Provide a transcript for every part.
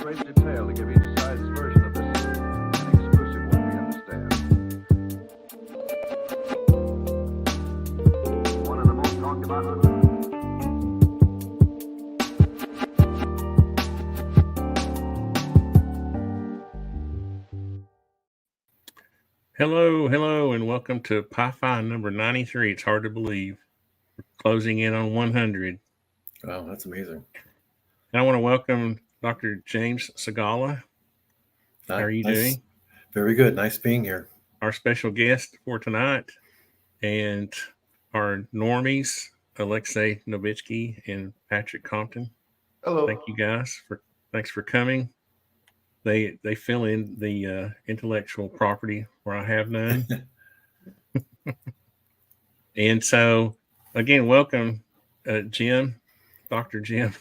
great detail to give each side's version of this, an exclusive one, we understand. One of the most talked about. Hello, and welcome to PiFi number 93. It's hard to believe. We're closing in on 100. Wow, that's amazing. And I want to welcome Dr. James Segala. How are you doing? Very good. Nice being here. Our special guest for tonight, and our normies, Alexei, Novitzky, and Patrick Compton. Hello. Thank you guys. Thanks for coming. They fill in the intellectual property where I have none. And so, again, welcome, Jim, Dr. Jim.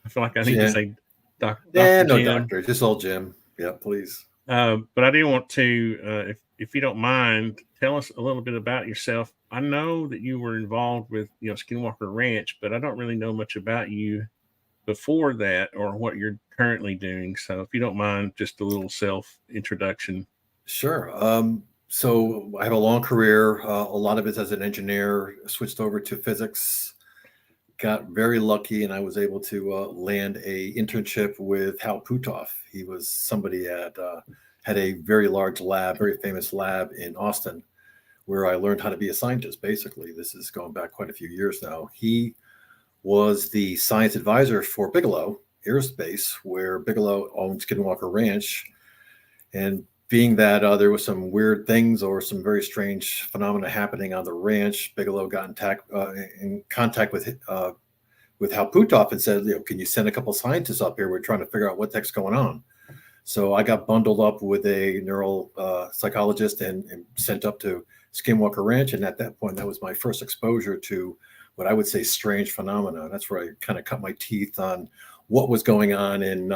I feel like I need to say Dr. No, Jim. doctor, just old Jim. Yeah, please. But I do want to, if you don't mind, tell us a little bit about yourself. I know that you were involved with, Skinwalker Ranch, but I don't really know much about you before that or what you're currently doing. So if you don't mind, just a little self introduction. Sure. So I have a long career. A lot of it as an engineer, switched over to physics, got very lucky, and I was able to land a internship with Hal Puthoff. He was somebody had a very large lab, very famous lab in Austin, where I learned how to be a scientist. Basically, this is going back quite a few years now. He was the science advisor for Bigelow Aerospace, where Bigelow owned Skinwalker Ranch. And being that there was some weird things or some very strange phenomena happening on the ranch, Bigelow got in contact with Hal Puthoff and said, can you send a couple of scientists up here? We're trying to figure out what the heck's going on. So I got bundled up with a neural psychologist and sent up to Skinwalker Ranch. And at that point, that was my first exposure to what I would say strange phenomena. That's where I kind of cut my teeth on what was going on in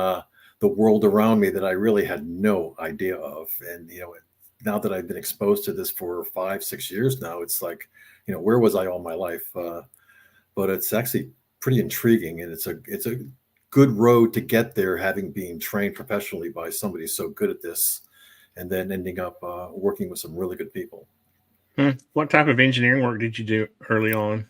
the world around me that I really had no idea of. And, now that I've been exposed to this for 5-6 years now, it's like, where was I all my life? But it's actually pretty intriguing, and it's a good road to get there, having been trained professionally by somebody so good at this, and then ending up working with some really good people. What type of engineering work did you do early on?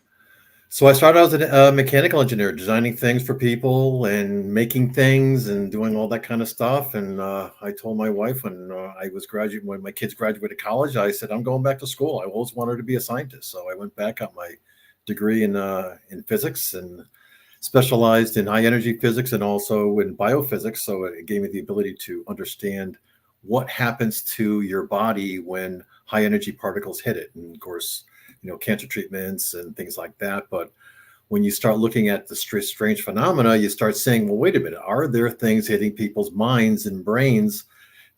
So I started out as a mechanical engineer, designing things for people and making things and doing all that kind of stuff. And I told my wife when when my kids graduated college, I said, I'm going back to school. I always wanted to be a scientist. So I went back, got my degree in physics, and specialized in high energy physics and also in biophysics. So it gave me the ability to understand what happens to your body when high energy particles hit it. And of course, cancer treatments and things like that. But when you start looking at the strange phenomena, you start saying, well, wait a minute, are there things hitting people's minds and brains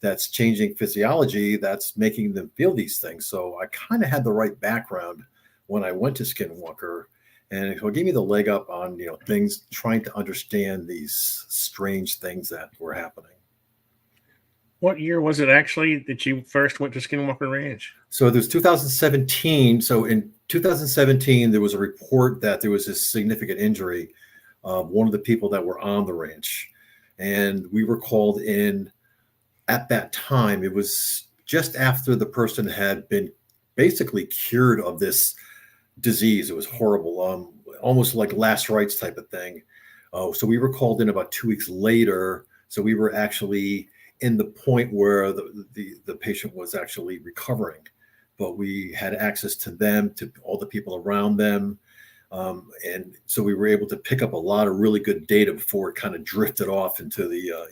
that's changing physiology, that's making them feel these things? So I kind of had the right background when I went to Skinwalker, and it gave me the leg up on, things, trying to understand these strange things that were happening. What year was it actually that you first went to Skinwalker Ranch? So it was 2017. So in 2017, there was a report that there was a significant injury of one of the people that were on the ranch. And we were called in at that time. It was just after the person had been basically cured of this disease. It was horrible, almost like last rites type of thing. So we were called in about 2 weeks later. So we were actually in the point where the patient was actually recovering, but we had access to them, to all the people around them. And so we were able to pick up a lot of really good data before it kind of drifted off into the,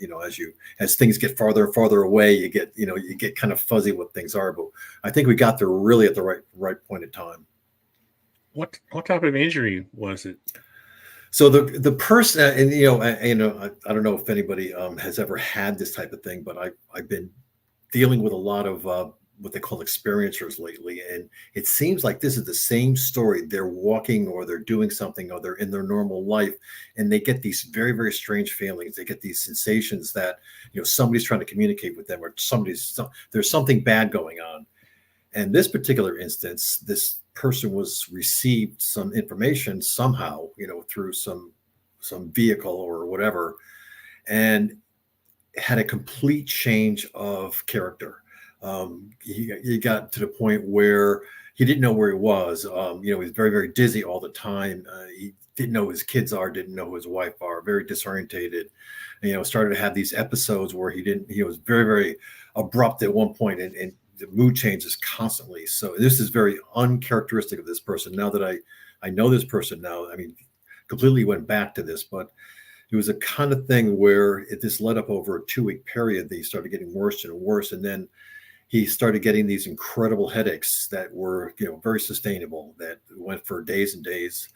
as things get farther and farther away, you get kind of fuzzy what things are. But I think we got there really at the right point in time. What type of injury was it? So the person, and I don't know if anybody has ever had this type of thing, but I've been dealing with a lot of what they call experiencers lately, and it seems like this is the same story. They're walking, or they're doing something, or they're in their normal life, and they get these very, very strange feelings. They get these sensations that somebody's trying to communicate with them, or there's something bad going on. And this particular instance, this person received some information somehow, through some vehicle or whatever, and had a complete change of character. He got to the point where he didn't know where he was. He was very, very dizzy all the time. He didn't know who his kids are, didn't know who his wife are, very disorientated. And, started to have these episodes where he was very, very abrupt at one point, and the mood changes constantly. So this is very uncharacteristic of this person. Now that I know this person now, I mean, completely went back to this, but it was a kind of thing where this led up over a 2-week period. They started getting worse and worse. And then he started getting these incredible headaches that were, very sustainable, that went for days and days.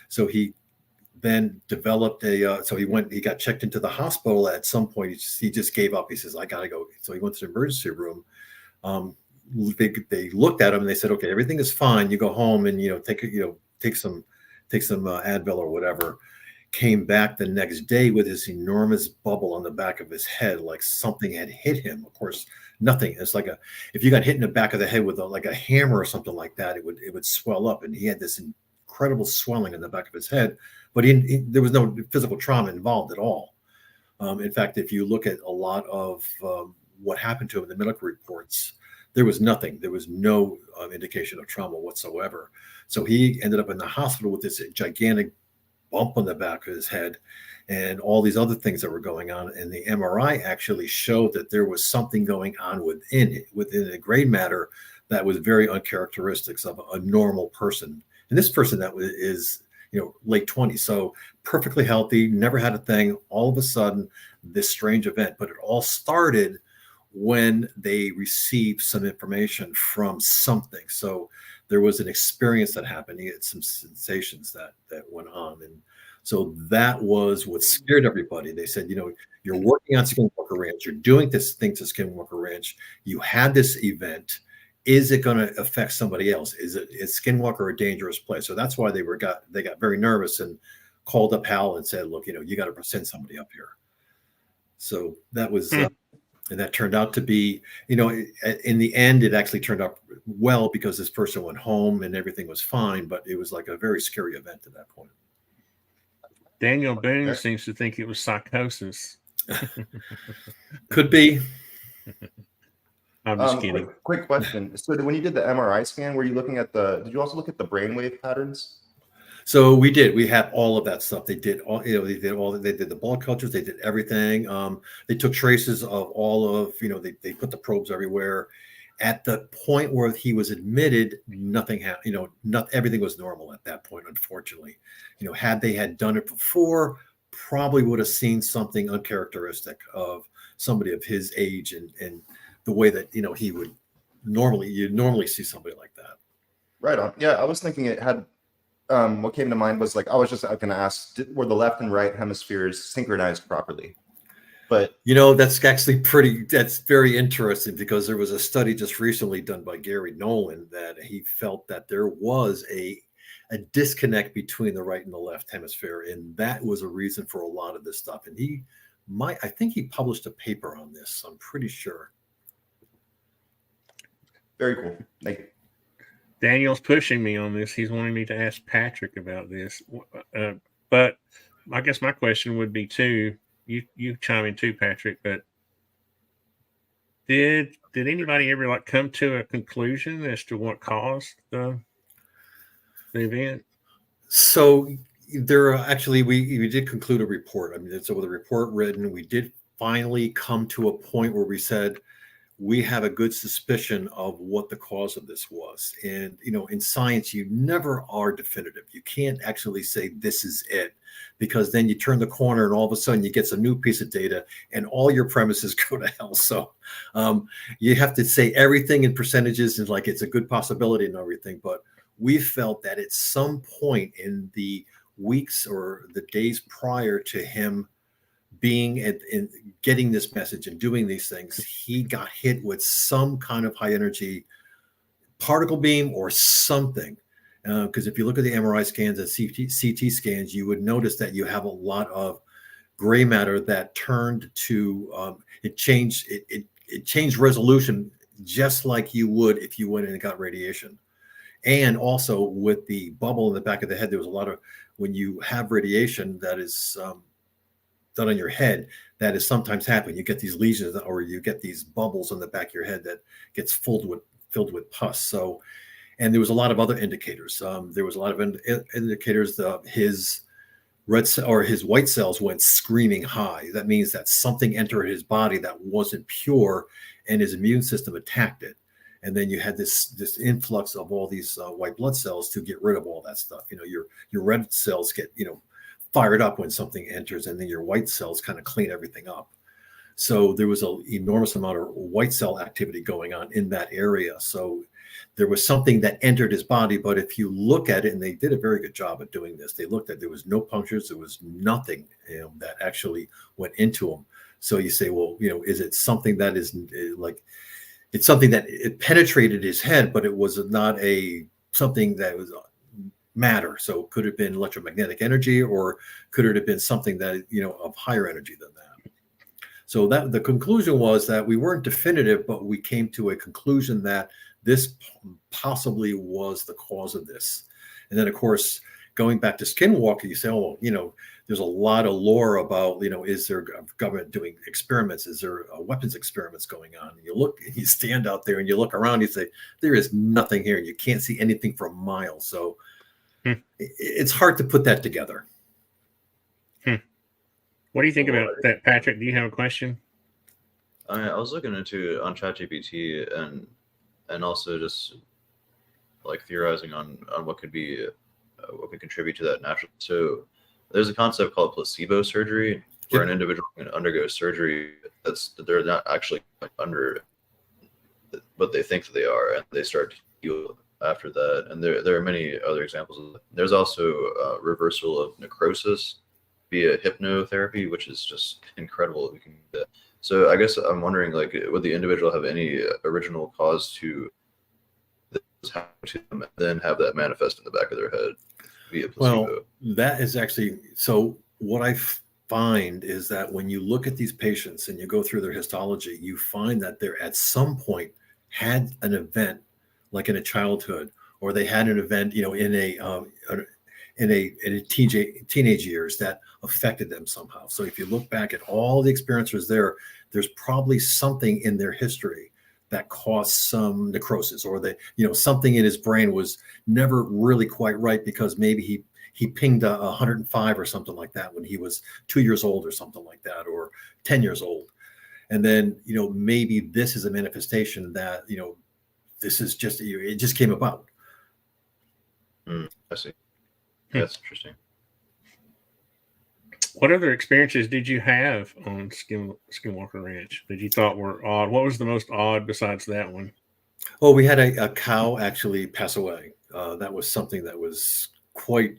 So he then developed he got checked into the hospital at some point. He just gave up. He says, I got to go. So he went to the emergency room. They looked at him and they said, okay, everything is fine. You go home and, take some Advil or whatever. Came back the next day with this enormous bubble on the back of his head, like something had hit him. Of course, nothing. It's like if you got hit in the back of the head with like a hammer or something like that, it would swell up. And he had this incredible swelling in the back of his head, but there was no physical trauma involved at all. In fact, if you look at a lot of what happened to him in the medical reports, there was nothing. There was no indication of trauma whatsoever. So he ended up in the hospital with this gigantic bump on the back of his head and all these other things that were going on. And the MRI actually showed that there was something going on within the gray matter that was very uncharacteristic of a normal person. And this person that is, late 20s, so perfectly healthy, never had a thing. All of a sudden, this strange event, but it all started when they received some information from something. So there was an experience that happened. He had some sensations that went on. And so that was what scared everybody. They said, you're working on Skinwalker Ranch. You're doing this thing to Skinwalker Ranch. You had this event. Is it going to affect somebody else? Is Skinwalker a dangerous place? So that's why they got very nervous and called up Hal and said, look, you got to send somebody up here. So that was, and that turned out to be, in the end, it actually turned out well because this person went home and everything was fine, but it was like a very scary event at that point. Daniel Boone seems to think it was psychosis. Could be. I'm just kidding. Quick question. So when you did the MRI scan, were you looking at did you also look at the brainwave patterns? So we did. We had all of that stuff. They did all. They did the blood cultures. They did everything. They took traces of all of. They put the probes everywhere. At the point where he was admitted, nothing happened. Everything was normal at that point. Unfortunately, had they done it before, probably would have seen something uncharacteristic of somebody of his age and the way that he would normally see somebody like that. Right on. Yeah, I was thinking it had. What came to mind was I was going to ask, were the left and right hemispheres synchronized properly? But that's actually that's very interesting because there was a study just recently done by Gary Nolan that he felt that there was a disconnect between the right and the left hemisphere, and that was a reason for a lot of this stuff. And I think he published a paper on this. I'm pretty sure. Very cool. Thank you. Daniel's pushing me on this. He's wanting me to ask Patrick about this. But I guess my question would be too, you chime in too, Patrick, but did anybody ever come to a conclusion as to what caused the event? So there actually, we did conclude a report. I mean, so with a report written, we did finally come to a point where we said, we have a good suspicion of what the cause of this was. And, in science, you never are definitive. You can't actually say this is it, because then you turn the corner and all of a sudden you get some new piece of data and all your premises go to hell. So you have to say everything in percentages and it's a good possibility and everything. But we felt that at some point in the weeks or the days prior to him being in getting this message and doing these things, he got hit with some kind of high energy particle beam or something. Because if you look at the MRI scans and CT scans, you would notice that you have a lot of gray matter that turned to it changed resolution just like you would if you went in and got radiation. And also with the bubble in the back of the head, there was a lot of, when you have radiation that is done on your head, that is sometimes happen. You get these lesions, or you get these bubbles on the back of your head that gets filled with pus. So, and there was a lot of other indicators. There was a lot of indicators. His his white cells went screaming high. That means that something entered his body that wasn't pure, and his immune system attacked it. And then you had this influx of all these white blood cells to get rid of all that stuff. Your red cells get fired up when something enters, and then your white cells kind of clean everything up. So there was an enormous amount of white cell activity going on in that area. So there was something that entered his body. But if you look at it, and they did a very good job at doing this, they looked at, there was no punctures, there was nothing that actually went into him. So you say, well, is it something that is like, it's something that it penetrated his head, but it was not something that was matter. So could it have been electromagnetic energy, or could it have been something that, of higher energy than that? So that the conclusion was that we weren't definitive, but we came to a conclusion that this possibly was the cause of this. And then, of course, going back to Skinwalker, you say, oh, there's a lot of lore about, is there government doing experiments? Is there weapons experiments going on? And you stand out there and you look around, you say, there is nothing here. You can't see anything for miles. So it's hard to put that together. What do you think about that, Patrick? Do you have a question? I was looking into it on ChatGPT and also just like theorizing on what could be what could contribute to that naturally. So there's a concept called placebo surgery, where an individual can undergo surgery that they're not actually under, but they think that they are, and they start to heal after that. And there are many other examples of that. There's also reversal of necrosis via hypnotherapy, which is just incredible if we can do that. So I guess I'm wondering, like, would the individual have any original cause to this happen to them, and then have that manifest in the back of their head via placebo? Well, that is actually, so what I find is that when you look at these patients and you go through their histology, you find that they're at some point had an event, like in a childhood, or they had an event, in a teenage years that affected them somehow. So if you look back at all the experiences there's probably something in their history that caused some necrosis, or that, something in his brain was never really quite right, because maybe he pinged 105 or something like that when he was 2 years old or something like that, or 10 years old. And then, maybe this is a manifestation that, this is just, it just came about. I see. That's interesting. What other experiences did you have on Skinwalker Ranch that you thought were odd? What was the most odd besides that one? Oh, we had a cow actually pass away. That was something that was quite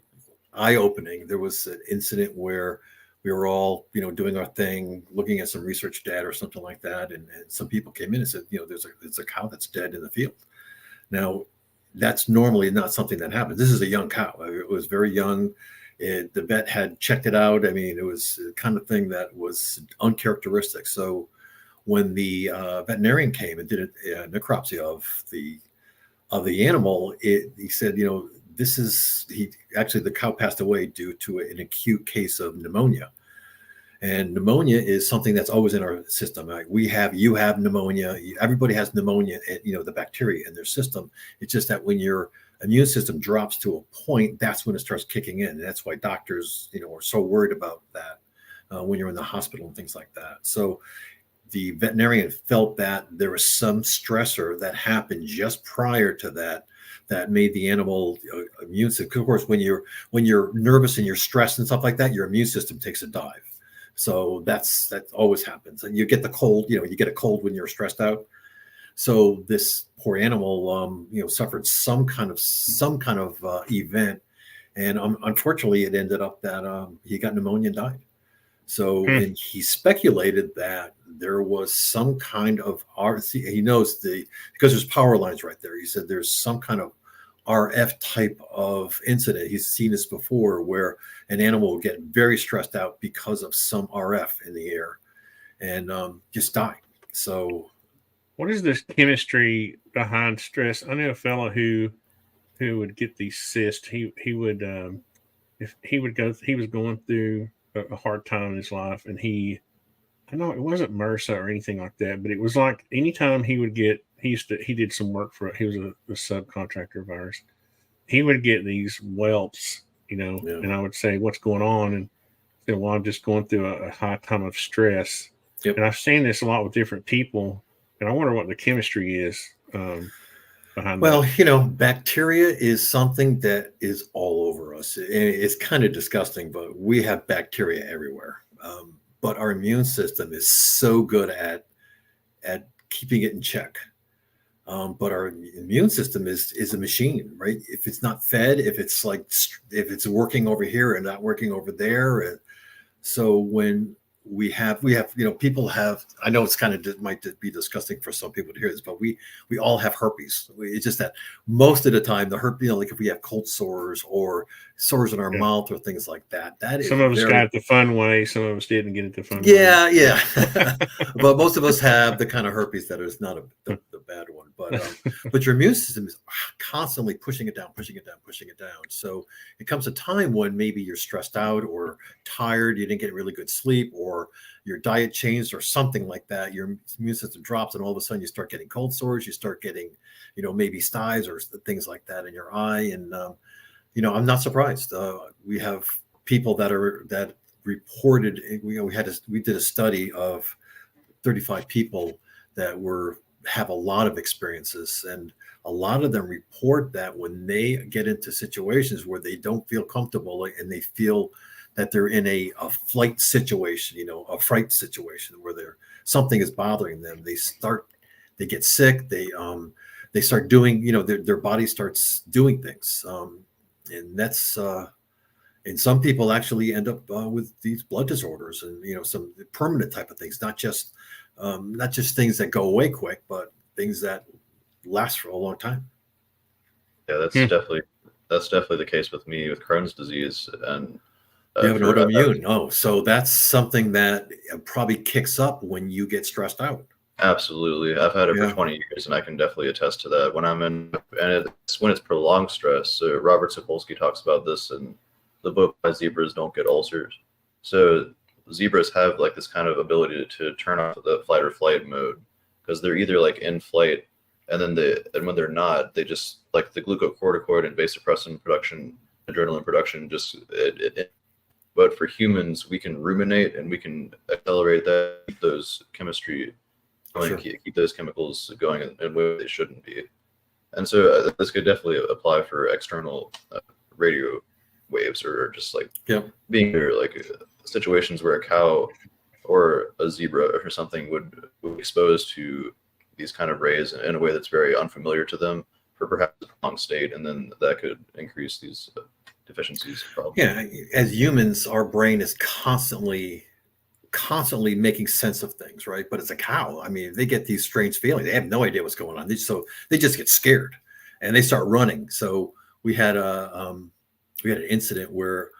eye-opening. There was an incident where we were all, doing our thing, looking at some research data or something like that, and some people came in and said, there's a cow that's dead in the field. Now, that's normally not something that happens. This is a young cow. It was very young. The vet had checked it out. I mean, it was the kind of thing that was uncharacteristic. So when the veterinarian came and did a necropsy of the animal, he said, the cow passed away due to an acute case of pneumonia. And pneumonia is something that's always in our system. Right? You have pneumonia. Everybody has pneumonia, the bacteria in their system. It's just that when your immune system drops to a point, that's when it starts kicking in. And that's why doctors, are so worried about that when you're in the hospital and things like that. So the veterinarian felt that there was some stressor that happened just prior to that made the animal immune system. Of course, when you're nervous and you're stressed and stuff like that, your immune system takes a dive. So that always happens. And you get the cold, you get a cold when you're stressed out. So this poor animal, suffered some kind of event. And unfortunately, it ended up that he got pneumonia and died. So and he speculated that there was some kind of he knows because there's power lines right there. He said there's some kind of RF type of incident. He's seen this before, where an animal will get very stressed out because of some RF in the air and just die. So what is this chemistry behind stress? I knew a fellow who would get these cysts. He was going through a hard time in his life, and I know it wasn't MRSA or anything like that, but it was like anytime he would get, he did some work for, he was a subcontractor of ours. He would get these whelps, Yeah. and I would say, "What's going on?" And say, "Well, I'm just going through a high time of stress." Yep. And I've seen this a lot with different people, and I wonder what the chemistry is behind Well, that. bacteria is something that is all over us. It's kind of disgusting, but we have bacteria everywhere. But our immune system is so good at keeping it in check. But our immune system is a machine, right? If it's not fed, if it's working over here and not working over there, so when we have people have, I know it's kind of might be disgusting for some people to hear this, but we all have herpes. It's just that most of the time the herpes, like if we have cold sores or sores in our mouth or things like that, that is Some of us got it the fun way, some of us didn't get it the fun way. Yeah. But most of us have the kind of herpes that is not the bad one. But your immune system is constantly pushing it down. So it comes a time when maybe you're stressed out or tired, you didn't get really good sleep, or your diet changed or something like that. Your immune system drops, and all of a sudden you start getting cold sores, you start getting, maybe styes or things like that in your eye. And I'm not surprised. We have people that reported. We did a study of 35 people that have a lot of experiences, and a lot of them report that when they get into situations where they don't feel comfortable and they feel that they're in a flight situation, a fright situation where something is bothering them, they get sick, they start doing, their body starts doing things, and that's and some people actually end up with these blood disorders and some permanent type of things, not just things that go away quick, but things that last for a long time. Yeah, that's definitely the case with me with Crohn's disease. And you have an autoimmune. Oh, so that's something that probably kicks up when you get stressed out. Absolutely. I've had it for 20 years, and I can definitely attest to that. When it's prolonged stress. So Robert Sapolsky talks about this in the book Why Zebras Don't Get Ulcers. So zebras have like this kind of ability to turn off the fight or flight mode, because they're either like in flight, and when they're not, they just, like the glucocorticoid and vasopressin production, adrenaline production, but for humans, we can ruminate and we can accelerate that, keep those chemistry going, keep those chemicals going in where they shouldn't be. And so this could definitely apply for external radio waves, or just like being there, like situations where a cow or a zebra or something would be exposed to these kind of rays in a way that's very unfamiliar to them for perhaps a prolonged state, and then that could increase these deficiencies. Problems. Yeah, as humans, our brain is constantly making sense of things, right? But as a cow, I mean, they get these strange feelings. They have no idea what's going on. They just get scared and they start running. So we had an incident where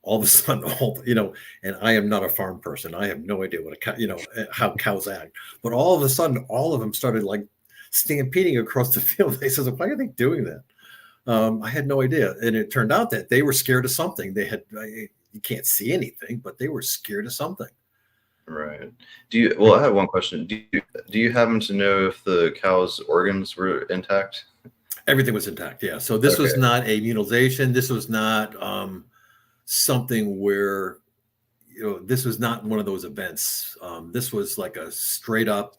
all of a sudden, and I am not a farm person. I have no idea what a cow, how cows act. But all of a sudden, all of them started like stampeding across the field. They said, "Why are they doing that?" I had no idea, and it turned out that they were scared of something. You can't see anything, but they were scared of something. Right. I have one question. Do you happen to know if the cow's organs were intact? Everything was intact. Yeah. So this was not a mutilation. This was not something where, this was not one of those events. This was like a straight up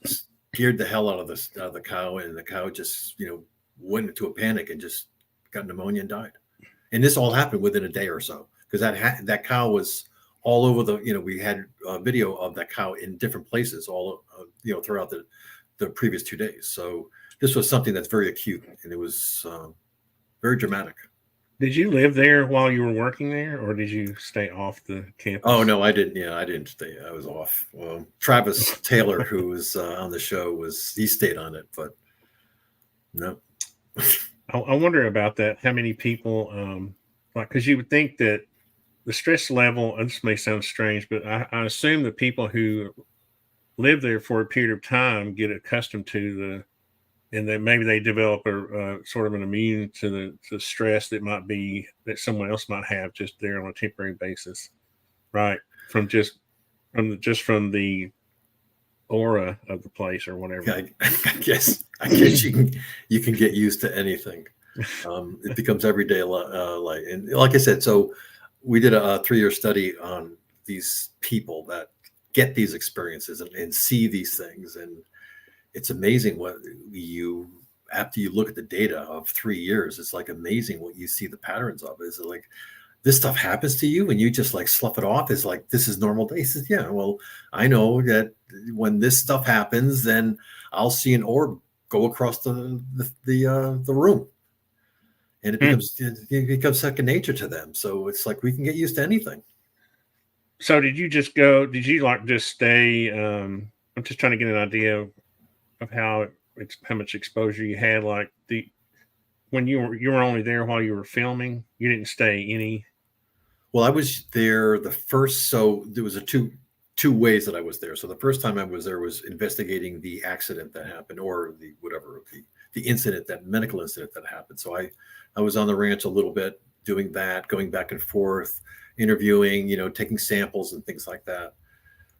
scared the hell out of the cow, and the cow just, went into a panic and just got pneumonia and died. And this all happened within a day or so, because that cow was all over we had a video of that cow in different places all, throughout the previous 2 days. So this was something that's very acute, and it was very dramatic. Did you live there while you were working there, or did you stay off the campus? Oh, no, I didn't. Yeah, I didn't stay. I was off. Travis Taylor, who was on the show, he stayed on it, but no. I wonder about that. How many people, because you would think that the stress level, and this may sound strange, but I assume the people who live there for a period of time get accustomed to and then maybe they develop a sort of an immune to the stress that someone else might have just there on a temporary basis. right? From from the aura of the place or whatever. Yeah, I guess you can get used to anything. It becomes everyday life. And like I said, so we did a 3-year study on these people that get these experiences and see these things. And it's amazing what after you look at the data of 3 years, it's like amazing what you see the patterns of. Is like, this stuff happens to you and you just like slough it off as like, this is normal day. He says, yeah, well, I know that when this stuff happens, then I'll see an orb go across the room. And it becomes second nature to them. So it's like, we can get used to anything. So did you just stay? I'm just trying to get an idea of how much exposure you had. Like when you were only there while you were filming, you didn't stay any. Well, I was there so there was two ways that I was there. So the first time I was there was investigating the accident that happened, or the incident, that medical incident that happened. So I was on the ranch a little bit doing that, going back and forth, interviewing, taking samples and things like that.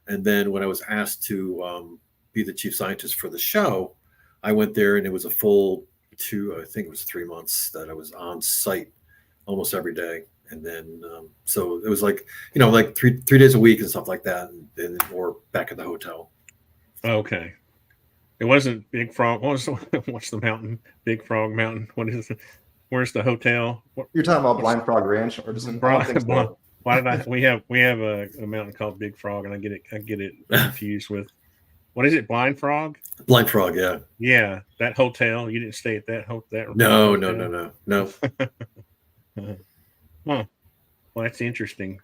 And then when I was asked to be the chief scientist for the show, I went there, and it was a full I think it was 3 months that I was on site almost every day. And then, so it was like, like three days a week and stuff like that. And or back at the hotel. Okay. It wasn't Big Frog. What's the mountain? Big Frog Mountain. What is it? Where's the hotel? You're talking about Blind Frog Ranch, or doesn't? So. Why did I? We have a mountain called Big Frog, and I get it confused with, what is it? Blind Frog. Blind Frog, yeah. Yeah, that hotel. You didn't stay at that hotel. No. Huh. Well, that's interesting.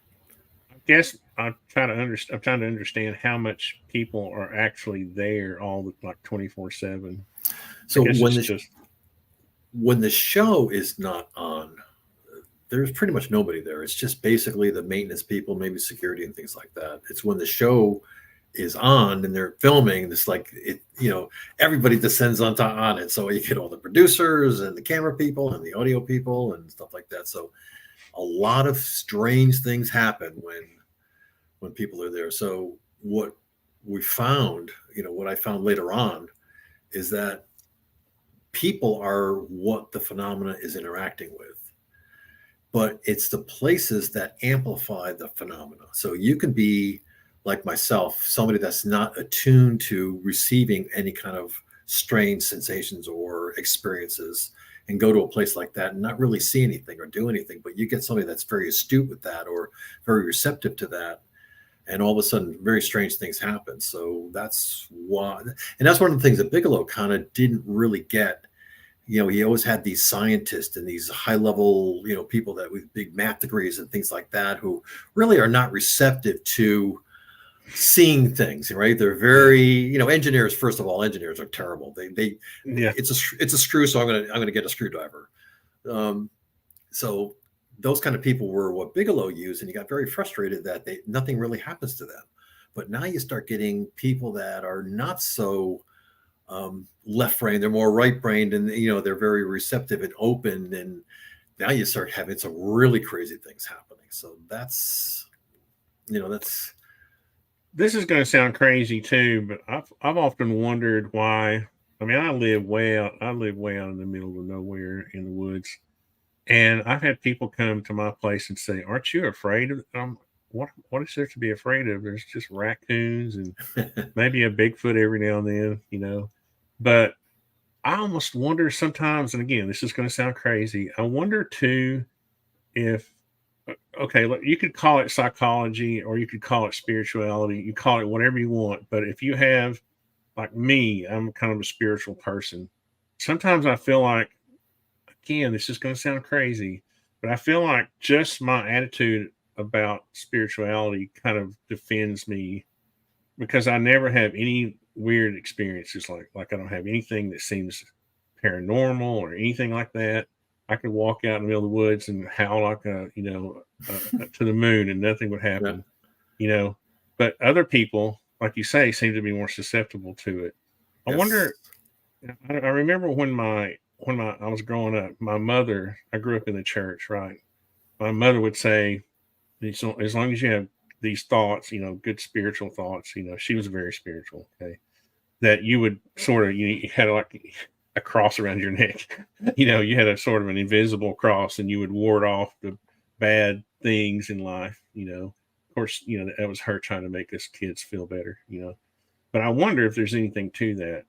I guess I'm trying to understand how much people are actually there all like 24/7. So when the show is not on, there's pretty much nobody there. It's just basically the maintenance people, maybe security and things like that. It's when the show is on and they're filming, it's like everybody descends on it. So you get all the producers and the camera people and the audio people and stuff like that. So a lot of strange things happen when people are there. So what we found, what I found later on, is that people are what the phenomena is interacting with, but it's the places that amplify the phenomena. So you can be like myself, somebody that's not attuned to receiving any kind of strange sensations or experiences, and go to a place like that and not really see anything or do anything. But you get somebody that's very astute with that or very receptive to that, and all of a sudden very strange things happen. So that's why, and that's one of the things that Bigelow kind of didn't really get. He always had these scientists and these high level, people that with big math degrees and things like that, who really are not receptive to seeing things, right? They're very, engineers. First of all, engineers are terrible. It's a screw, so I'm gonna get a screwdriver. So those kind of people were what Bigelow used, and he got very frustrated that nothing really happens to them. But now you start getting people that are not so left brained; they're more right brained, and they're very receptive and open. And now you start having some really crazy things happening. So that's. This is going to sound crazy too, but I've often wondered why. I mean, I live way out in the middle of nowhere in the woods, and I've had people come to my place and say, "Aren't you afraid of?" What is there to be afraid of? There's just raccoons and maybe a Bigfoot every now and then, But I almost wonder sometimes, and again, this is going to sound crazy. I wonder too if. Okay, look, you could call it psychology or you could call it spirituality. You call it whatever you want. But if you have, like me, I'm kind of a spiritual person. Sometimes I feel like, again, this is going to sound crazy, but I feel like just my attitude about spirituality kind of defends me, because I never have any weird experiences. Like I don't have anything that seems paranormal or anything like that. I could walk out in the middle of the woods and howl like to the moon and nothing would happen, But other people, like you say, seem to be more susceptible to it. I wonder. I remember when I was growing up, my mother. I grew up in the church, right? My mother would say, as long as you have these thoughts, good spiritual thoughts. She was very spiritual. Okay, that you would sort of you had like a cross around your neck. You had a sort of an invisible cross, and you would ward off the bad things in life. Of course, that was her trying to make us kids feel better. But I wonder if there's anything to that.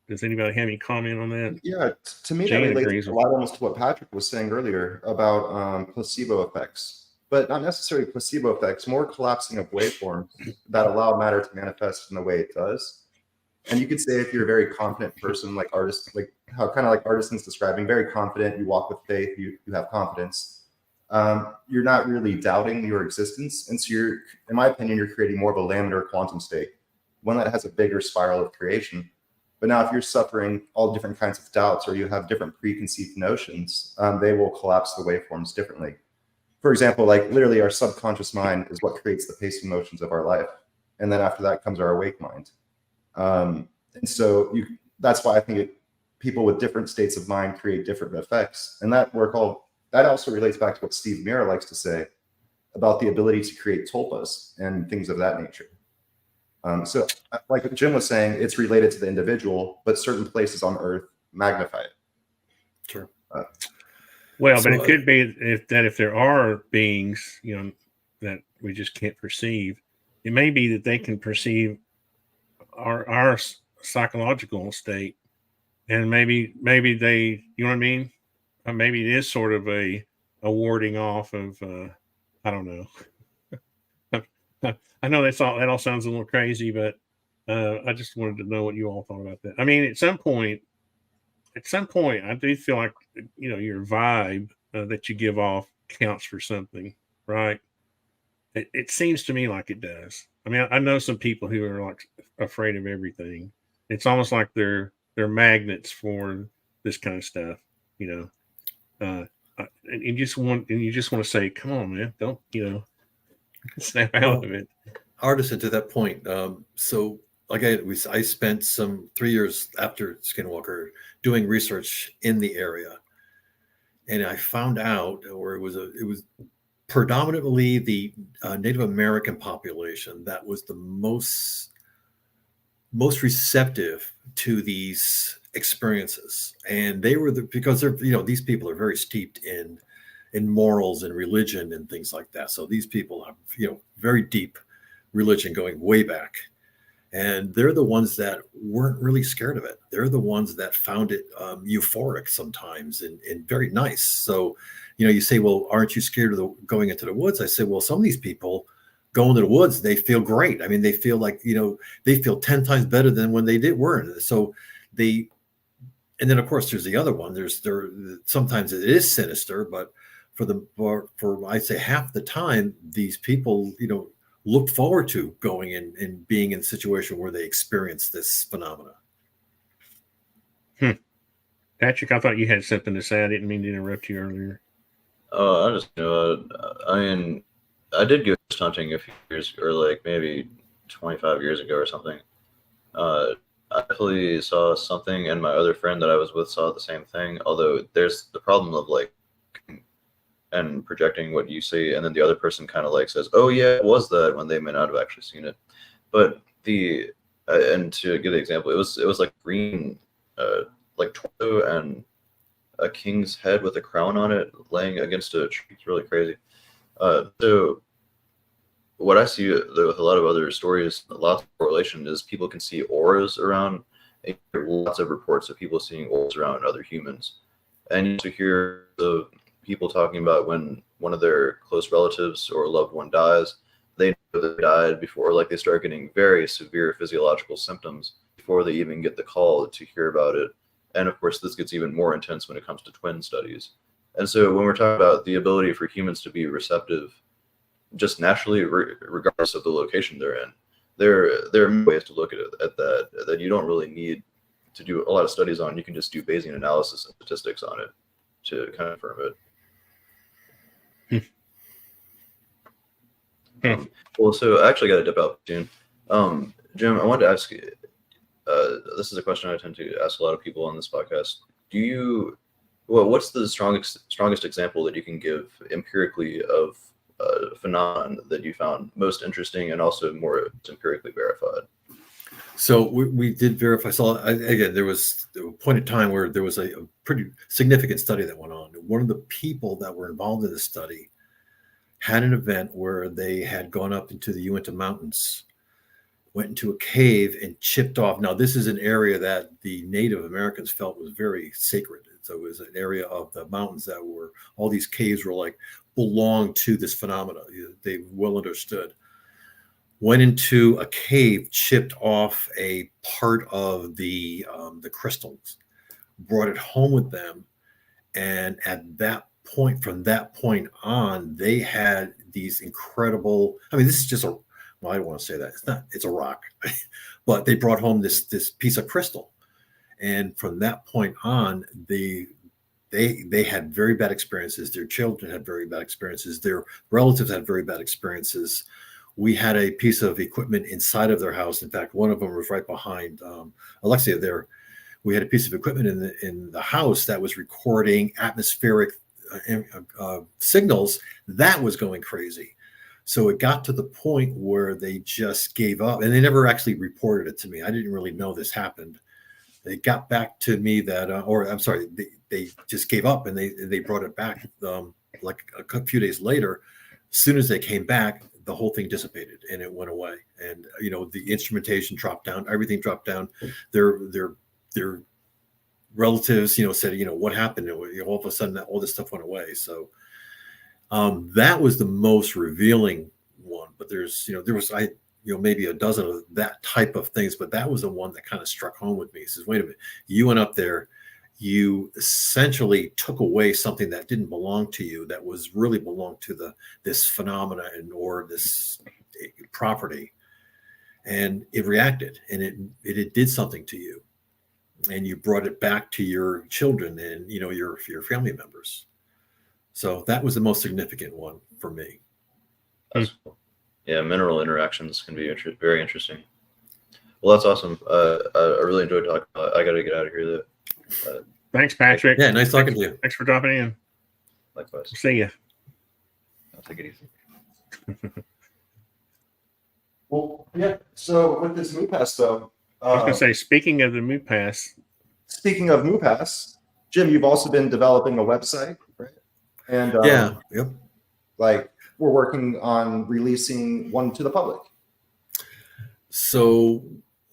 Does anybody have any comment on that? Yeah, to me Jane that relates agrees a with lot almost to what Patrick was saying earlier about placebo effects, but not necessarily placebo effects, more collapsing of waveforms that allow matter to manifest in the way it does. And you could say if you're a very confident person, like artists, like how kind of like Artisan's describing, very confident, you walk with faith, you have confidence. You're not really doubting your existence. And so you're, in my opinion, you're creating more of a laminar quantum state, one that has a bigger spiral of creation. But now if you're suffering all different kinds of doubts or you have different preconceived notions, they will collapse the waveforms differently. For example, like literally our subconscious mind is what creates the pacing motions of our life. And then after that comes our awake mind. And so that's why I think people with different states of mind create different effects. And that also relates back to what Steve Mira likes to say about the ability to create tulpas and things of that nature. So like Jim was saying, it's related to the individual, but certain places on Earth magnify it. Sure. But it could be if there are beings, that we just can't perceive, it may be that they can perceive our psychological state, and maybe they, you know what I mean? Maybe it is sort of a warding off of, I don't know. I know that all sounds a little crazy, but I just wanted to know what you all thought about that. I mean, at some point, I do feel like, your vibe that you give off counts for something, right? It seems to me like it does. I mean, I know some people who are like afraid of everything. It's almost like they're magnets for this kind of stuff, and you just want to say, come on, man, don't, snap out of it. Artisan, to that point. So like I spent some 3 years after Skinwalker doing research in the area, and I found out, or it was predominantly the Native American population that was the most receptive to these experiences, and they were because they're these people are very steeped in morals and religion and things like that. So these people have very deep religion going way back, and they're the ones that weren't really scared of it. They're the ones that found it euphoric sometimes and very nice. So you say, well, aren't you scared of going into the woods? I say, well, some of these people go into the woods, they feel great. I mean, they feel like they feel 10 times better than when they weren't. So and then of course there's the other one. Sometimes it is sinister, but for I'd say half the time, these people look forward to going and being in a situation where they experience this phenomena. Patrick, I thought you had something to say. I didn't mean to interrupt you earlier. I just I mean, I did go ghost hunting a few years, or like maybe 25 years ago or something. I definitely saw something, and my other friend that I was with saw the same thing. Although there's the problem of like and projecting what you see, and then the other person kind of like says, "Oh yeah, it was that," when they may not have actually seen it. But and to give the example, it was like green, like torso and a king's head with a crown on it laying against a tree. It's really crazy. So what I see with a lot of other stories, lots of correlation is people can see auras around, and you hear lots of reports of people seeing auras around other humans. And you also hear the people talking about when one of their close relatives or a loved one dies, they know they died before, like they start getting very severe physiological symptoms before they even get the call to hear about it. And of course, this gets even more intense when it comes to twin studies. And so when we're talking about the ability for humans to be receptive, just naturally, regardless of the location they're in, there are ways to look at that you don't really need to do a lot of studies on. You can just do Bayesian analysis and statistics on it to confirm it. Well, so I actually got to dip out soon. Jim, I wanted to ask you, this is a question I tend to ask a lot of people on this podcast. What's the strongest example that you can give empirically of phenomenon that you found most interesting and also more empirically verified? So we did verify. So again, there was a point in time where there was a pretty significant study that went on. One of the people that were involved in the study had an event where they had gone up into the Uinta Mountains, went into a cave and chipped off. Now, this is an area that the Native Americans felt was very sacred. So it was an area of the mountains that were, all these caves were like, belonged to this phenomena. They well understood. Went into a cave, chipped off a part of the crystals, brought it home with them. And at that point, from that point on, they had these incredible, I mean, this is just a, well, I don't want to say that. It's not, it's a rock. But they brought home this piece of crystal. And from that point on, they had very bad experiences. Their children had very bad experiences. Their relatives had very bad experiences. We had a piece of equipment inside of their house. In fact, one of them was right behind Alexei there. We had a piece of equipment in the house that was recording atmospheric signals. That was going crazy. So it got to the point where they just gave up, and they never actually reported it to me. I didn't really know this happened. They got back to me that, or I'm sorry, they just gave up, and they brought it back like a few days later. As soon as they came back, the whole thing dissipated and it went away. And the instrumentation dropped down, everything dropped down. Their relatives, said, what happened? All of a sudden, all this stuff went away. So that was the most revealing one. But there was maybe a dozen of that type of things, but that was the one that kind of struck home with me. He says, wait a minute, you went up there, you essentially took away something that didn't belong to you, that was really belonged to this phenomena or this property, and it reacted, and it did something to you, and you brought it back to your children and your family members. So that was the most significant one for me. Yeah, mineral interactions can be very interesting. Well, that's awesome. I really enjoyed talking. I got to get out of here, though. Thanks, Patrick. Yeah, nice talking to you. Thanks for dropping in. Likewise. See ya. I'll take it easy. Well, yeah. So with this MooPass, though, I was going to say, speaking of the MooPass. Speaking of MooPass, Jim, you've also been developing a website, right? And yep. Like we're working on releasing one to the public. So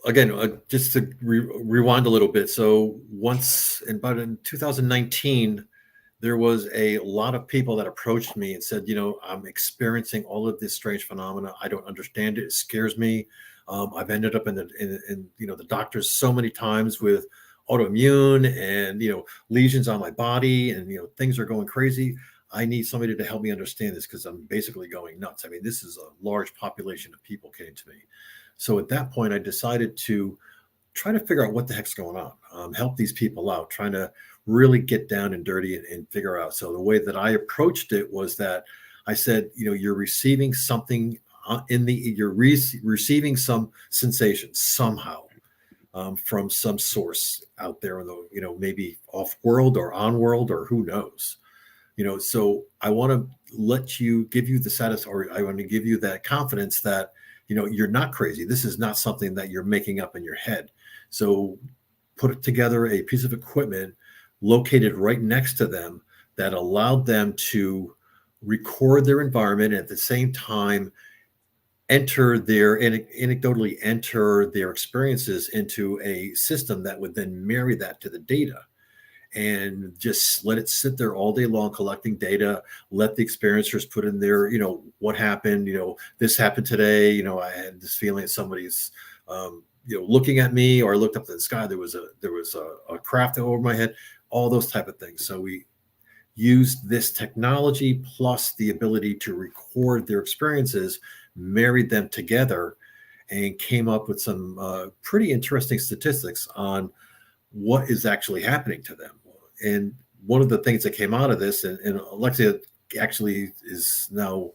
again, just to rewind a little bit. So in 2019, there was a lot of people that approached me and said, I'm experiencing all of this strange phenomena. I don't understand it. It scares me. I've ended up in the doctors so many times with autoimmune and, lesions on my body, and, things are going crazy. I need somebody to help me understand this because I'm basically going nuts. I mean, this is a large population of people came to me. So at that point, I decided to try to figure out what the heck's going on, help these people out, trying to really get down and dirty and figure out. So the way that I approached it was that I said, you're receiving something receiving some sensation somehow from some source out there in the, maybe off world or on world or who knows. So I want to give you I want to give you that confidence that, you're not crazy. This is not something that you're making up in your head. So put together a piece of equipment located right next to them that allowed them to record their environment and at the same time anecdotally enter their experiences into a system that would then marry that to the data and just let it sit there all day long collecting data. Let the experiencers put in their, what happened, this happened today. I had this feeling that somebody's, looking at me, or I looked up to the sky. There was a craft over my head, all those type of things. So we used this technology plus the ability to record their experiences, married them together, and came up with some pretty interesting statistics on what is actually happening to them. And one of the things that came out of this, and Alexei actually is now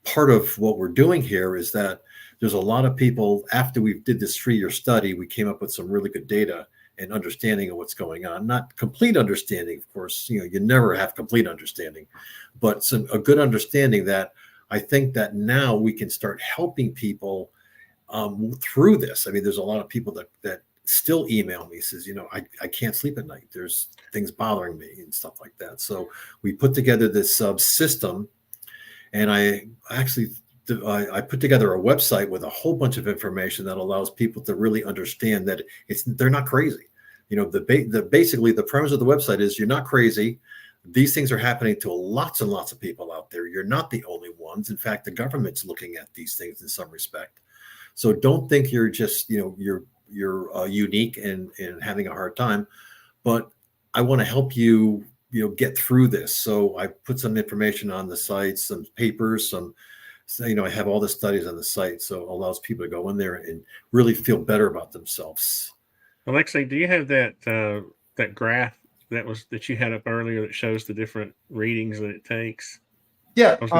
part of what we're doing here, is that there's a lot of people, after we did this 3-year study, we came up with some really good data and understanding of what's going on. Not complete understanding, of course, you never have complete understanding, but a good understanding that I think that now we can start helping people through this. I mean, there's a lot of people that still email me, says, I can't sleep at night. There's things bothering me and stuff like that. So we put together this system, and I put together a website with a whole bunch of information that allows people to really understand that they're not crazy. Basically the premise of the website is you're not crazy. These things are happening to lots and lots of people out there. You're not the only ones. In fact, the government's looking at these things in some respect. So don't think you're just, you're unique and having a hard time, but I want to help you, get through this. So I put some information on the site, some papers, I have all the studies on the site. So it allows people to go in there and really feel better about themselves. Alexei, do you have that graph that you had up earlier that shows the different readings that it takes? Yeah. I was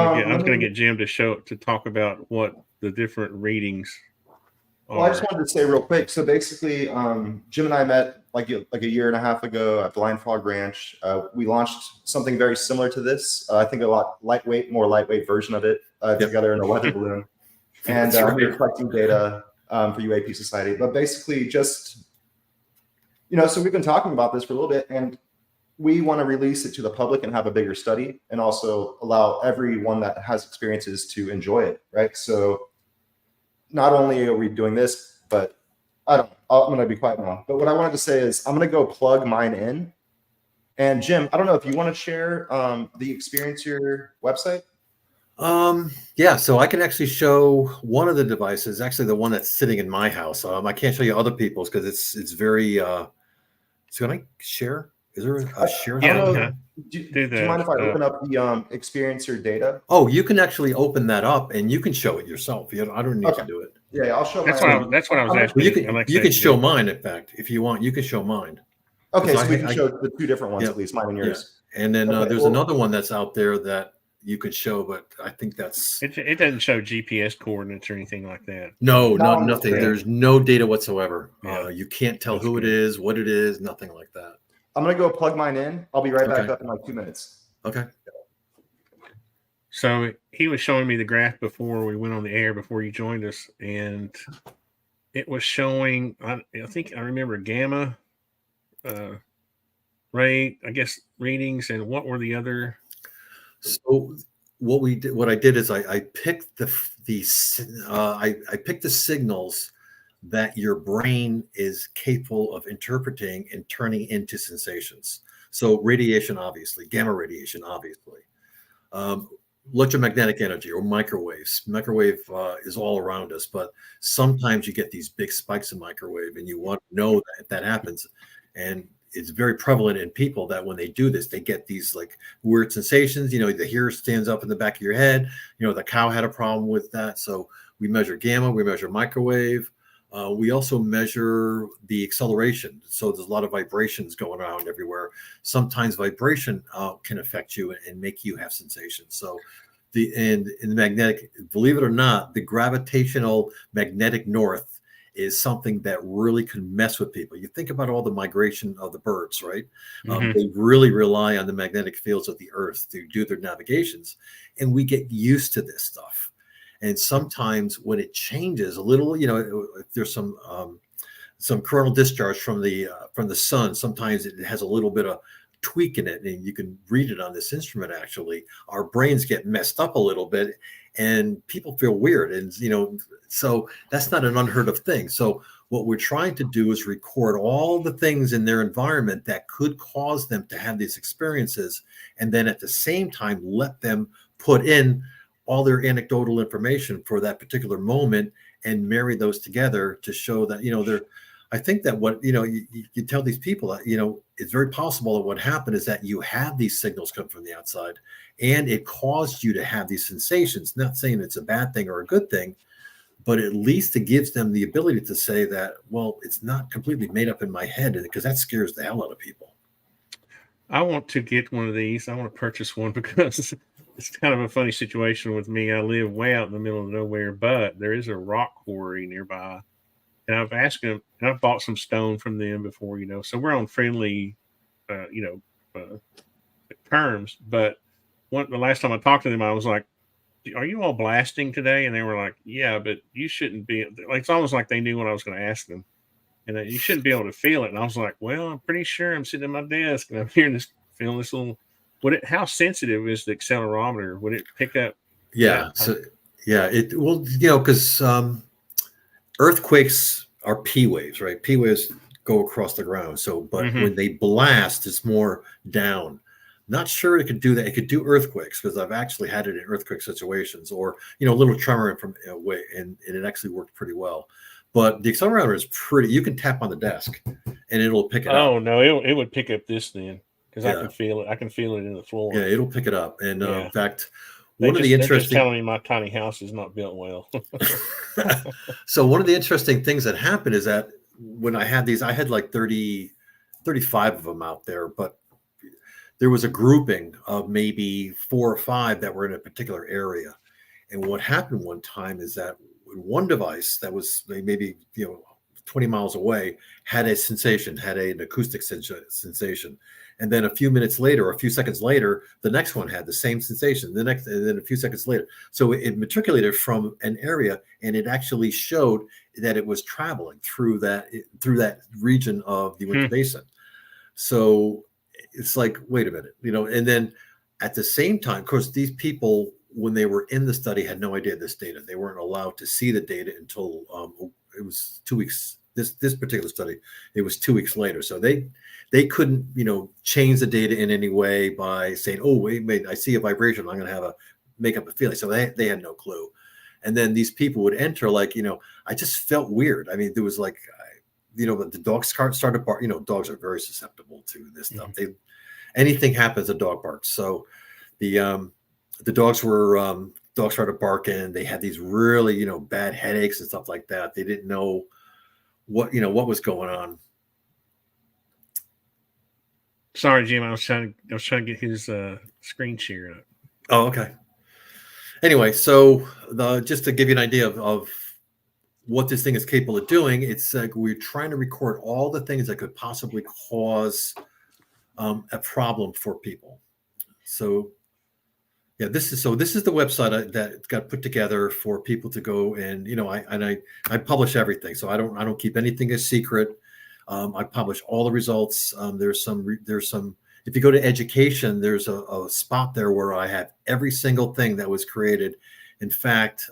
going to get Jim to talk about what the different readings are. Well, I just wanted to say real quick. So basically, Jim and I met like a year and a half ago at Blind Frog Ranch. We launched something very similar to this. I think a more lightweight version of it together in a weather balloon. And we were collecting data for UAP Society. But basically just, so we've been talking about this for a little bit, and we want to release it to the public and have a bigger study, and also allow everyone that has experiences to enjoy it, right? So not only are we doing this, but I'm going to be quiet now. But what I wanted to say is I'm going to go plug mine in. And Jim, I don't know if you want to share the Experiencer website. Yeah, so I can actually show one of the devices, actually the one that's sitting in my house. I can't show you other people's because it's very. So can I share? Is there a share? Yeah. Do you mind if I open up the Experiencer data? Oh, you can actually open that up and you can show it yourself. I don't need to do it. Yeah, I'll show. That's what I was asking. You can show mine, in fact, if you want. You can show mine. Okay, so we can show the two different ones, at least mine and yours. Yeah. And then there's another one that's out there that you could show, but I think that's it doesn't show GPS coordinates or anything like that. No, nothing. Yeah. There's no data whatsoever. Yeah. You can't tell who it is, what it is, nothing like that. I'm gonna go plug mine in. I'll be right back up in like 2 minutes. Okay. So he was showing me the graph before we went on the air, before you joined us, and it was showing, I think I remember gamma ray, I guess, readings, and what were the other? So what I did is I picked the signals that your brain is capable of interpreting and turning into sensations. So radiation, obviously, gamma radiation, obviously, electromagnetic energy or microwaves. Microwave is all around us, but sometimes you get these big spikes in microwave, and you want to know that that happens. And it's very prevalent in people that when they do this, they get these like weird sensations. The hair stands up in the back of your head. The cow had a problem with that. So we measure gamma, we measure microwave. We also measure the acceleration. So there's a lot of vibrations going around everywhere. Sometimes vibration can affect you and make you have sensations. So in the magnetic, believe it or not, the gravitational magnetic north is something that really can mess with people. You think about all the migration of the birds, right? They really rely on the magnetic fields of the earth to do their navigations. And we get used to this stuff. And sometimes when it changes a little, if there's some coronal discharge from the sun, sometimes it has a little bit of tweak in it, and you can read it on this instrument. Actually, our brains get messed up a little bit, and people feel weird, and so that's not an unheard of thing. So what we're trying to do is record all the things in their environment that could cause them to have these experiences, and then at the same time let them put in all their anecdotal information for that particular moment and marry those together to show that I think that what you tell these people that it's very possible that what happened is that you have these signals come from the outside and it caused you to have these sensations. Not saying it's a bad thing or a good thing, but at least it gives them the ability to say that, well, it's not completely made up in my head, because that scares the hell out of people. I want to get one of these. I want to purchase one because it's kind of a funny situation with me. I live way out in the middle of nowhere, but there is a rock quarry nearby. And I've asked them, and I've bought some stone from them before, so we're on friendly, terms. But the last time I talked to them, I was like, are you all blasting today? And they were like, yeah, but you shouldn't be. Like, it's almost like they knew what I was going to ask them. And you shouldn't be able to feel it. And I was like, well, I'm pretty sure I'm sitting at my desk and I'm hearing this, feeling this little. How sensitive is the accelerometer? Would it pick up? Yeah. So yeah, it will, because earthquakes are P waves, right? P waves go across the ground. So, but when they blast, it's more down. Not sure it could do that. It could do earthquakes because I've actually had it in earthquake situations, or a little tremor from away, and it actually worked pretty well. But the accelerometer is pretty. You can tap on the desk, and it'll pick it up. Oh no, it would pick up this then, because I can feel it. I can feel it in the floor. Yeah, it'll pick it up. And in fact, they're just telling me my tiny house is not built well. So one of the interesting things that happened is that when I had these, I had like 35 of them out there, but there was a grouping of maybe 4 or 5 that were in a particular area. And what happened one time is that one device that was maybe 20 miles away had a sensation, had an acoustic sensation. And then a few minutes later, or a few seconds later, the next one had the same sensation. And then a few seconds later. So it matriculated from an area, and it actually showed that it was traveling through that region of the Uinta Basin. So it's like, wait a minute, and then at the same time, of course, these people, when they were in the study, had no idea this data. They weren't allowed to see the data until it was 2 weeks. This particular study, it was 2 weeks later. So they couldn't, change the data in any way by saying, oh, wait, I see a vibration, I'm going to make up a feeling. So they had no clue. And then these people would enter like, I just felt weird. I mean, there was like, but the dogs started bark. Dogs are very susceptible to this stuff. Anything happens, a dog barks. So the dogs started barking. They had these really, bad headaches and stuff like that. They didn't know what was going on. Sorry, Jim. I was trying to get his screen share up. Oh, okay. Anyway, so just to give you an idea of what this thing is capable of doing, it's like we're trying to record all the things that could possibly cause a problem for people. So yeah, this is the website that got put together for people to go and I publish everything, so I don't keep anything a secret. I publish all the results. There's some. If you go to education, there's a spot there where I have every single thing that was created. In fact,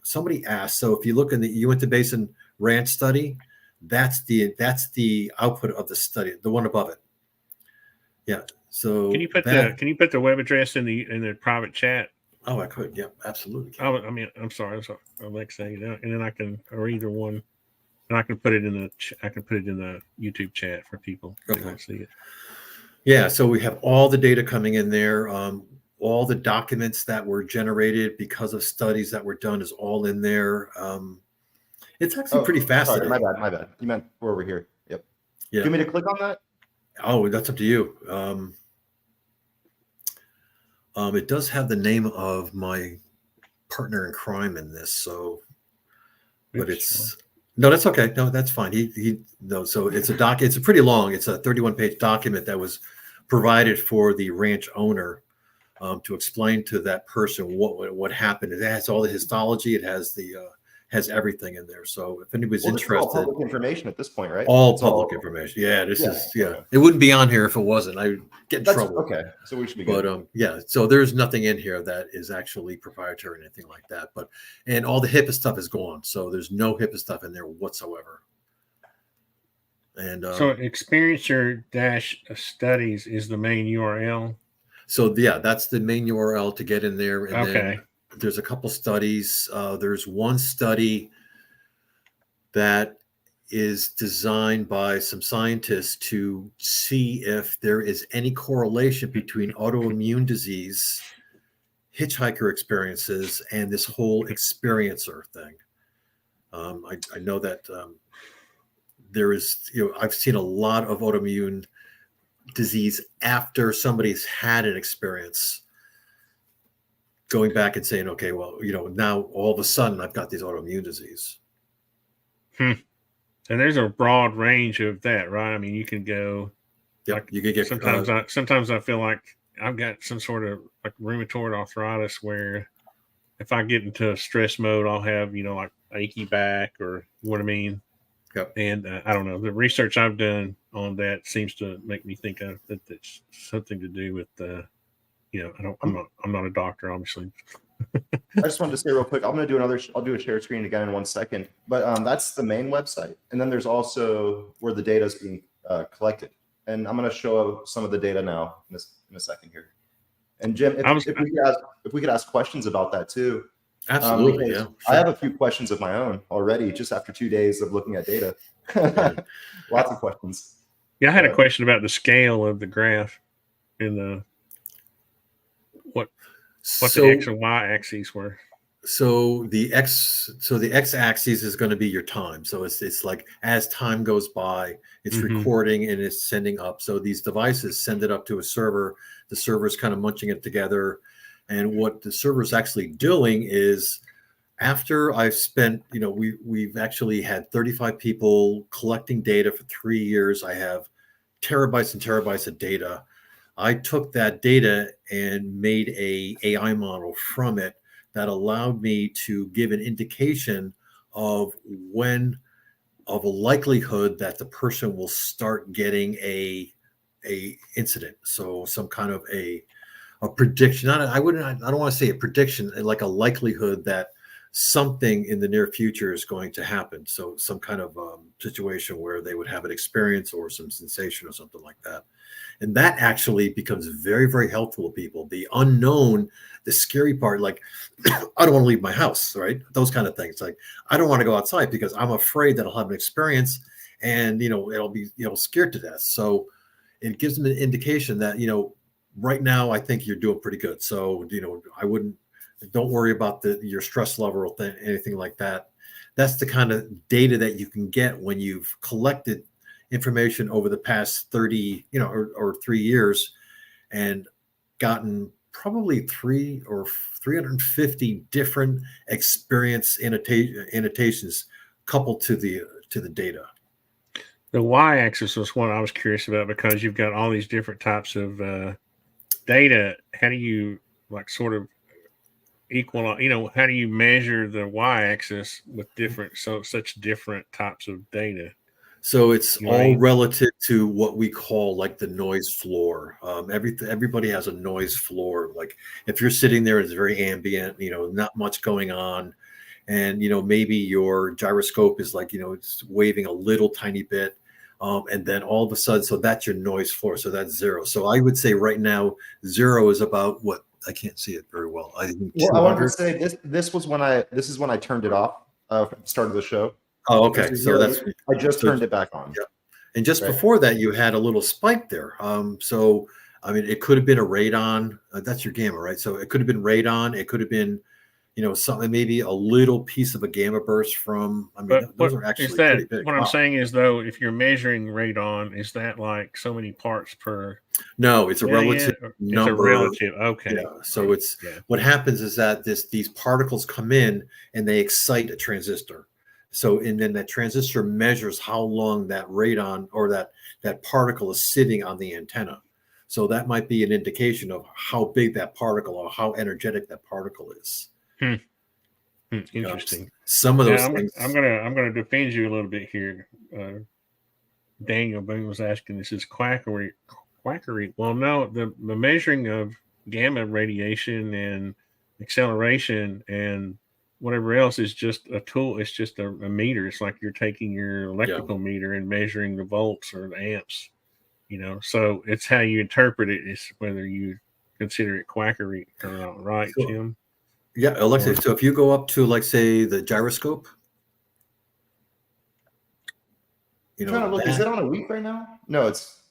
somebody asked. So if you look in the Uinta Basin Ranch study, that's the output of the study, the one above it. Yeah. So can you put the web address in the private chat? Oh, I could. Yeah, absolutely. I mean, I'm sorry, Alexei, and then I can, or either one, and I can put it in the YouTube chat for people who want to see it. Yeah. So we have all the data coming in there. All the documents that were generated because of studies that were done is all in there. It's actually pretty fascinating. Sorry, my bad. You meant over here. Yep. Yeah. Do you want me to click on that? Oh, that's up to you. It does have the name of my partner in crime in this, so, but no, that's okay. No, that's fine. So it's it's a pretty long, it's a 31-page document that was provided for the ranch owner to explain to that person what happened. It has all the histology. It has everything in there. So if anybody's interested, it's all public information at this point, right? All public information. Yeah, it wouldn't be on here if it wasn't. I get in trouble. Okay, so we should be good. But so there's nothing in here that is actually proprietary or anything like that. And all the HIPAA stuff is gone. So there's no HIPAA stuff in there whatsoever. And so experiencer-studies is the main URL. So yeah, that's the main URL to get in there. And okay. Then there's a couple studies. There's one study that is designed by some scientists to see if there is any correlation between autoimmune disease, hitchhiker experiences, and this whole experiencer thing. I know that there is, I've seen a lot of autoimmune disease after somebody's had an experience, going back and saying, okay, well, now all of a sudden I've got these autoimmune disease. And there's a broad range of that, right? I mean, you can go. Yeah, you can get. Sometimes I feel like I've got some sort of like rheumatoid arthritis where if I get into a stress mode, I'll have, like achy back, or you know what I mean? Yep. And I don't know. The research I've done on that seems to make me think that it's something to do with, I'm not a doctor, obviously. I just wanted to say real quick, I'm going to do I'll do a share screen again in 1 second, but that's the main website. And then there's also where the data is being collected. And I'm going to show some of the data now in a second here. And Jim, if we could ask questions about that too. Absolutely. Yeah. Sure. I have a few questions of my own already, just after 2 days of looking at data. Lots of questions. Yeah, I had a question about the scale of the graph in the what the X and Y axes were. So the X axis is going to be your time. So it's like as time goes by, it's recording and it's sending up. So these devices send it up to a server. The server is kind of munching it together. And what the server is actually doing is, after I've spent, we've actually had 35 people collecting data for 3 years. I have terabytes and terabytes of data. I took that data and made a AI model from it that allowed me to give an indication of a likelihood that the person will start getting a incident. So some kind of a prediction. I don't want to say a prediction, like a likelihood that something in the near future is going to happen. So some kind of situation where they would have an experience or some sensation or something like that. And that actually becomes very, very helpful to people. The unknown, the scary part, like, I don't want to leave my house, right? Those kind of things. Like, I don't want to go outside because I'm afraid that I'll have an experience and, it'll be, scared to death. So it gives them an indication that, right now, I think you're doing pretty good. So, don't worry about your stress level or anything like that. That's the kind of data that you can get when you've collected information over the past 30, or 3 years, and gotten probably 350 different experience annotations coupled to the data. The y-axis was one I was curious about, because you've got all these different types of data. How do you sort of equal, how do you measure the y-axis with such different types of data? So it's all relative to what we call like the noise floor. Everybody has a noise floor. Like if you're sitting there, it's very ambient, not much going on. And, maybe your gyroscope is like, it's waving a little tiny bit. And then all of a sudden, so that's your noise floor. So that's 0. So I would say right now, 0 is about what? I can't see it very well. I think. Well, I want to say this is when I turned it off at the start of the show. Oh, okay. So I just turned it back on. Yeah. And just before that, you had a little spike there. So, I mean, it could have been a radon. That's your gamma, right? So it could have been radon. It could have been, something, maybe a little piece of a gamma burst from, those are actually pretty big. What I'm saying is, though, if you're measuring radon, is that like so many parts per? No, it's a relative number. It's a relative. Okay. Yeah. So what happens is that these particles come in and they excite a transistor. So, and then that transistor measures how long that radon or that particle is sitting on the antenna. So that might be an indication of how big that particle or how energetic that particle is. Interesting. Some of those things. I'm gonna defend you a little bit here. Daniel Boone was asking, this is quackery. Well, no, the measuring of gamma radiation and acceleration and whatever else is just a tool. It's just a meter. It's like you're taking your electrical meter and measuring the volts or the amps, so it's how you interpret it is whether you consider it quackery or not, right, Jim? Yeah, Alexei. So if you go up to, like, say, the gyroscope, I'm trying to look. Is it on a week right now? No, it's.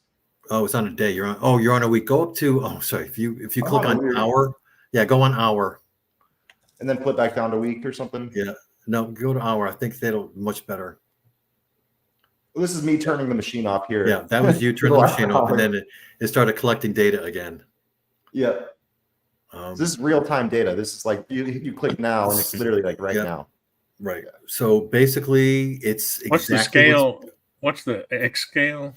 Oh, it's on a day. You're on a week. Go up to. Oh, sorry. If you click on hour, go on hour. And then flip back down to week or something? Yeah. No, go to hour. I think that'll much better. Well, this is me turning the machine off here. Yeah, that was you turning the machine off, and then it started collecting data again. Yeah. This is real-time data. This is like you click now, and it's literally like right now. Right. So basically, it's what's the scale? What's the X scale?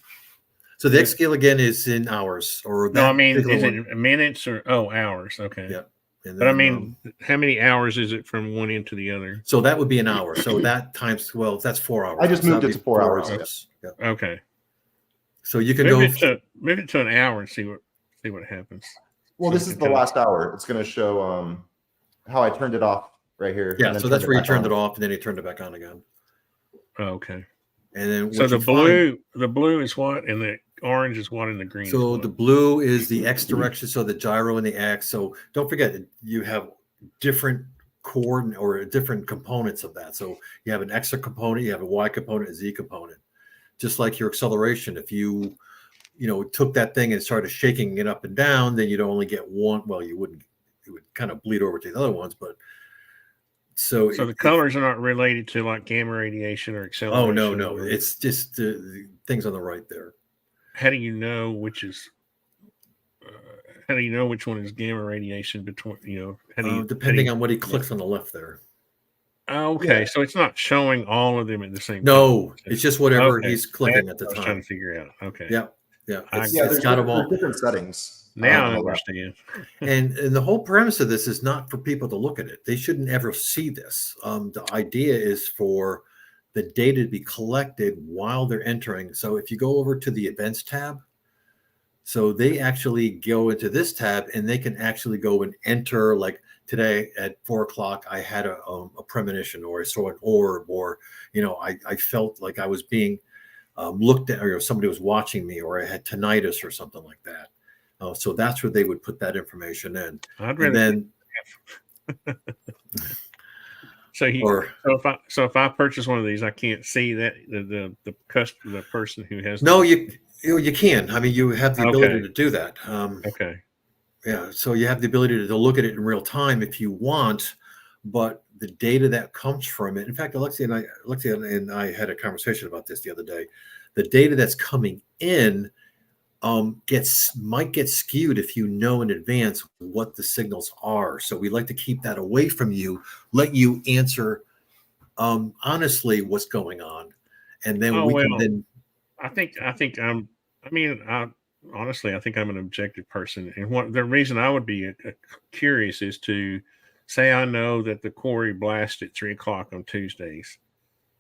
So the X scale again is in hours, or no, I mean, is it minutes or hours? Okay. Yeah. And But I then, mean, how many hours is it from one end to the other? so that would be an hour. So that times 12, that's 4 hours. I just So moved that'd it be to 4 hours, Yeah. Okay. So you can Move go. it to an hour and see what happens. Well, So this you is can the kinda- last hour. It's going to show how I turned it off right here. Yeah. and then So that's turned where you back turned on. it off and then you turned it back on again. Oh, okay. And then So what the you find, blue is what, and the orange is what, and the green is so what? the blue is the X direction. So the gyro and the X. So don't forget you have different core or different components of that. So you have an X component, you have a Y component, a Z component. Just like your acceleration, if you took that thing and started shaking it up and down, then you'd only get one. Well, you wouldn't. It would kind of bleed over to the other ones, but so The colors are not related to like gamma radiation or acceleration. Oh no, it's just the things on the right there. How do you know which is? How do you know which one is gamma radiation? Between how do you Depending on what he clicks on the left there. Oh, okay, Yeah. so it's not showing all of them at the same time. No, it's just whatever Okay, he's clicking that's at the what I was trying time. to figure out. Okay. Yeah. I It's Yeah, got them all. there's different settings. Now on I the left. understand. And the whole premise of this is not for people to look at it. They shouldn't ever see this. The idea is for the data to be collected while they're entering. So if you go over to the events tab, so they actually go into this tab and they can actually go and enter, like today at 4:00, I had a premonition, or I saw an orb, or, I felt like I was being looked at, or somebody was watching me, or I had tinnitus or something like that. So that's where they would put that information in. I'd And rather. then, So or if I purchase one of these, I can't see that the person who has. no, you can. I mean, you have the ability Okay. to do that. Okay. Yeah, so you have the ability to look at it in real time if you want, but the data that comes from it. In fact, Alexei and I had a conversation about this the other day. The data that's coming in might get skewed if you know in advance what the signals are. So we like to keep that away from you, let you answer honestly what's going on, and then we can then. I think I'm. I mean, honestly, I think I'm an objective person, and what the reason I would be curious is to say I know that the quarry blasts at 3:00 on Tuesdays.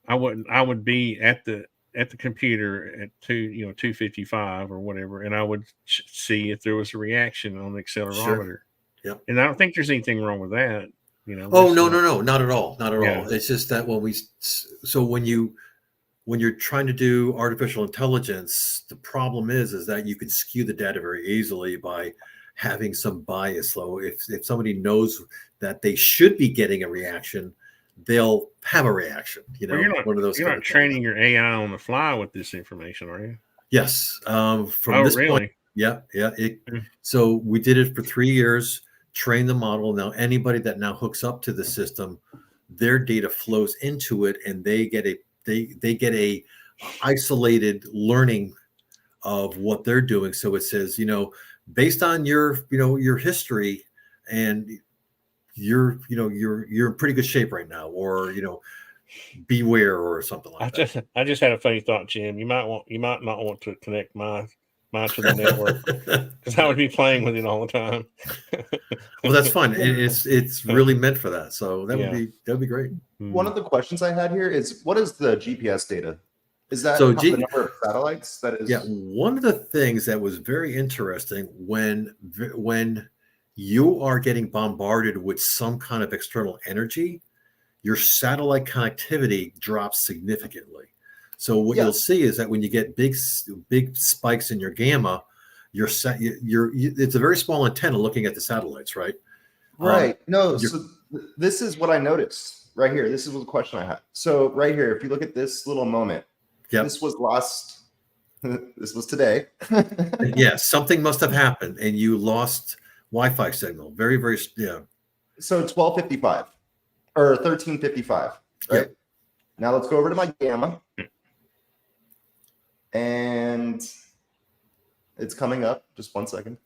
I would be at the computer at 2:55 or whatever, and I would see if there was a reaction on the accelerometer. Yep. And I don't think there's anything wrong with that. Oh, no, not at all, not at Yeah. all. It's just that when you're trying to do artificial intelligence, the problem is that you can skew the data very easily by having some bias. So if somebody knows that they should be getting a reaction, they'll have a reaction. Well, one of those. You're not training your AI on the fly with this information, are you? Yes. From this really? point, yeah. So we did it for 3 years, train the model. Now anybody that now hooks up to the system, their data flows into it, and they get a isolated learning of what they're doing. So it says, based on your history, and you're in pretty good shape right now, or beware, or something like that. I just had a funny thought, Jim. You might not want to connect mine to the network, because I would be playing with it all the time. Well, that's fun. It's really meant for that. So that'd be great. One of the questions I had here is, what is the GPS data? Is that So the number of satellites that is? Yeah, one of the things that was very interesting when you are getting bombarded with some kind of external energy, your satellite connectivity drops significantly. So what you'll see is that when you get big spikes in your gamma, it's a very small antenna looking at the satellites, right? Right. So this is what I noticed right here. This is the question I had. So right here, if you look at this little moment, this was this was today. Yeah, something must have happened, and you lost Wi-Fi signal. Very, very, yeah. So 12:55 or 13:55, right? Yep. Now let's go over to my gamma, and it's coming up. Just 1 second.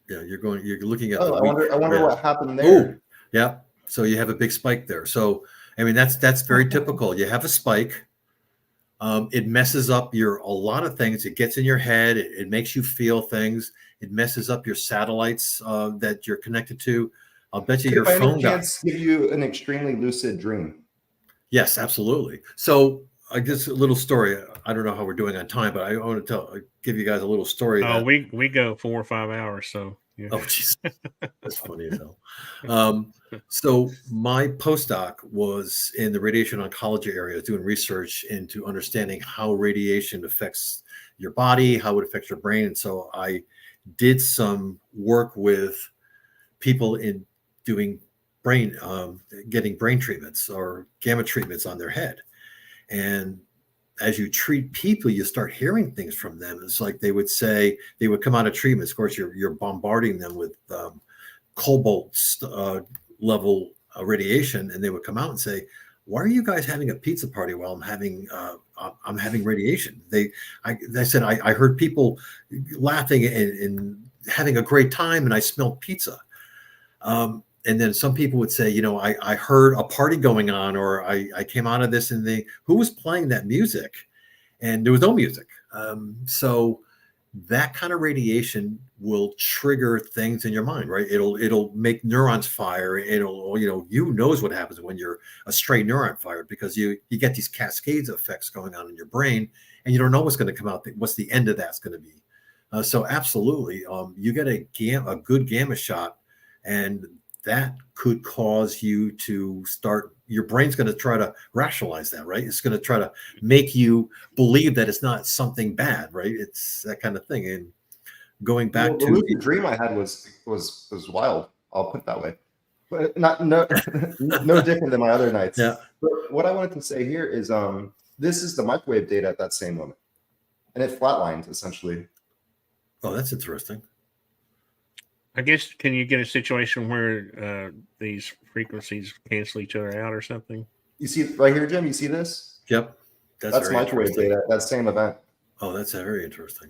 Yeah, you're looking at. I wonder what happened there. Ooh, yeah. So you have a big spike there. So I mean, that's very typical. You have a spike. It messes up a lot of things. It gets in your head. It makes you feel things. It messes up your satellites that you're connected to. I'll bet you Could your by any phone got. chance give you an extremely lucid dream? Yes, absolutely. So I guess a little story. I don't know how we're doing on time, but I want to give you guys a little story. Oh, That, we go 4 or 5 hours, so yeah. oh, jeez, that's funny as hell. So my postdoc was in the radiation oncology area, doing research into understanding how radiation affects your body, how it affects your brain, and so I did some work with people in doing brain, getting brain treatments or gamma treatments on their head. And as you treat people, you start hearing things from them. It's like they would say, they would come out of treatments. Of course, you're bombarding them with cobalt level radiation, and they would come out and say, "Why are you guys having a pizza party while I'm having radiation?" They said, I heard people laughing and having a great time, and I smelled pizza. And then some people would say, I heard a party going on, or I came out of this and who was playing that music? And there was no music. So that kind of radiation will trigger things in your mind, right? It'll make neurons fire. Knows what happens when you're a stray neuron fired, because you get these cascades of effects going on in your brain, and you don't know what's going to come out. What's the end of that's going to be? So absolutely, you get a good gamma shot, and that could cause you to start, your brain's going to try to rationalize that, right? It's going to try to make you believe that it's not something bad, right? It's that kind of thing. And going back The to lucid dream I had was wild. I'll put it that way, but no different than my other nights. Yeah. But what I wanted to say here is, this is the microwave data at that same moment, and it flatlines essentially. Oh, that's interesting. I guess, can you get a situation where these frequencies cancel each other out or something? You see right here, Jim? You see this? Yep. That's very microwave interesting. data, that same event. Oh, that's very interesting.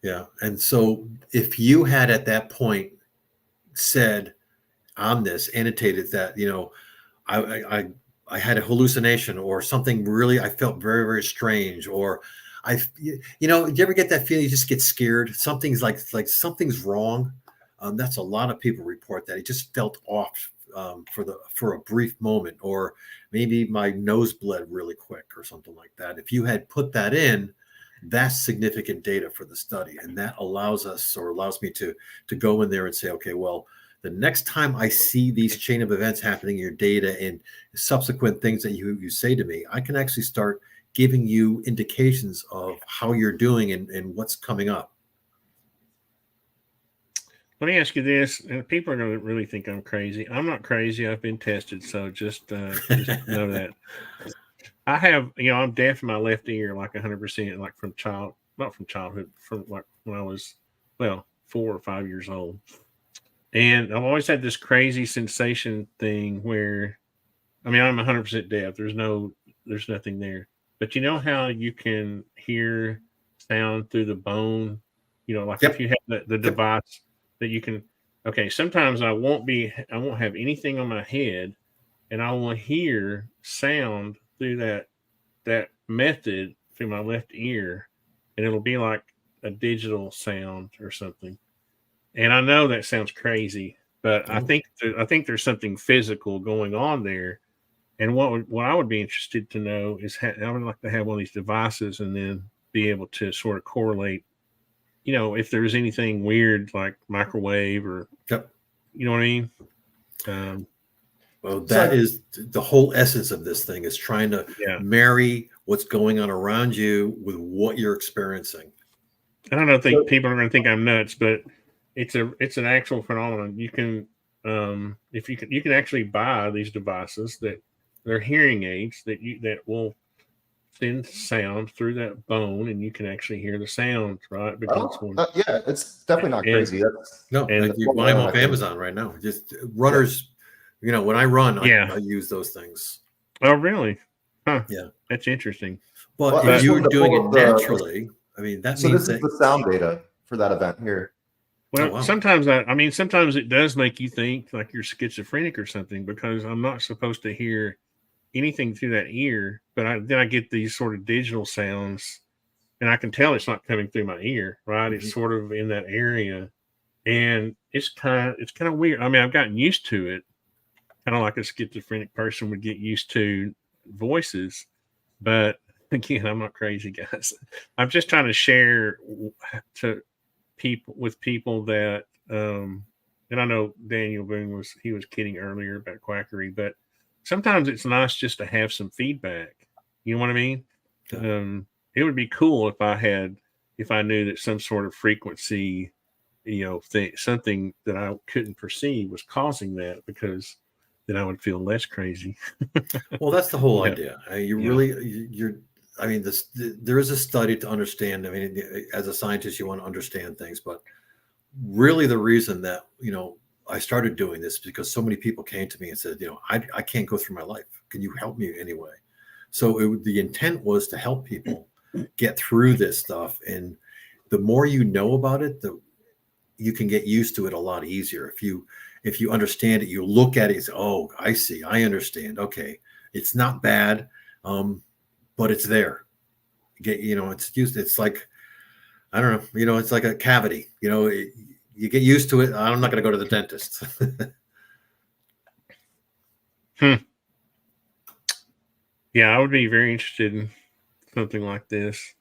Yeah. And so if you had at that point said on this, annotated that, I had a hallucination or something, really, I felt very, very strange, or do you ever get that feeling you just get scared? Something's like something's wrong. That's a lot of people report that. It just felt off for a brief moment, or maybe my nose bled really quick or something like that. If you had put that in, that's significant data for the study. And that allows me to go in there and say, okay, well, the next time I see these chain of events happening in your data and subsequent things that you say to me, I can actually start giving you indications of how you're doing and what's coming up. Let me ask you this, and people are going to really think I'm crazy. I'm not crazy. I've been tested, so just know that. I have, I'm deaf in my left ear, like 100%, like not from childhood, from like when I was, 4 or 5 years old. And I've always had this crazy sensation thing where, I'm 100% deaf. There's nothing there. But you know how you can hear sound through the bone? Like Yep. if you have the device that you can, okay, sometimes I won't have anything on my head, and I will hear sound through that method through my left ear, and it'll be like a digital sound or something. And I know that sounds crazy, but I think there's something physical going on there. And what I would be interested to know is, I would like to have one of these devices and then be able to sort of correlate, if there's anything weird like microwave or, Yep. you know what I mean? Well, that is the whole essence of this thing, is trying to marry what's going on around you with what you're experiencing. I don't think people are going to think I'm nuts, but it's an actual phenomenon. You can, you can actually buy these devices that they're hearing aids that will send sound through that bone, and you can actually hear the sound, right? Yeah, it's definitely not crazy. You buy them off Amazon right now. Just runners, when I run, I use those things. Oh, really? Huh. Yeah, that's interesting. But if you're doing it naturally, that so means this is the sound data for that event here. Well, sometimes sometimes it does make you think like you're schizophrenic or something, because I'm not supposed to hear anything through that ear, but then I get these sort of digital sounds, and I can tell it's not coming through my ear, right? Mm-hmm. It's sort of in that area, and it's kind of weird. I mean, I've gotten used to it, kind of like a schizophrenic person would get used to voices. But again, I'm not crazy, guys. I'm just trying to share to people that, and I know Daniel Boone was kidding earlier about quackery, but sometimes it's nice just to have some feedback. You know what I mean? Yeah. It would be cool if I knew that some sort of frequency, something that I couldn't perceive was causing that, because then I would feel less crazy. Well, that's the whole Yeah. idea. There is a study to understand. I mean, as a scientist, you want to understand things, but really the reason that, I started doing this because so many people came to me and said, I can't go through my life. Can you help me anyway? So the intent was to help people get through this stuff. And the more you know about it, you can get used to it a lot easier. If you understand it, you look at it and say, oh, I see, I understand. Okay, it's not bad, but it's there. It's used. It's like, I don't know, it's like a cavity. You get used to it. I'm not going to go to the dentist. Yeah, I would be very interested in something like this.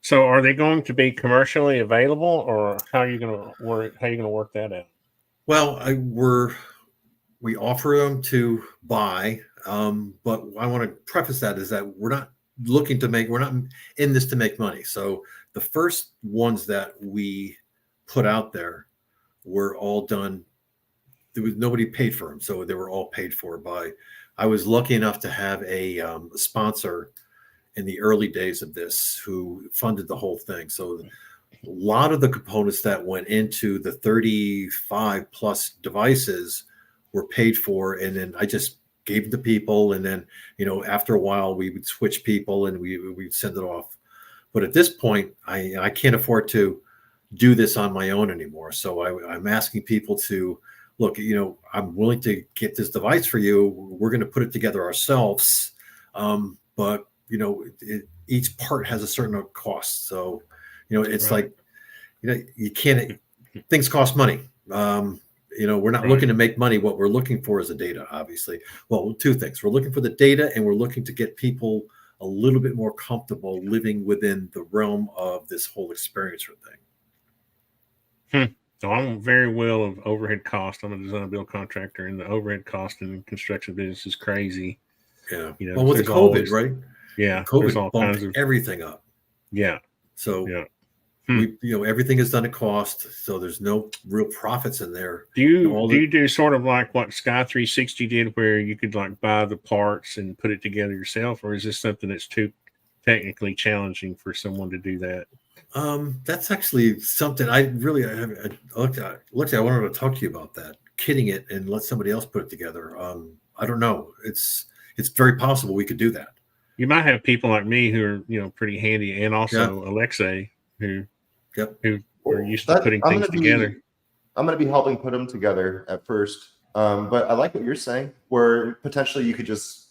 So, are they going to be commercially available, or how are you going to work? How are you going to work that out? Well, we offer them to buy, but I want to preface that is that we're not in this to make money. So the first ones that we put out there were all done. There was nobody paid for them, so they were all paid for by. I was lucky enough to have a sponsor in the early days of this who funded the whole thing. So a lot of the components that went into the 35 plus devices were paid for, and then I just gave them to people, and then after a while we would switch people and we'd send it off. But at this point, I can't afford to do this on my own anymore. So I'm asking people to look. I'm willing to get this device for you. We're going to put it together ourselves, but each part has a certain cost. So it's Right. like you can't. Things cost money. We're not looking to make money. What we're looking for is the data, obviously. Well, two things. We're looking for the data, and we're looking to get people a little bit more comfortable living within the realm of this whole experience thing. So I'm very well of overhead cost. I'm a design and build contractor, and the overhead cost in the construction business is crazy. Yeah. Well, with the COVID, right? Yeah. COVID bumped everything up. Yeah. So yeah. Everything is done at cost, so there's no real profits in there. Do you do sort of like what Sky 360 did, where you could like buy the parts and put it together yourself, or is this something that's too technically challenging for someone to do that? That's actually something I wanted to talk to you about that, kitting it and let somebody else put it together. I don't know. It's very possible we could do that. You might have people like me who are pretty handy, and also Alexei who are used to putting things together. I'm going to be helping put them together at first, but I like what you're saying, where potentially you could just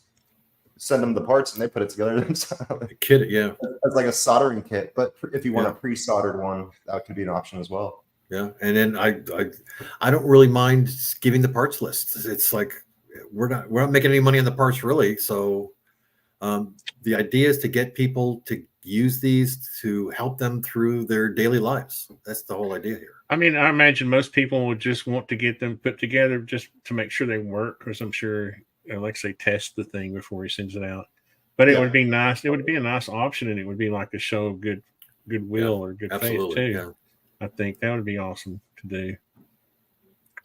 send them the parts and they put it together themselves. Kit it, yeah. It's like a soldering kit, but if you want a pre-soldered one, that could be an option as well. Yeah, and then I don't really mind giving the parts list. It's like we're not making any money on the parts really. So the idea is to get people to use these to help them through their daily lives. That's the whole idea here. I mean, I imagine most people would just want to get them put together just to make sure they work, because I'm sure Alexei tests the thing before he sends it out. But it would be nice. It would be a nice option, and it would be like a show of goodwill or good faith too. Yeah. I think that would be awesome to do.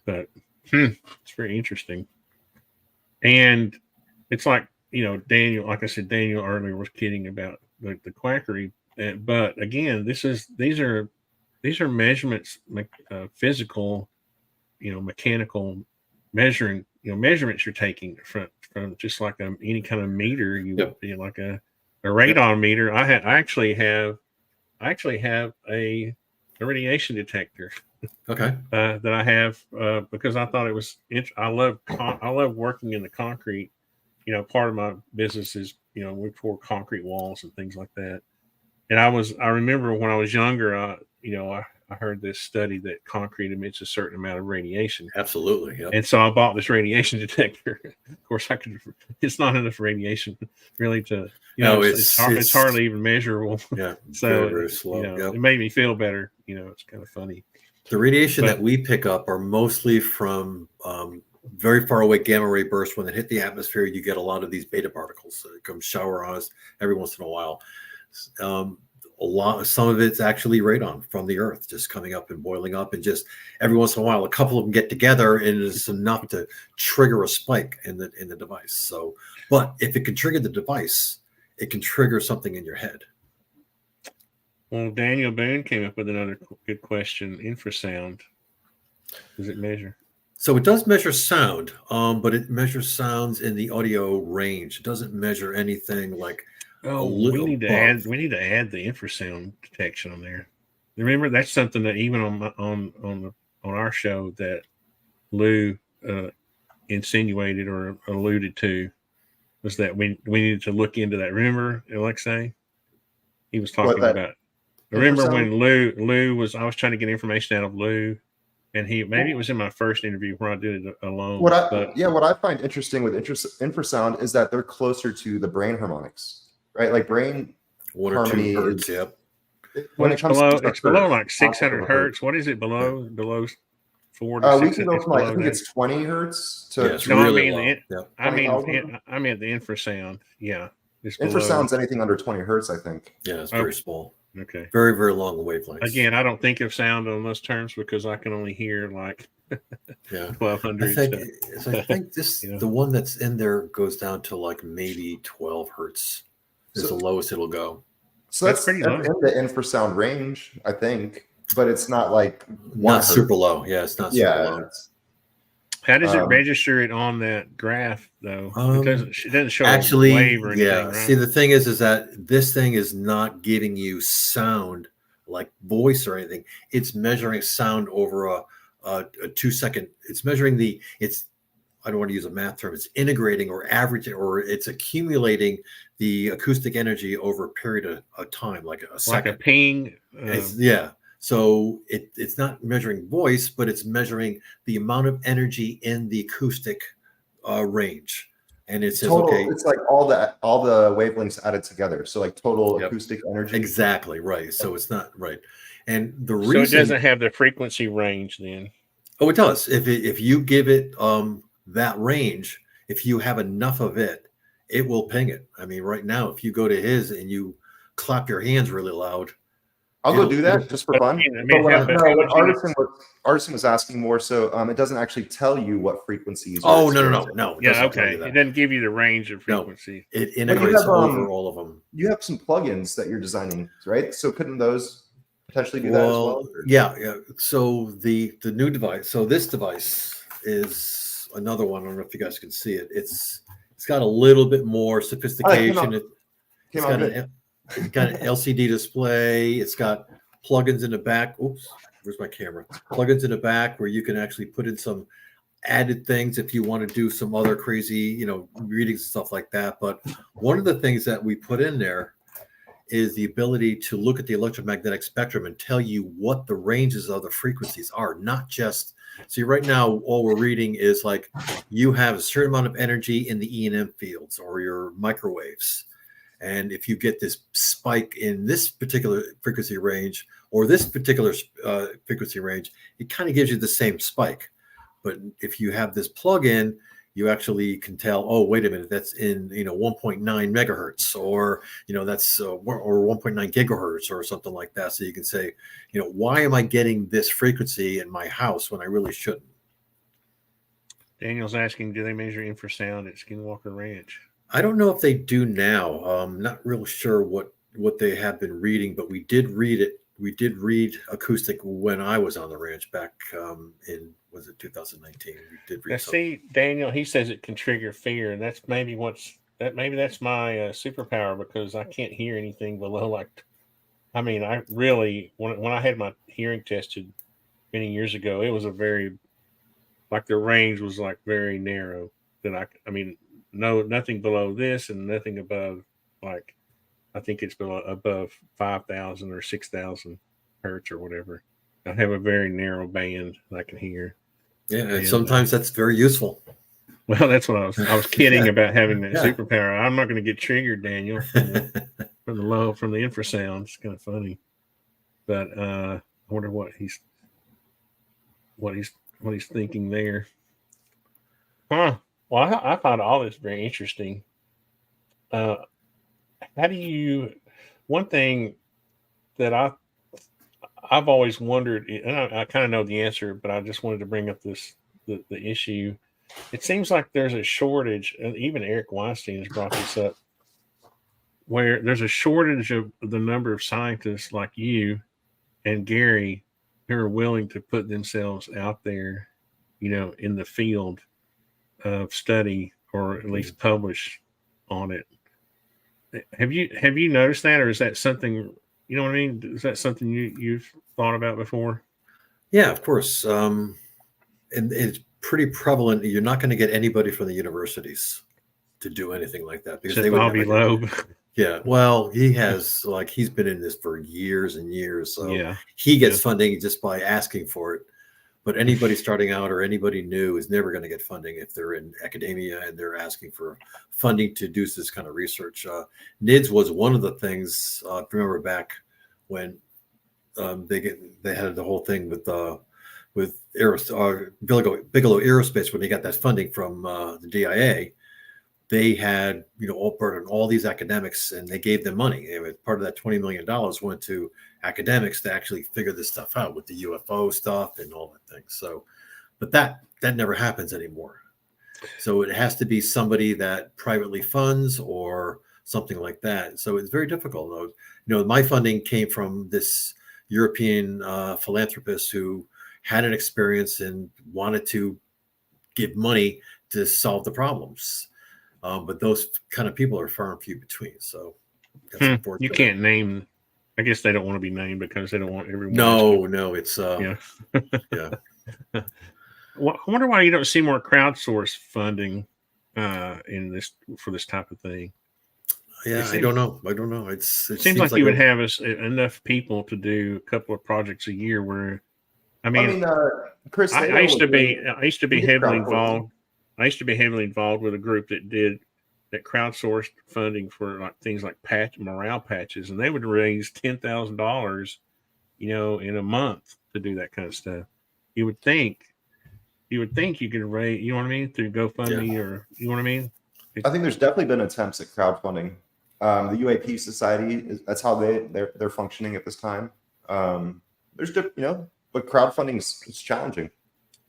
But it's very interesting. And it's like, Daniel, like I said, Daniel earlier was kidding about the quackery. But again, these are measurements, physical, mechanical measuring, measurements you're taking from just like any kind of meter. You would be like a radon meter. I actually have a radiation detector. Okay. That I have because I thought it was. I love working in the concrete. Part of my business is we pour concrete walls and things like that. And I remember when I was younger, I heard this study that concrete emits a certain amount of radiation. Absolutely. Yep. And so I bought this radiation detector. Of course, it's not enough radiation really to, No, it's hardly even measurable. Yeah. So, very slow. Yep. it made me feel better. It's kind of funny. The radiation that we pick up are mostly from very far away gamma ray bursts. When they hit the atmosphere, you get a lot of these beta particles that come shower on us every once in a while. Some of it's actually radon from the earth just coming up and boiling up, and just every once in a while a couple of them get together and it's enough to trigger a spike in the device. So, but if it can trigger the device, it can trigger something in your head. Well, Daniel Boone came up with another good question. Infrasound, does it measure? So it does measure sound, but it measures sounds in the audio range. It doesn't measure anything like we need to add the infrasound detection on there. Remember, that's something that even on our show that Lou insinuated or alluded to, was that we needed to look into that. Remember, Alexei? He was talking about. Remember when Lou was? I was trying to get information out of Lou, and maybe it was in my first interview where I did it alone. What I find interesting with infrasound is that they're closer to the brain harmonics. Right, like brain 1 or 2 hertz. Yep. When it comes it's below like 600 hertz. What is it below? Yeah. Below 4 to 600. We can go from I think it's 20 hertz to. Yeah, really I mean the infrasound. Yeah, infrasound's anything under 20 hertz. I think. Yeah, it's very small. Okay. Very, very long wavelengths. Again, I don't think of sound on those terms because I can only hear like 1200. I think this the one that's in there goes down to like maybe 12 hertz is the lowest it'll go. So that's pretty low. In the infrasound range, I think, but it's not like not super low. Yeah, it's not super low. How does it register it on that graph though? It doesn't show a wave or anything. Yeah. Right? See, the thing is that this thing is not giving you sound like voice or anything. It's measuring sound over a 2-second. It's measuring I don't want to use a math term. It's integrating or averaging, or it's accumulating the acoustic energy over a period of time, like a second. Like a ping. So it's not measuring voice, but it's measuring the amount of energy in the acoustic range. And it says, total, it's like all the wavelengths added together. So like total acoustic energy. Exactly, right. So it's not right. And the reason. So it doesn't have the frequency range then. Oh, it does. If you give it that range, if you have enough of it, it will ping it. I mean, right now, if you go to his and you clap your hands really loud, I'll go do that just for fun. What Artisan was asking more, so it doesn't actually tell you what frequencies. Oh, no. Yeah, okay. It doesn't give you the range of frequency. No, it integrates over all of them. You have some plugins that you're designing, right? So couldn't those potentially do that as well? Yeah. So the new device. So this device is another one. I don't know if you guys can see it. It's got a little bit more sophistication. It's got an LCD display. It's got plugins in the back. Oops, where's my camera? Plugins in the back where you can actually put in some added things if you want to do some other crazy, readings and stuff like that. But one of the things that we put in there is the ability to look at the electromagnetic spectrum and tell you what the ranges of the frequencies are, not just. See, right now, all we're reading is like you have a certain amount of energy in the E&M fields or your microwaves. And if you get this spike in this particular frequency range or this particular frequency range, it kind of gives you the same spike. But if you have this plug-in, you actually can tell, oh, wait a minute, that's in 1.9 megahertz, or that's or 1.9 gigahertz or something like that. So you can say, why am I getting this frequency in my house when I really shouldn't? Daniel's asking, do they measure infrasound at Skinwalker Ranch? I don't know if they do now. I'm not real sure what they have been reading, but we did read it. We did read acoustic when I was on the ranch back in 2019. We did read. See, Daniel, he says it can trigger fear, and that's maybe that's my superpower, because I can't hear anything below I really when I had my hearing tested many years ago, it was a very the range was very narrow. Nothing below this and nothing above I think it's above 5,000 or 6,000 hertz or whatever. I have a very narrow band I can hear. Yeah, and And, sometimes that's very useful. Well, that's what I was kidding Yeah. about having that Yeah. superpower. I'm not going to get triggered, Daniel, from the infrasound. It's kind of funny, but I wonder what he's thinking there. Huh. Well, I found all this very interesting. How do you? One thing that I've always wondered, and I kind of know the answer, but I just wanted to bring up the issue. It seems like there's a shortage, and even Eric Weinstein has brought this up, where there's a shortage of the number of scientists like you and Gary who are willing to put themselves out there, in the field of study, or at least publish on it. Have you noticed that, or is that something, you know what I mean? Is that something you've thought about before? Yeah, of course. And it's pretty prevalent. You're not going to get anybody from the universities to do anything like that because they would Bobby never Loeb. Yeah, well, he's been in this for years and years, so Yeah. he gets funding just by asking for it. But anybody starting out or anybody new is never going to get funding if they're in academia and they're asking for funding to do this kind of research. NIDS was one of the things. Remember back when they had the whole thing with Bigelow Aerospace when they got that funding from the DIA. They had, all these academics, and they gave them money. Part of that $20 million went to academics to actually figure this stuff out with the UFO stuff and all that thing. So, but that never happens anymore. So it has to be somebody that privately funds or something like that. So it's very difficult. My funding came from this European philanthropist who had an experience and wanted to give money to solve the problems. But those kind of people are far and few between. So that's unfortunate. You can't name. I guess they don't want to be named because they don't want everyone. No, it's yeah. Yeah. Well, I wonder why you don't see more crowdsource funding in this for this type of thing. Yeah, I don't know. It seems like you would have enough people to do a couple of projects a year. Where, Chris, I used to be heavily involved. I used to be heavily involved with a group that crowdsourced funding for like things like morale patches, and they would raise $10,000, in a month to do that kind of stuff. You would think you could raise, you know what I mean, through GoFundMe or you know what I mean. I think there's definitely been attempts at crowdfunding. The UAP Society that's how they're functioning at this time. There's but crowdfunding is challenging.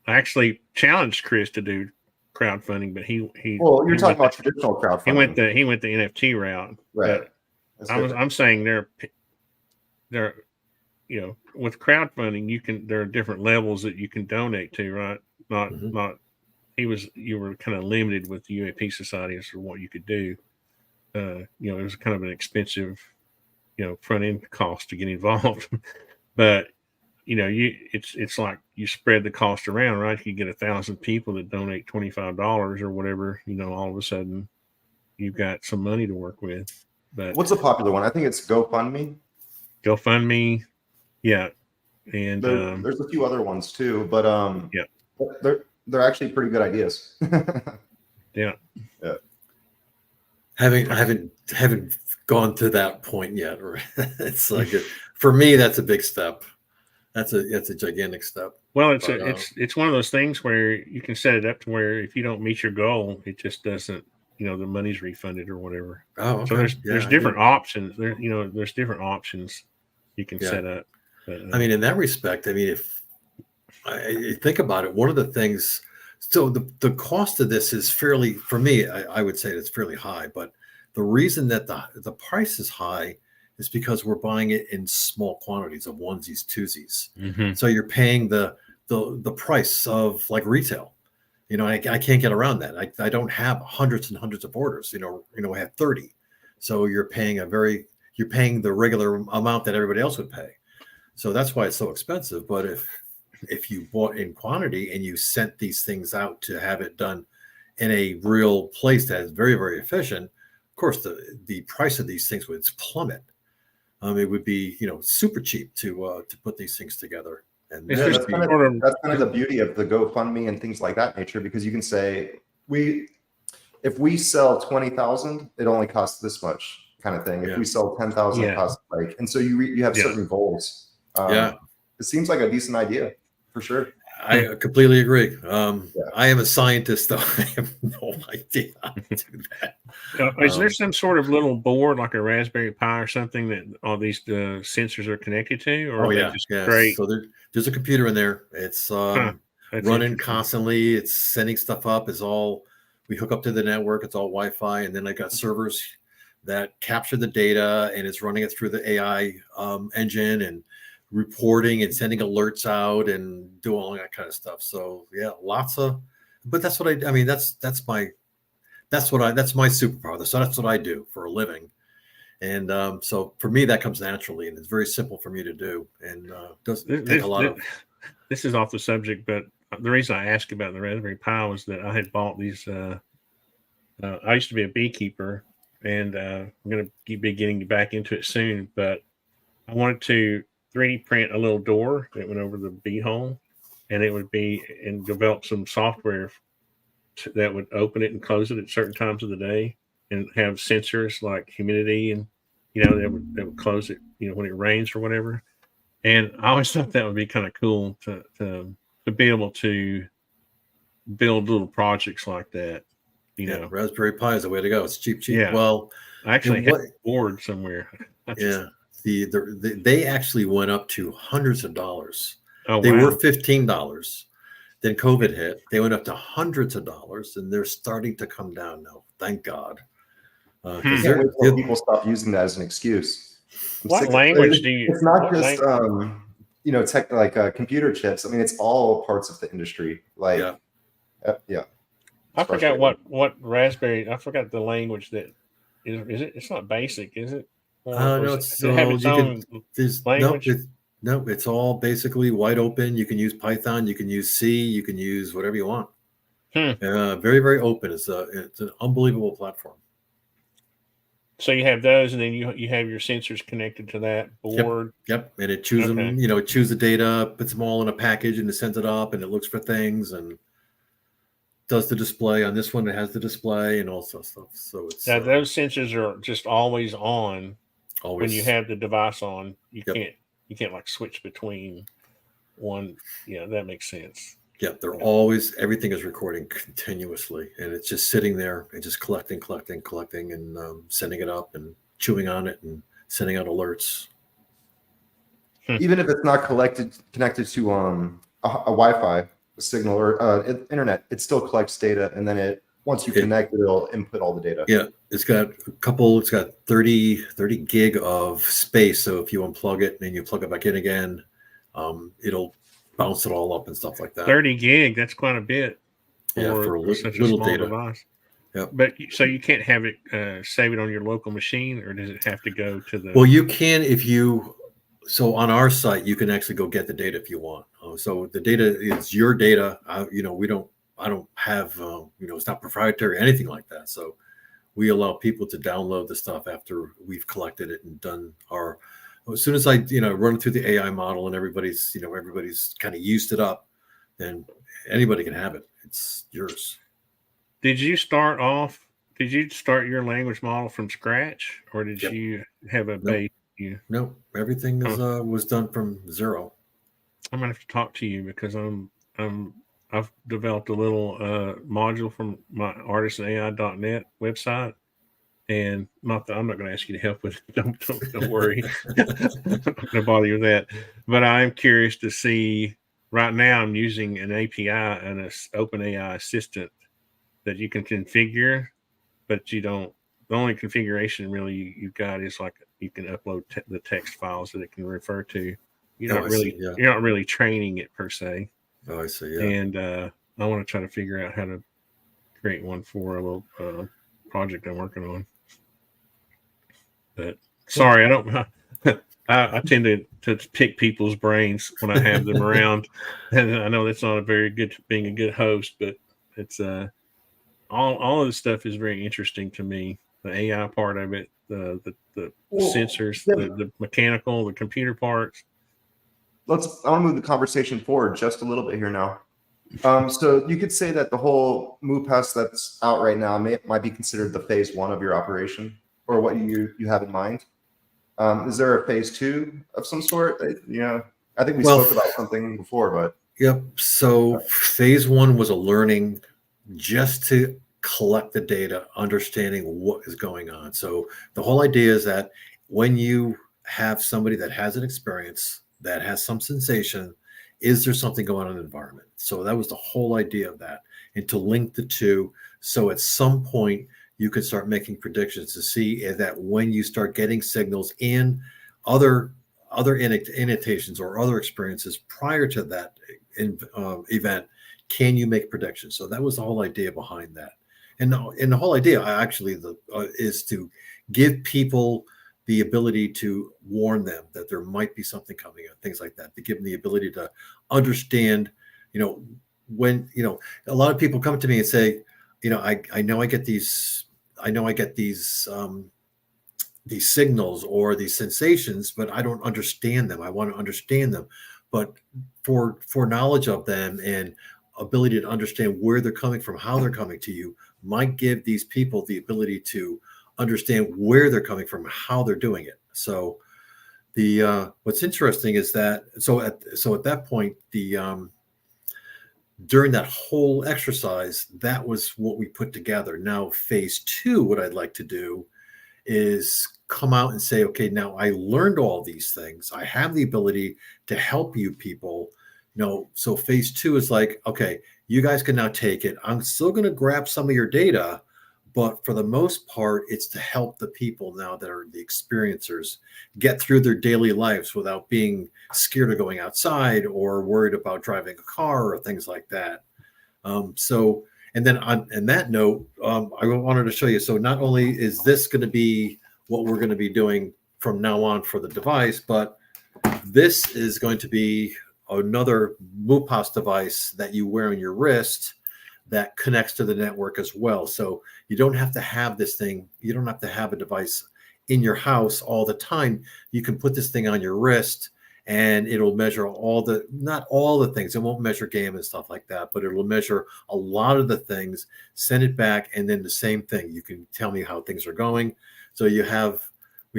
I actually challenged Chris to do crowdfunding, but he you're talking about traditional crowdfunding. He went the NFT route, right? I'm saying they're with crowdfunding there are different levels that you can donate to, right? Not you were kind of limited with the UAP Society as to what you could do. It was kind of an expensive front end cost to get involved, but it's like you spread the cost around, right? You get 1,000 people that donate $25 or whatever, all of a sudden you've got some money to work with. But what's a popular one? I think it's GoFundMe. Yeah. And there's a few other ones too, but yeah, they're actually pretty good ideas. Yeah. I haven't gone to that point yet. It's like for me, that's a big step. That's a gigantic step. Well, it's one of those things where you can set it up to where if you don't meet your goal, it just doesn't, the money's refunded or whatever. Oh, okay. So there's different options. There's different options you can set up. But, in that respect, if I think about it, one of the things, so the cost of this is fairly, for me, I would say it's fairly high, but the reason that the price is high is because we're buying it in small quantities of onesies, twosies. Mm-hmm. So you're paying the price of like retail. I can't get around that. I don't have hundreds and hundreds of orders. I have 30. So you're paying the regular amount that everybody else would pay. So that's why it's so expensive. But if you bought in quantity and you sent these things out to have it done in a real place that is very, very efficient, of course the price of these things would plummet. It would be super cheap to put these things together. And It's Yeah, just that's kind sort of of that's kind of the beauty of the GoFundMe and things like that nature, because you can say if we sell 20,000, it only costs this much kind of thing. If Yeah. we sell 10,000, Yeah. it costs like, and so you have Yeah. certain goals. Yeah. It seems like a decent idea for sure. I completely agree. Yeah. I am a scientist, though. I have no idea how to do that. Is there some sort of little board like a Raspberry Pi or something that all these sensors are connected to, or Oh are they yeah, just yeah. straight? So there's a computer in there. It's That's running interesting. constantly. It's sending stuff up. We hook up to the network. It's all Wi-Fi, and then I got servers that capture the data, and it's running it through the AI engine and reporting and sending alerts out and doing all that kind of stuff. So yeah, but that's what I mean, that's my superpower. So that's what I do for a living. And so for me, that comes naturally, and it's very simple for me to do, and doesn't take a lot of. This is off the subject, but the reason I asked about the Raspberry Pi was that I had bought these. I used to be a beekeeper, and I'm going to be getting back into it soon. But I wanted to 3D print a little door that went over the bee hole, and it would be and develop some software that would open it and close it at certain times of the day, and have sensors like humidity and that would close it when it rains or whatever. And I always thought that would be kind of cool to be able to build little projects like that. Raspberry Pi is the way to go. It's cheap. Yeah. Well, I actually have a board somewhere. They actually went up to hundreds of dollars. Oh, they wow. were $15. Then COVID hit. They went up to hundreds of dollars, and they're starting to come down now. Thank God. People stop using that as an excuse. What language do you? It's not just tech like computer chips. I mean, it's all parts of the industry. Like, yeah. I forgot what Raspberry. I forgot the language that is it. It's not BASIC, is it? No, it's language. No, it's all basically wide open. You can use Python, you can use C, you can use whatever you want. Very, very open. It's an unbelievable platform. So you have those, and then you have your sensors connected to that board. Yep. And it chews them. It chews the data, puts them all in a package, and it sends it up, and it looks for things and does the display. On this one, it has the display and all sorts of stuff. So it's now those sensors are just always on. Always. When you have the device on, you can't like switch between one. Yeah, that makes sense. Yeah, they're always, everything is recording continuously, and it's just sitting there and just collecting, and sending it up and chewing on it and sending out alerts. Even if it's not connected to a Wi-Fi signal or internet, it still collects data, and then once you connect, it'll input all the data. Yeah, it's got 30 gig of space. So if you unplug it and then you plug it back in again, it'll bounce it all up and stuff like that. 30 gig, that's quite a bit for such little a small data device. Yep. But so you can't have it save it on your local machine, or does it have to go to the? Well, you can so on our site you can actually go get the data if you want. So the data is your data. I don't have it's not proprietary or anything like that. So we allow people to download the stuff after we've collected it and done our. As soon as I run it through the AI model and everybody's kind of used it up, then anybody can have it. It's yours. Did you start your language model from scratch, or did you have a base? No, everything was done from zero. I'm gonna have to talk to you because I've developed a little module from my artistai.net website, and I'm not going to ask you to help with it. Don't worry. I'm not going to bother you with that. But I am curious to see. Right now, I'm using an API and an OpenAI assistant that you can configure, but you don't. The only configuration really you've got is like you can upload the text files that it can refer to. You're not really training it per se. Oh, I see. Yeah. And I want to try to figure out how to create one for a little project I'm working on. But sorry, I don't. I tend to pick people's brains when I have them around, and I know that's not being a good host, but it's all of this stuff is very interesting to me. The AI part of it, the sensors, the mechanical, the computer parts. I want to move the conversation forward just a little bit here now. So you could say that the whole MooPass that's out right now might be considered the phase 1 of your operation, or what you have in mind. Is there a phase 2 of some sort? I think we spoke about something before, but yep. So phase 1 was a learning just to collect the data, understanding what is going on. So the whole idea is that when you have somebody that has an experience, that has some sensation, is there something going on in the environment? So that was the whole idea of that, and to link the two. So at some point you could start making predictions to see that when you start getting signals in other annotations or other experiences prior to that event, can you make predictions? So that was the whole idea behind that. And the whole idea actually is to give people the ability to warn them that there might be something coming up, things like that, to give them the ability to understand, when, a lot of people come to me and say, I know I get these signals or these sensations, but I don't understand them. I want to understand them. But for knowledge of them and ability to understand where they're coming from, how they're coming to you, might give these people the ability to understand where they're coming from, how they're doing it. So what's interesting is that at that point, during that whole exercise, that was what we put together. Now phase 2, what I'd like to do is come out and say, okay, now I learned all these things. I have the ability to help you people. So phase 2 is like, okay, you guys can now take it. I'm still going to grab some of your data, but for the most part, it's to help the people now that are the experiencers get through their daily lives without being scared of going outside or worried about driving a car or things like that. And then on that note, I wanted to show you. So not only is this going to be what we're going to be doing from now on for the device, but this is going to be another MooPass device that you wear on your wrist that connects to the network as well. So you don't have to have this thing. You don't have to have a device in your house all the time. You can put this thing on your wrist and it'll measure not all the things. It won't measure game and stuff like that, but it'll measure a lot of the things, send it back. And then the same thing, you can tell me how things are going. So we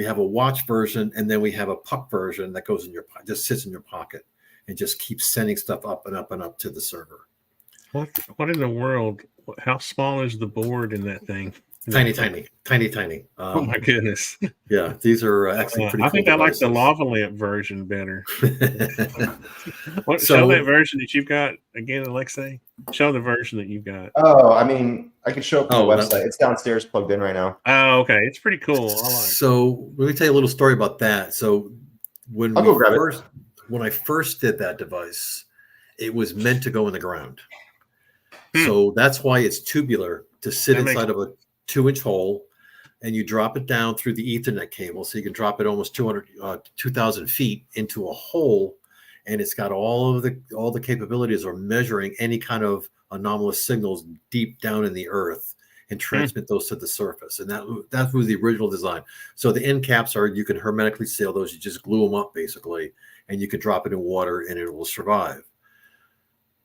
have a watch version, and then we have a puck version that goes just sits in your pocket and just keeps sending stuff up and up and up to the server. What in the world? How small is the board in that thing? Tiny. Oh my goodness! Yeah, these are actually pretty. I think cool I like the devices. lava lamp version better. So- show that version that you've got again, Alexei. Show the version that you've got. Oh, I mean, I can show up on the that- website. It's downstairs, plugged in right now. Oh, okay. It's pretty cool. I like it. So let me tell you a little story about that. So when I'll go grab it. when I first did that device, it was meant to go in the ground. So that's why it's tubular, to sit inside of a 2-inch hole, and you drop it down through the Ethernet cable. So you can drop it almost 2,000 feet into a hole, and it's got all the capabilities of measuring any kind of anomalous signals deep down in the earth and transmit those to the surface. And that was the original design. So the end caps you can hermetically seal those. You just glue them up basically, and you can drop it in water and it will survive.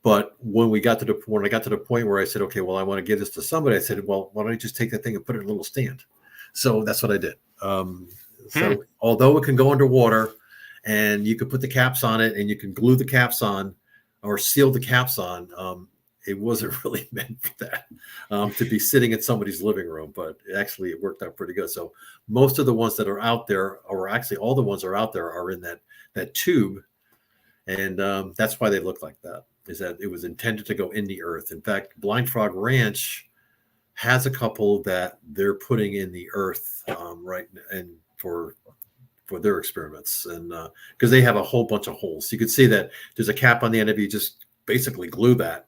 But when I got to the point where I said, okay, well, I want to give this to somebody, I said, well, why don't I just take that thing and put it in a little stand? So that's what I did. So although it can go underwater and you can put the caps on it and you can glue the caps on or seal the caps on, it wasn't really meant for that, to be sitting in somebody's living room, but it worked out pretty good. So most of the ones that are out there, or actually all the ones that are out there, are in that tube. And that's why they look like that, is that it was intended to go in the earth. In fact, Blind Frog Ranch has a couple that they're putting in the earth right, and for their experiments, and because they have a whole bunch of holes. You could see that there's a cap on the end of it. You just basically glue that,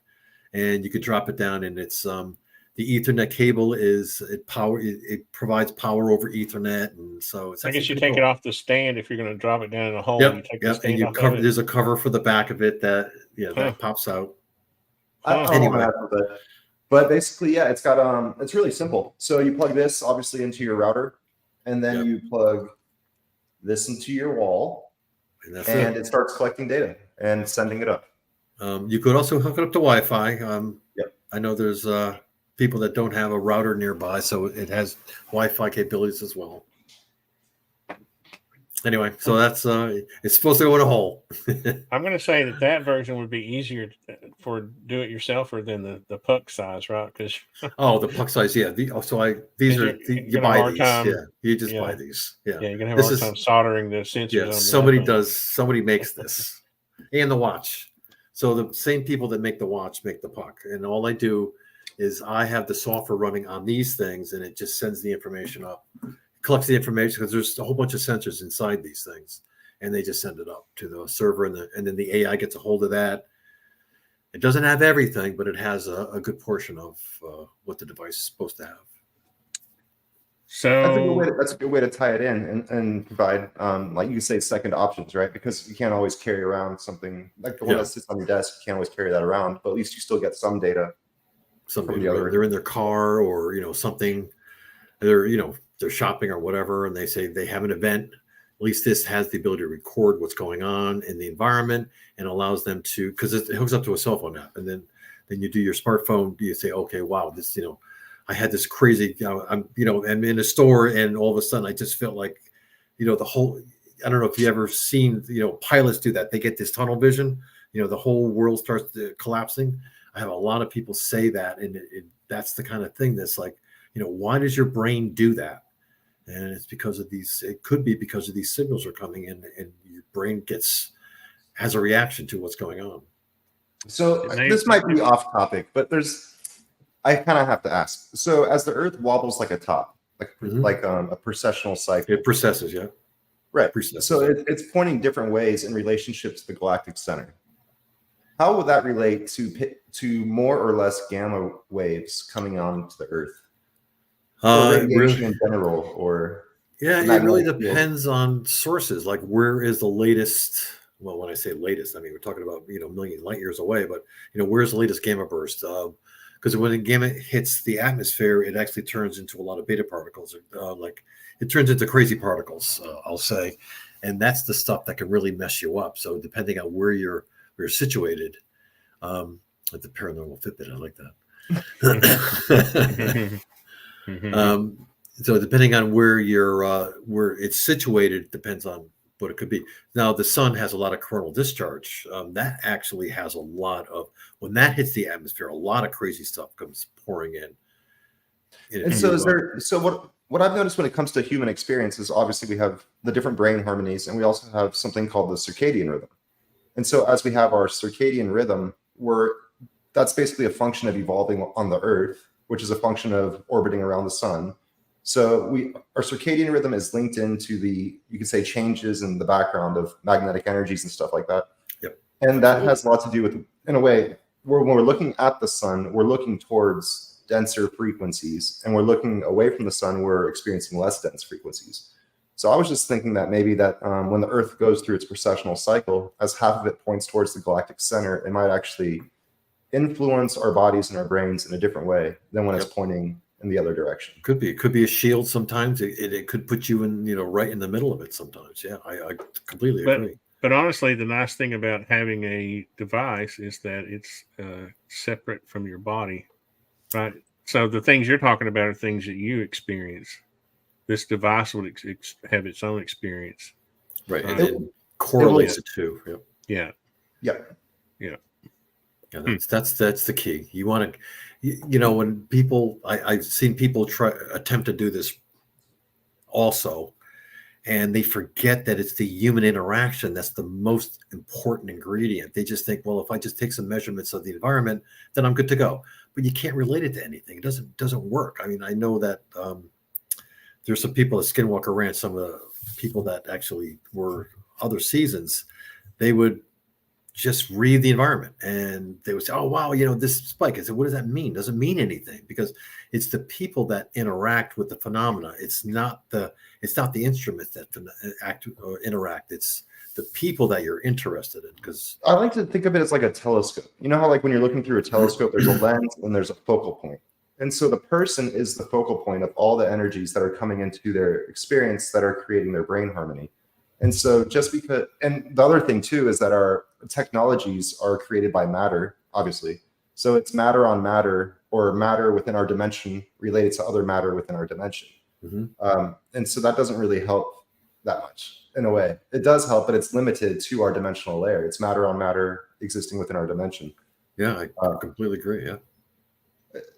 and you could drop it down, and it's the Ethernet cable it provides power over Ethernet, and so it's. I guess you take it off the stand if you're going to drop it down in a hole. Yep, You take the stand and you off cover. of it. There's a cover for the back of it that pops out. Anyway, but basically, yeah, it's got it's really simple. So you plug this obviously into your router, and then you plug this into your wall, And that's and it. it starts collecting data and sending it up. You could also hook it up to Wi-Fi. Yep. I know there's people that don't have a router nearby, so it has Wi-Fi capabilities as well. Anyway, so that's it's supposed to go in a hole. I'm going to say that version would be easier for do-it-yourselfer than the puck size, right? Because Oh, the puck size, yeah. These are you buy these, yeah. You just buy these, yeah. Yeah, you're going to have a hard time soldering the sensors. Yeah, somebody makes this, and the watch. So the same people that make the watch make the puck, and all I do is I have the software running on these things, and it just sends the information up. Collects the information because there's a whole bunch of sensors inside these things, and they just send it up to the server, and then the AI gets a hold of that. It doesn't have everything, but it has a good portion of what the device is supposed to have. So that's a good way to tie it in and provide, like you say, second options, right? Because you can't always carry around something like the one that sits on your desk. You can't always carry that around, but at least you still get some data. They're in their car, or something. They're shopping or whatever, and they say they have an event. At least this has the ability to record what's going on in the environment and allows them to, because it hooks up to a cell phone app, and then you do your smartphone. You say, okay, wow, this, I had this crazy, I'm in a store, and all of a sudden I just felt like, the whole. I don't know if you ever seen, pilots do that. They get this tunnel vision. The whole world starts collapsing. I have a lot of people say that, and that's the kind of thing that's like, why does your brain do that? And it's because of these. It could be because of these signals are coming in, and your brain has a reaction to what's going on. So this might be off topic, but I kind of have to ask. So as the Earth wobbles like a top, like a precessional cycle, it precesses, yeah, right. So it's pointing different ways in relationship to the galactic center. How would that relate to more or less gamma waves coming on to the Earth? Or radiation in general, or it really depends on sources. Like, where is the latest? Well, when I say latest, I mean we're talking about million light years away. But where's the latest gamma burst? Because when the gamma hits the atmosphere, it actually turns into a lot of beta particles. Like, it turns into crazy particles, I'll say, and that's the stuff that can really mess you up. So depending on where you're situated, like the paranormal Fitbit, I like that. So depending on where where it's situated depends on what it could be. Now, the sun has a lot of coronal discharge. That actually has a lot of, when that hits the atmosphere, a lot of crazy stuff comes pouring in. And so what I've noticed when it comes to human experience is obviously we have the different brain harmonies, and we also have something called the circadian rhythm. And so as we have our circadian rhythm, that's basically a function of evolving on the Earth, which is a function of orbiting around the sun. So our circadian rhythm is linked into you could say, changes in the background of magnetic energies and stuff like that. Yep. And that has a lot to do with, in a way, when we're looking at the sun, we're looking towards denser frequencies, and we're looking away from the sun, we're experiencing less dense frequencies. So I was just thinking that maybe that when the Earth goes through its precessional cycle, as half of it points towards the galactic center, it might actually influence our bodies and our brains in a different way than when it's pointing in the other direction. It could be a shield sometimes. It could put you in, right in the middle of it sometimes. Yeah, I completely agree. But honestly, the nice thing about having a device is that it's separate from your body, right? So the things you're talking about are things that you experience. This device would have its own experience. Right, and it correlates it too. Yep. Yeah. Yeah, that's the key. You want to, when people, I've seen people attempt to do this also, and they forget that it's the human interaction that's the most important ingredient. They just think, well, if I just take some measurements of the environment, then I'm good to go. But you can't relate it to anything. It doesn't work. I mean, I know that there's some people at Skinwalker Ranch, some of the people that actually were other seasons, they would just read the environment, and they would say, oh, wow, this spike. I said, what does that mean? Doesn't mean anything, because it's the people that interact with the phenomena. It's not the instruments that interact. It's the people that you're interested in. Because I like to think of it as like a telescope. You know how, like, when you're looking through a telescope, there's a lens and there's a focal point. And so the person is the focal point of all the energies that are coming into their experience that are creating their brain harmony. And so just because, and the other thing too is that our technologies are created by matter, obviously. So it's matter on matter, or matter within our dimension related to other matter within our dimension. And so that doesn't really help that much in a way. It does help, but it's limited to our dimensional layer. It's matter on matter existing within our dimension. Yeah, I completely agree. Yeah.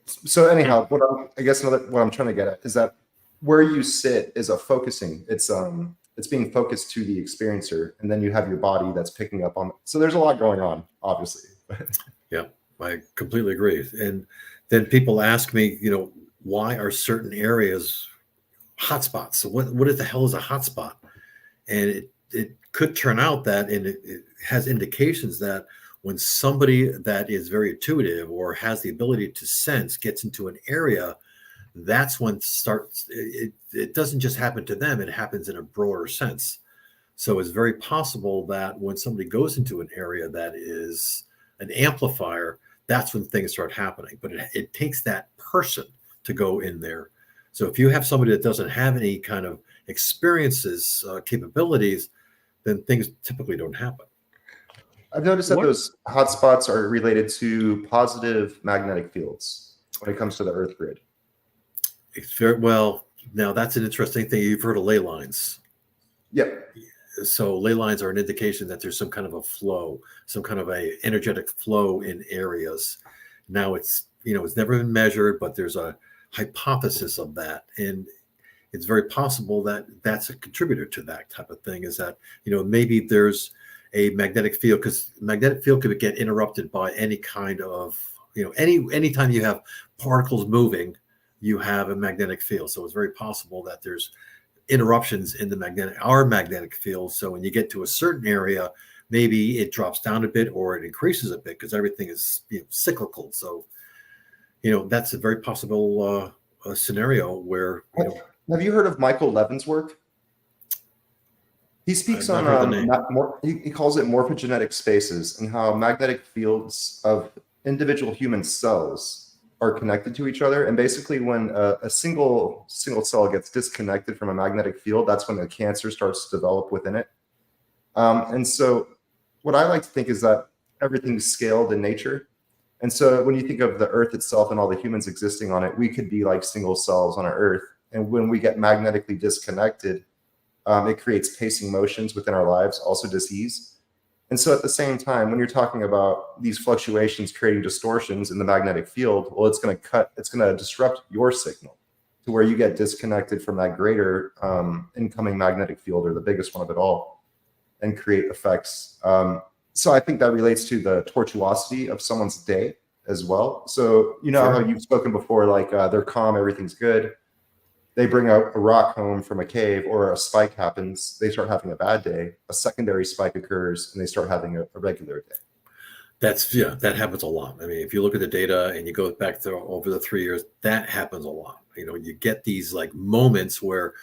So anyhow, what I'm trying to get at is that where you sit is a focusing. It's being focused to the experiencer, and then you have your body that's picking up on. So there's a lot going on, obviously. Yeah, I completely agree. And then people ask me, why are certain areas hotspots? So what the hell is a hotspot? And it could turn out that, and it has indications that when somebody that is very intuitive or has the ability to sense gets into an area, that's when it doesn't just happen to them, it happens in a broader sense. So it's very possible that when somebody goes into an area that is an amplifier, that's when things start happening. But it takes that person to go in there. So if you have somebody that doesn't have any kind of experiences, capabilities, then things typically don't happen. I've noticed that those hotspots are related to positive magnetic fields when it comes to the Earth grid. It's very well. Now that's an interesting thing. You've heard of ley lines. Yep. So ley lines are an indication that there's some kind of a flow, some kind of a energetic flow in areas. Now it's never been measured, but there's a hypothesis of that, and it's very possible that that's a contributor to that type of thing. Is that maybe there's a magnetic field, because magnetic field could get interrupted by any kind of anytime you have particles moving, you have a magnetic field. So it's very possible that there's interruptions in our magnetic field. So when you get to a certain area, maybe it drops down a bit or it increases a bit, because everything is cyclical. So that's a very possible scenario where Have you heard of Michael Levin's work? He speaks on he calls it morphogenetic spaces, and how magnetic fields of individual human cells are connected to each other. And basically when a single cell gets disconnected from a magnetic field, that's when the cancer starts to develop within it. And so what I like to think is that everything's scaled in nature. And so when you think of the Earth itself and all the humans existing on it, we could be like single cells on our Earth. And when we get magnetically disconnected, it creates pacing motions within our lives, also disease. And so at the same time, when you're talking about these fluctuations creating distortions in the magnetic field, well, it's going to disrupt your signal to where you get disconnected from that greater incoming magnetic field, or the biggest one of it all, and create effects. So I think that relates to the tortuosity of someone's day as well. So how you've spoken before, like they're calm, everything's good. They bring a rock home from a cave, or a spike happens, they start having a bad day. A secondary spike occurs and they start having a regular day. That happens a lot. I mean, if you look at the data and you go back over the 3 years, that happens a lot. You get these like moments where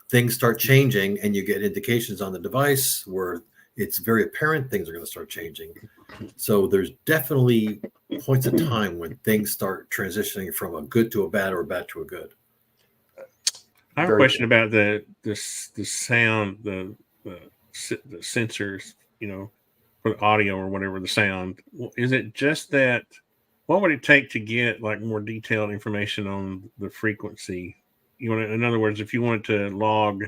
things start changing, and you get indications on the device where it's very apparent things are going to start changing. So there's definitely points of time when things start transitioning from a good to a bad, or a bad to a good. I have a question about the sound, the sensors, for the audio or whatever, the sound. Is it just that? What would it take to get like more detailed information on the frequency? In other words, if you wanted to log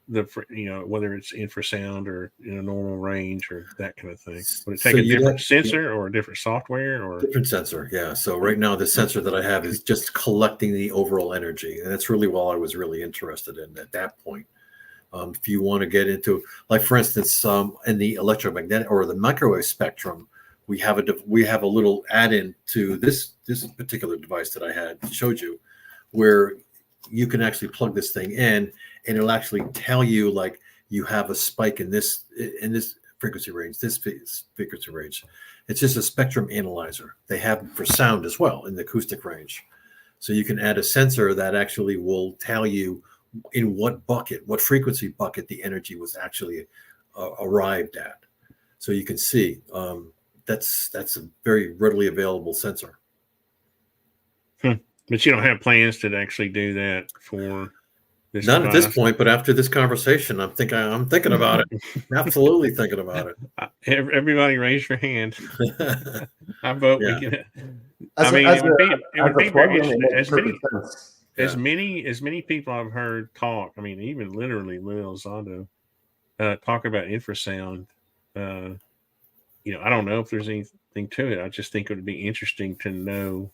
whether it's infrasound or in a normal range or that kind of thing, would it take a different sensor or a different software or different sensor? Yeah. So right now the sensor that I have is just collecting the overall energy, and that's really what I was really interested in at that point. If you want to get into, like for instance, in the electromagnetic or the microwave spectrum, we have a little add-in to this particular device that I showed you, where you can actually plug this thing in, and it'll actually tell you like you have a spike in this frequency range, this frequency range. It's just a spectrum analyzer. They have for sound as well in the acoustic range. So you can add a sensor that actually will tell you in what frequency bucket the energy was actually arrived at. So you can see that's a very readily available sensor. But you don't have plans to actually do that for Not at this device. point, but after this conversation, I'm thinking about it. Absolutely thinking about Everybody raise your hand. I vote we Yeah. get it. As I a- mean, as it would a- be as a very plug-in, it interesting. makes perfect sense. As many people I've heard talk. I mean, even literally Lil Zondo talk about infrasound. I don't know if there's anything to it. I just think it would be interesting to know.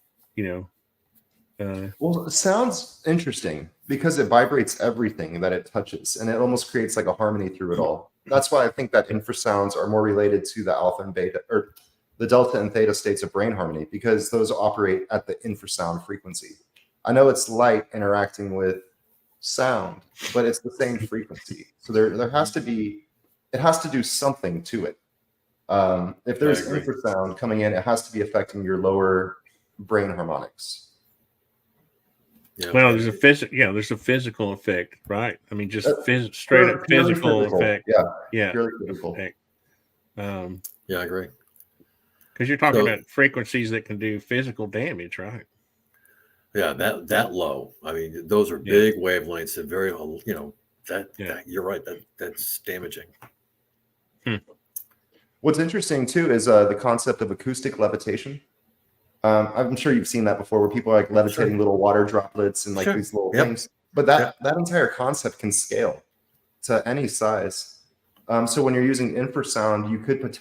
Well, it sounds interesting because it vibrates everything that it touches, and it almost creates like a harmony through it all. That's why I think that infrasounds are more related to the alpha and beta, or the delta and theta states of brain harmony, because those operate at the infrasound frequency. I know it's light interacting with sound, but it's the same frequency. So there has to be, it has to do something to it. If there's infrasound coming in, it has to be affecting your lower brain harmonics. Yeah. Well, there's a physical effect, right? I mean, just straight up Purely physical effect. Yeah, purely physical. Effect. Yeah, I agree. Because you're talking about frequencies that can do physical damage, right? Yeah, that low. I mean, those are big wavelengths and very, that you're right. That's damaging. What's interesting too is the concept of acoustic levitation. I'm sure you've seen that before, where people are like levitating little water droplets and like these little things. But that entire concept can scale to any size. So when you're using infrasound, you could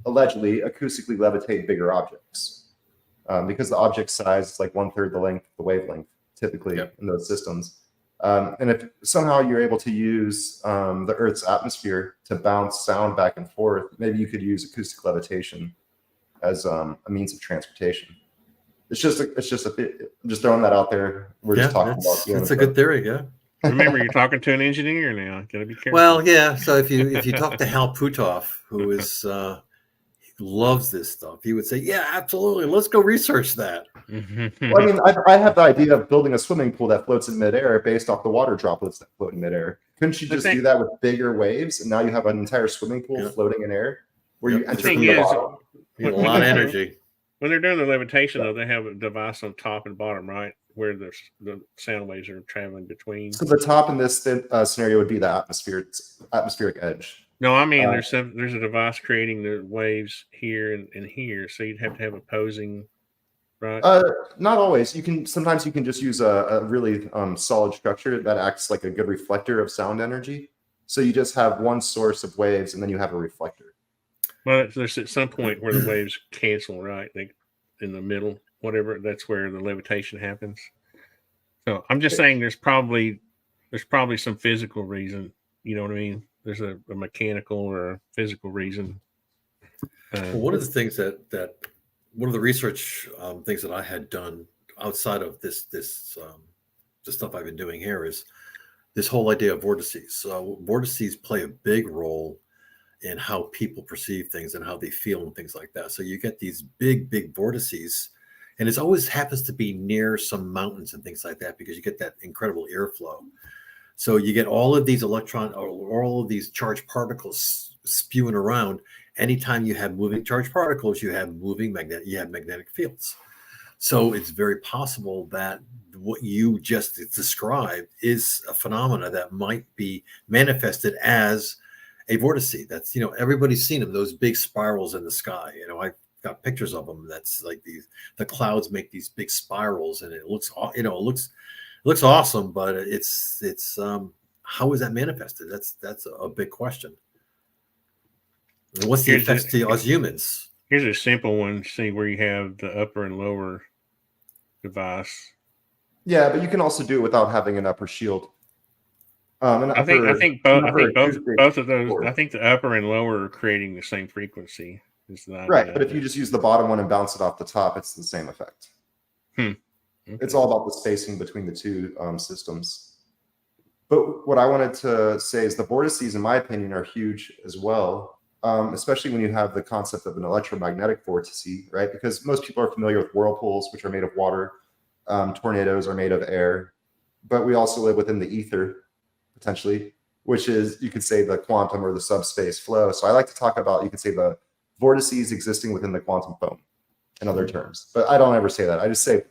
allegedly acoustically levitate bigger objects, because the object size is like 1/3 the length of the wavelength typically in those systems. And if somehow you're able to use the Earth's atmosphere to bounce sound back and forth, maybe you could use acoustic levitation as a means of transportation. It's just a bit, I'm just throwing that out there. We're just talking about. That's a good theory. Yeah. Remember, you're talking to an engineer now. Gotta be careful. Well, yeah. So if you talk to Hal Puthoff, who is he loves this stuff, he would say, "Yeah, absolutely. Let's go research that." Well, I mean, I have the idea of building a swimming pool that floats in midair based off the water droplets that float in midair. Couldn't you just do that with bigger waves, and now you have an entire swimming pool floating in air where you enter from the bottom? You need a lot of energy. When they're doing the levitation, though, they have a device on top and bottom, right, where the sound waves are traveling between. So the top in this scenario would be the atmospheric edge. No, I mean there's a device creating the waves here and here, so you'd have to have opposing, right? Not always. Sometimes you can just use a really solid structure that acts like a good reflector of sound energy. So you just have one source of waves, and then you have a reflector. Well, there's at some point where the waves cancel, right? In the middle, whatever. That's where the levitation happens. So I'm just saying, there's probably some physical reason. You know what I mean? There's a mechanical or a physical reason. Well, one of the things that one of the research things that I had done outside of this the stuff I've been doing here is this whole idea of vortices. So vortices play a big role in how people perceive things and how they feel and things like that. So you get these big vortices, and it always happens to be near some mountains and things like that, because you get that incredible airflow. So you get all of these all of these charged particles spewing around. Anytime you have moving charged particles, you have magnetic fields. So it's very possible that what you just described is a phenomena that might be manifested as a vortice. That's, everybody's seen them, those big spirals in the sky. I've got pictures of them. That's like the clouds make these big spirals, and it looks, it looks awesome, but it's how is that manifested? That's a big question. And what's the effects to us humans? Here's a simple one. See where you have the upper and lower device. Yeah, but you can also do it without having an upper shield. I think both of those. I think the upper and lower are creating the same frequency. Right, but if you just use the bottom one and bounce it off the top, it's the same effect. Okay. It's all about the spacing between the two systems. But what I wanted to say is the vortices, in my opinion, are huge as well, especially when you have the concept of an electromagnetic vortice, right? Because most people are familiar with whirlpools, which are made of water. Tornadoes are made of air. But we also live within the ether, potentially, which is, you could say, the quantum or the subspace flow. So I like to talk about, you could say, the vortices existing within the quantum foam, in other terms. But I don't ever say that. I just say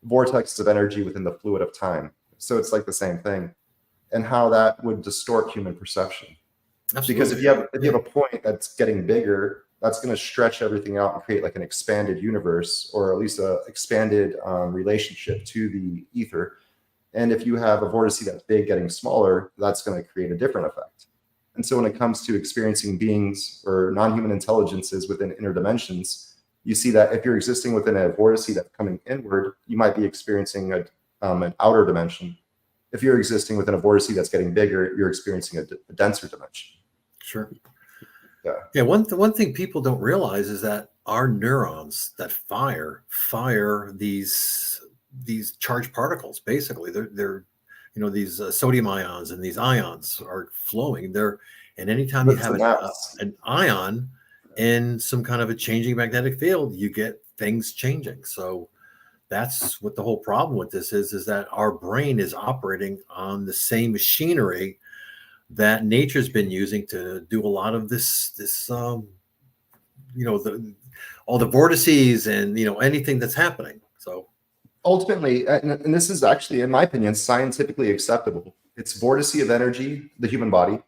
vortexes of energy within the fluid of time, So it's like the same thing, and how that would distort human perception. Absolutely. Because if you have a point that's getting bigger, that's going to stretch everything out and create like an expanded universe, or at least a expanded relationship to the ether. And if you have a vortice that's big getting smaller, that's going to create a different effect. And so when it comes to experiencing beings or non-human intelligences within inner dimensions, you see that if you're existing within a vortice that's coming inward, you might be experiencing an outer dimension. If you're existing within a vortice that's getting bigger, you're experiencing a denser dimension. Sure. Yeah. Yeah. One thing people don't realize is that our neurons that fire these charged particles. Basically, they're these sodium ions, and these ions are flowing there. And anytime you have an ion in some kind of a changing magnetic field, you get things changing. So that's what the whole problem with this is that our brain is operating on the same machinery that nature's been using to do a lot of this all the vortices and anything that's happening. So ultimately, and this is actually, in my opinion, scientifically acceptable. It's vortice of energy, the human body,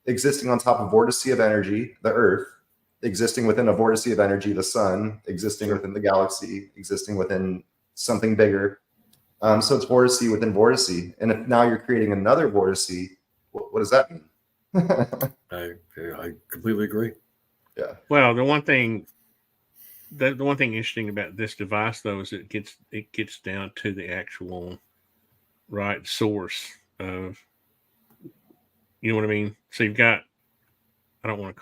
existing on top of vortice of energy, the earth, existing within a vortice of energy, the sun, existing within the galaxy, existing within something bigger. So it's vortice within vortice. And if now you're creating another vortice, what does that mean? I completely agree. Yeah. Well, the one thing interesting about this device, though, is it gets down to the actual right source of, you know what I mean? So you've got, I don't want to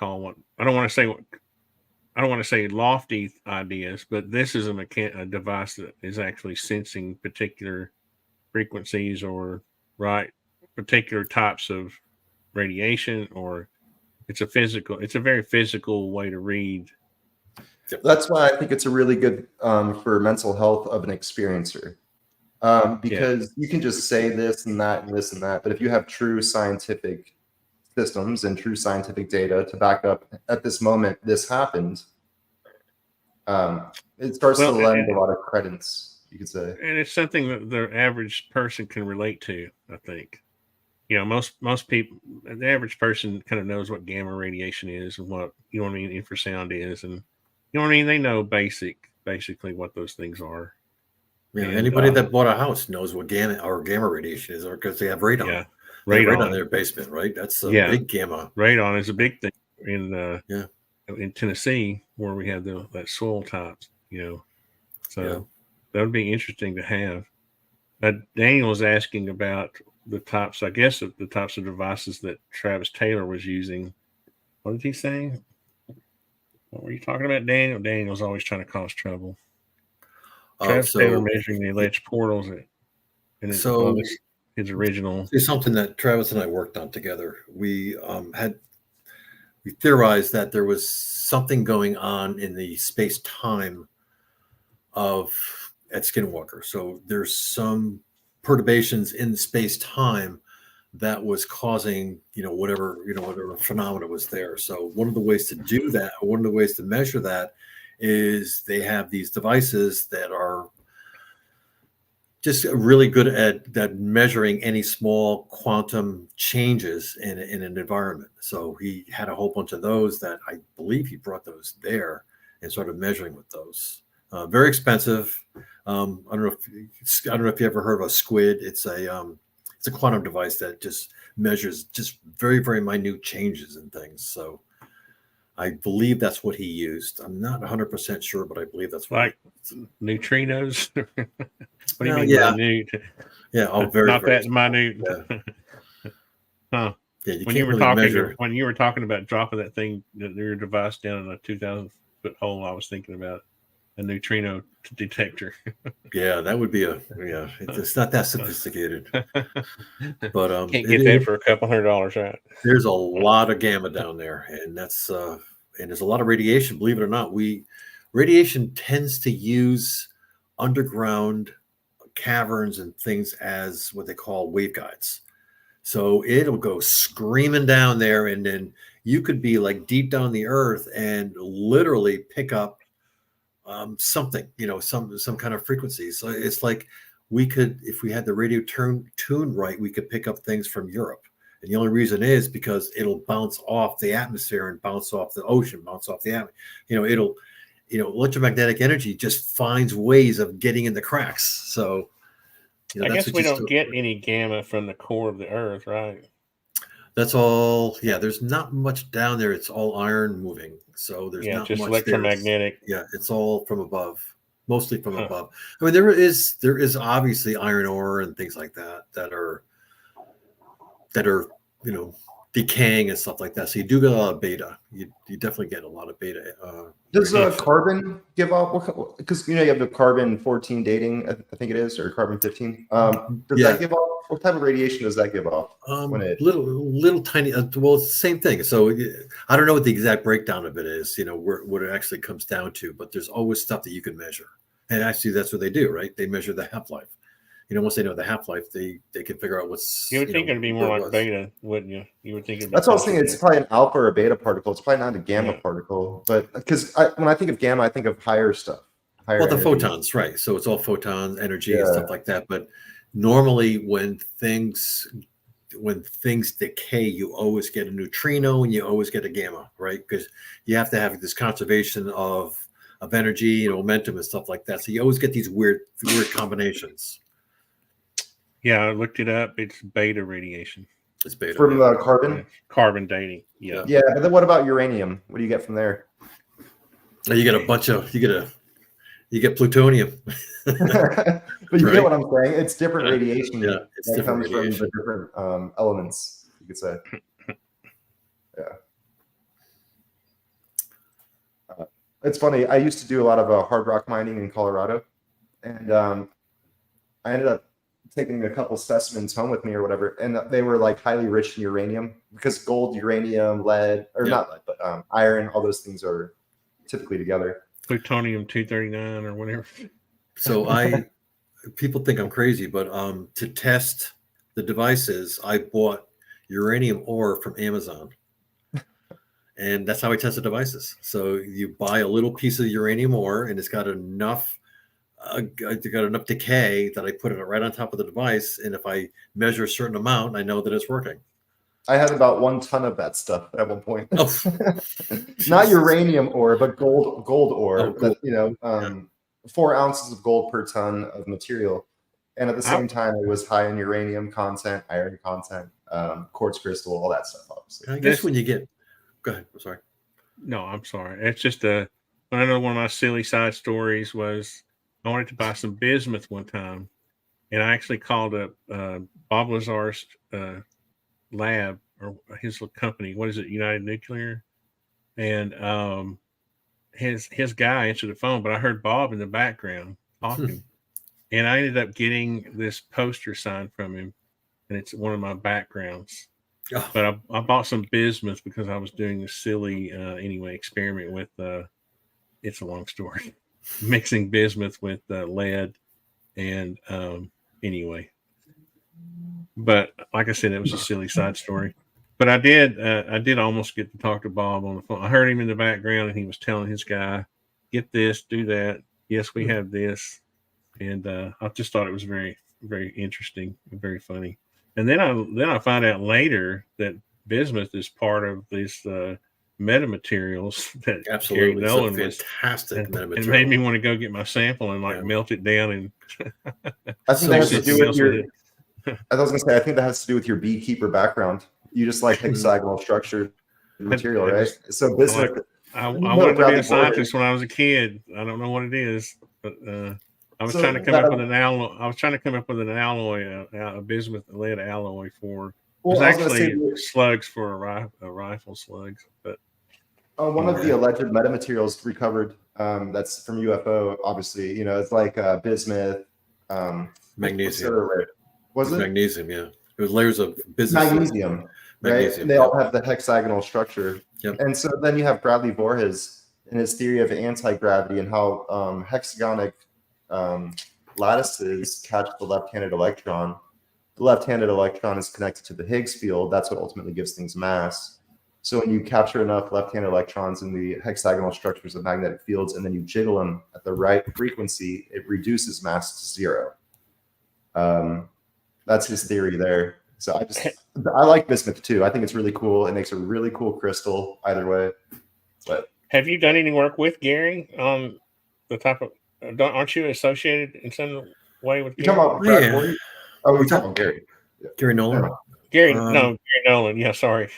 say lofty ideas, but this is a device that is actually sensing particular frequencies or particular types of radiation, or it's a very physical way to read. That's why I think it's a really good for mental health of an experiencer. Because you can just say this and that and this and that, but if you have true scientific systems and true scientific data to back up at this moment this happened, it starts to lend a lot of credence, you could say. And it's something that the average person can relate to, I think. Most people, the average person kind of knows what gamma radiation is and what, infrasound is, and they know basically what those things are. Yeah, and anybody that bought a house knows what gamma radiation is, or because they have radon. Yeah, radon in their basement, right? That's a big gamma. Radon is a big thing in Tennessee, where we have that soil types. So that would be interesting to have. Daniel was asking about the types, I guess, of the types of devices that Travis Taylor was using. What did he say? What were you talking about, Daniel? Daniel's always trying to cause trouble. Travis Taylor measuring the alleged portals his original. It's something that Travis and I worked on together. We theorized that there was something going on in the space-time at Skinwalker. So there's some perturbations in space-time that was causing, whatever phenomena was there. So one of the ways to do that, or one of the ways to measure that, is they have these devices that are just really good at measuring any small quantum changes in an environment. So he had a whole bunch of those that I believe he brought those there and started measuring with those. Very expensive. I don't know if you ever heard of a squid. It's a quantum device that just measures just very, very minute changes in things. So I believe that's what he used. I'm not 100% sure, but I believe that's what. Like neutrinos. What do you mean minute? Yeah, very not very that minute. Yeah. Huh? Yeah, when you were talking about dropping that thing, your device down in a 2,000-foot hole, I was thinking about a neutrino detector. Yeah, that would be it's not that sophisticated. But can't get that for $200, right? There's a lot of gamma down there, and that's and there's a lot of radiation, believe it or not. Radiation tends to use underground caverns and things as what they call waveguides. So it'll go screaming down there, and then you could be like deep down the earth and literally pick up something, some kind of frequency. So it's like we could, if we had the radio tuned right, we could pick up things from Europe. And the only reason is because it'll bounce off the atmosphere and bounce off the ocean, bounce off the atmosphere. It'll, electromagnetic energy just finds ways of getting in the cracks. So, I guess we don't get any gamma from the core of the Earth, right? That's all. Yeah, there's not much down there. It's all iron moving. So there's not just much electromagnetic. Yeah, it's all from above, mostly from above. I mean, there is obviously iron ore and things like that that are decaying and stuff like that. So you do get a lot of beta. You definitely get a lot of beta. Does carbon give off? Because you have the carbon 14 dating, I think it is, or carbon 15. Does that give off? What type of radiation does that give off? Little tiny. Well, it's the same thing. So I don't know what the exact breakdown of it is. What it actually comes down to. But there's always stuff that you can measure, and actually that's what they do, right? They measure the half-life. Once they know the half-life, they can figure out what's. You would think it'd be more like beta, wouldn't you? You would think. That's what I was thinking. It's probably an alpha or a beta particle. It's probably not a gamma particle, but because when I think of gamma, I think of higher stuff. The photons, right? So it's all photon energy and stuff like that. But normally, when things decay, you always get a neutrino and you always get a gamma, right? Because you have to have this conservation of energy and momentum and stuff like that. So you always get these weird combinations. Yeah, I looked it up. It's beta radiation. It's beta from carbon. Carbon dating. Yeah. Yeah, but then what about uranium? What do you get from there? You get a bunch of you get plutonium. But you get what I'm saying. It's different radiation. Yeah, it's that different comes radiation. from the different elements. You could say. Yeah. It's funny. I used to do a lot of hard rock mining in Colorado, and I ended up taking a couple specimens home with me or whatever, and they were like highly rich in uranium because gold, uranium, lead, or not lead, but iron, all those things are typically together. Plutonium 239 or whatever. So people think I'm crazy, but to test the devices, I bought uranium ore from Amazon. And that's how I test the devices. So you buy a little piece of uranium ore and it's got enough decay that I put it right on top of the device, and if I measure a certain amount, I know that it's working. I had about 1 ton of that stuff at one point. Oh. Not uranium ore, but gold ore. Oh, cool. That, 4 ounces of gold per ton of material, and at the same time, it was high in uranium content, iron content, quartz crystal, all that stuff. Obviously, I guess when you get, go ahead. I'm sorry. No, I'm sorry. It's just I know one of my silly side stories was I wanted to buy some bismuth one time, and I actually called up Bob Lazar's lab or his company. What is it? United Nuclear, and his guy answered the phone, but I heard Bob in the background talking, and I ended up getting this poster signed from him, and it's one of my backgrounds. Oh. But I bought some bismuth because I was doing a silly experiment with. It's a long story. Mixing bismuth with lead, and but like I said, it was a silly side story. But I did almost get to talk to Bob on the phone. I heard him in the background, and he was telling his guy, "Get this, do that. Yes, we have this," and I just thought it was very, very interesting and very funny. And then I find out later that bismuth is part of this. Metamaterials that absolutely Gary Nolan was fantastic metamaterial. It made me want to go get my sample and melt it down and I think that has to do with your I was gonna say I think that has to do with your beekeeper background. You just like hexagonal structured material, right? So bismuth I wanted to be a scientist when I was a kid. I don't know what it is, but I was trying to come up with an alloy. I was trying to come up with an alloy, a bismuth lead alloy for it was actually slugs for a rifle slugs, but one of the alleged metamaterials recovered that's from UFO, obviously, it's like bismuth, magnesium. Was it magnesium? Yeah, it was layers of bismuth. Magnesium, right? And they all have the hexagonal structure. Yep. And so then you have Bradley Voorhees in his theory of anti-gravity and how hexagonic lattices catch the left-handed electron. The left-handed electron is connected to the Higgs field. That's what ultimately gives things mass. So when you capture enough left-handed electrons in the hexagonal structures of magnetic fields, and then you jiggle them at the right frequency, it reduces mass to 0. That's his theory there. So I like bismuth too. I think it's really cool. It makes a really cool crystal either way. But Have you done any work with Gary on the type of? Aren't you associated in some way with you Gary? talking about Brad Yeah. Morton? Oh, we're What's talking about Gary. Gary Nolan. Gary, Um, no, Gary Nolan. Yeah, sorry,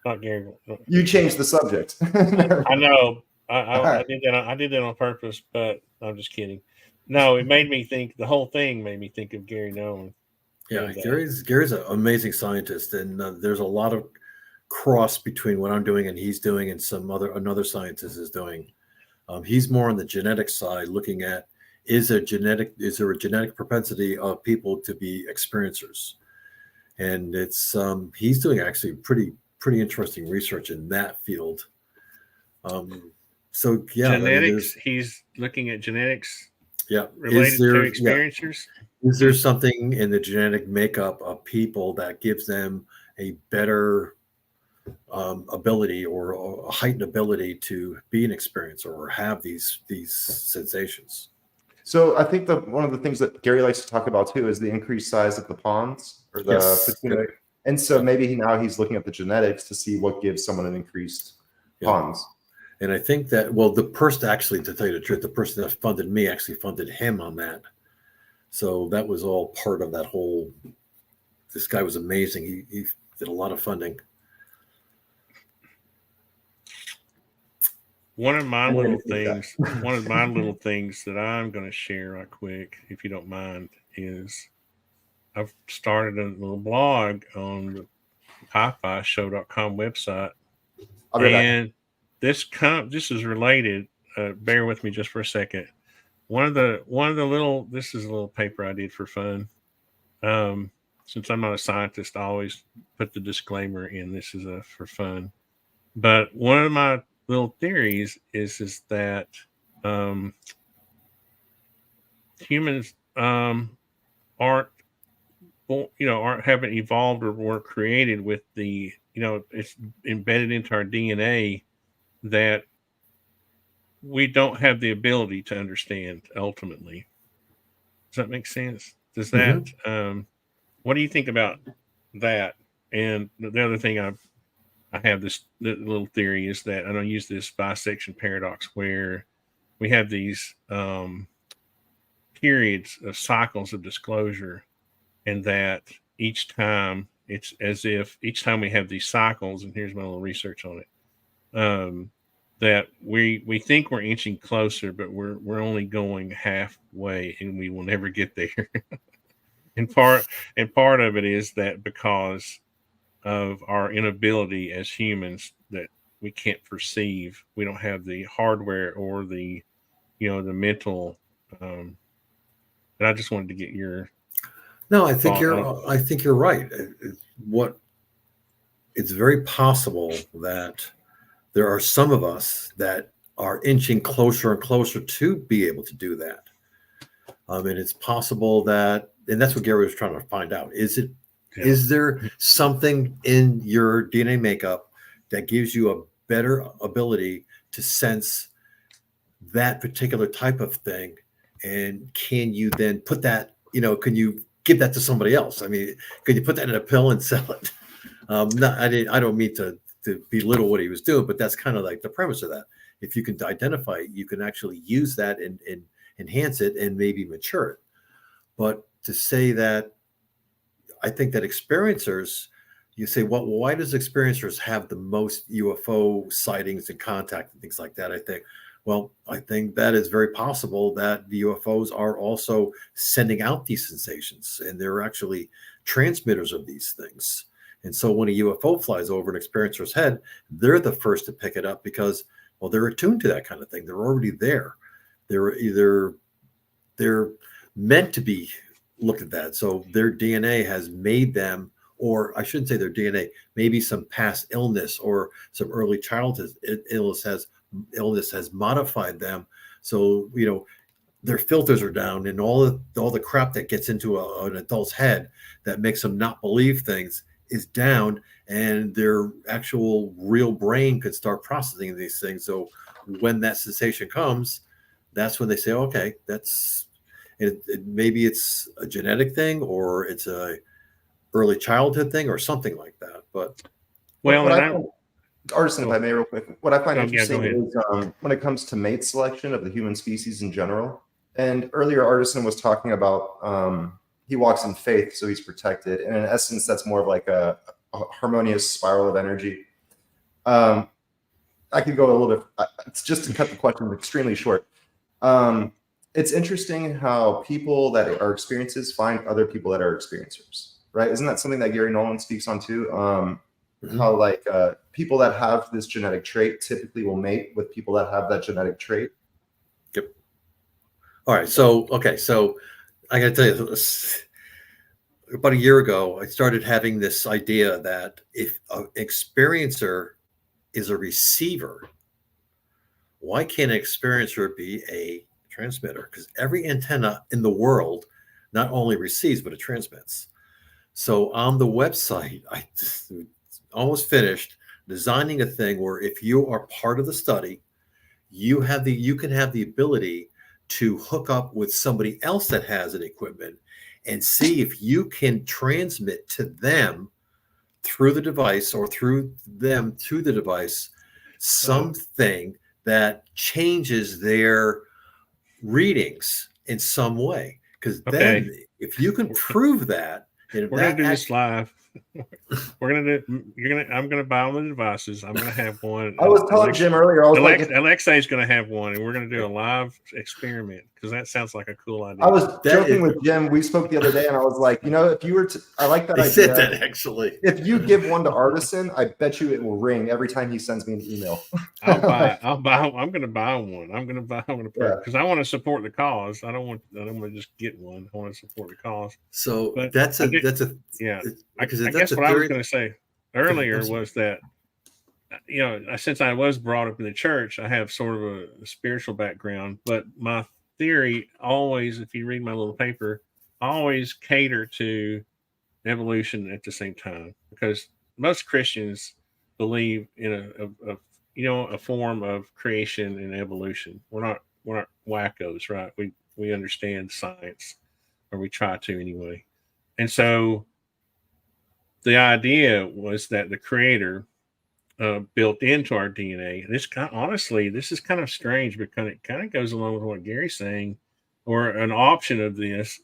not Gary. No. You changed the subject. I know. I Alright. did that. I did that on purpose, but I'm just kidding. No, it made me think. The whole thing made me think of Gary Nolan. Yeah, And, Gary's an amazing scientist, and there's a lot of cross between what I'm doing and he's doing, and another scientist is doing. He's more on the genetic side, looking at is there a genetic propensity of people to be experiencers, and it's he's doing actually pretty interesting research in that field. So yeah, genetics. He's looking at genetics yeah, related to experiencers. Is there something in the genetic makeup of people that gives them a better ability or a heightened ability to be an experiencer or have these sensations? So I think one of the things that Gary likes to talk about too is the increased size of the pawns or the pituitary. And so maybe he's looking at the genetics to see what gives someone an increased pawns. And I think that, well, the person actually, to tell you the truth, the person that funded me actually funded him on that. So that was all part of that whole, this guy was amazing. He did a lot of funding. One of my little things that I'm going to share right quick, if you don't mind, is I've started a little blog on the PiFi show.com website. And this is related. Bear with me just for a second. One of the little, this is a little paper I did for fun. Since I'm not a scientist, I always put the disclaimer in. This is for fun. But one of my little theories is that humans haven't evolved or were created with the, it's embedded into our DNA that we don't have the ability to understand ultimately. Does that make sense? Does that, what do you think about that? And the other thing I have this little theory is that I don't use this bisection paradox where we have these periods of cycles of disclosure, and that each time it's as if each time we have these cycles, and here's my little research on it, that we think we're inching closer, but we're only going halfway, and we will never get there. and part of it is that because of our inability as humans that we can't perceive, we don't have the hardware or the the mental. And I just wanted to get your. No, I think you're right. It's very possible that there are some of us that are inching closer and closer to be able to do that. And it's possible that, and that's what Gary was trying to find out. Is there something in your DNA makeup that gives you a better ability to sense that particular type of thing? And can you then put that, can you give that to somebody else? I mean, could you put that in a pill and sell it? I don't mean to belittle what he was doing, but that's kind of like the premise of that. If you can identify it, you can actually use that and enhance it and maybe mature it. But to say that, I think that experiencers, you say, well, why does experiencers have the most UFO sightings and contact and things like that? I think that is very possible that the UFOs are also sending out these sensations, and they're actually transmitters of these things. And so when a UFO flies over an experiencer's head, they're the first to pick it up because, well, they're attuned to that kind of thing. They're already there. They're meant to be looked at that. So their DNA has made them, or I shouldn't say their DNA, maybe some past illness or some early childhood illness has modified them. So, their filters are down, and all the crap that gets into an adult's head that makes them not believe things is down, and their actual real brain could start processing these things. So when that sensation comes, that's when they say, okay, Maybe it's a genetic thing, or it's a early childhood thing, or something like that. But Well, what and I find, Artisan, if I may, real quick, what I find go interesting ahead. is when it comes to mate selection of the human species in general. And earlier, Artisan was talking about he walks in faith, so he's protected. And in essence, that's more of like a harmonious spiral of energy. I could go a little bit. It's just to cut the question extremely short. It's interesting how people that are experiences find other people that are experiencers, right? Isn't that something that Gary Nolan speaks on too? How like people that have this genetic trait typically will mate with people that have that genetic trait. Yep. All right. So I got to tell you, about a year ago, I started having this idea that if an experiencer is a receiver, why can't an experiencer be a transmitter? Because every antenna in the world not only receives, but it transmits. So on the website, I almost finished designing a thing where if you are part of the study, you can have the ability to hook up with somebody else that has an equipment and see if you can transmit to them through the device or through them to the device something that changes their readings in some way. Because then if you can prove that, we're gonna do this live. I'm gonna buy one of the devices. I'm gonna have one. I was telling Jim earlier, I was like, Alexei's gonna have one, and we're gonna do a live experiment because that sounds like a cool idea. I was joking with Jim. We spoke the other day, and I was like, if you were to, I like that idea. Said that actually. If you give one to Artisan, I bet you it will ring every time he sends me an email. I'm gonna buy one. I'm gonna because I want to support the cause. I don't want to just get one. I want to support the cause. So but that's a I guess what I was going to say earlier was that since I was brought up in the church, I have sort of a spiritual background, but my theory always, if you read my little paper, always cater to evolution at the same time, because most Christians believe in a form of creation and evolution. We're not wackos, right? We understand science, or we try to anyway. And so the idea was that the creator built into our DNA. This is kind of strange, because it kind of goes along with what Gary's saying, or an option of this,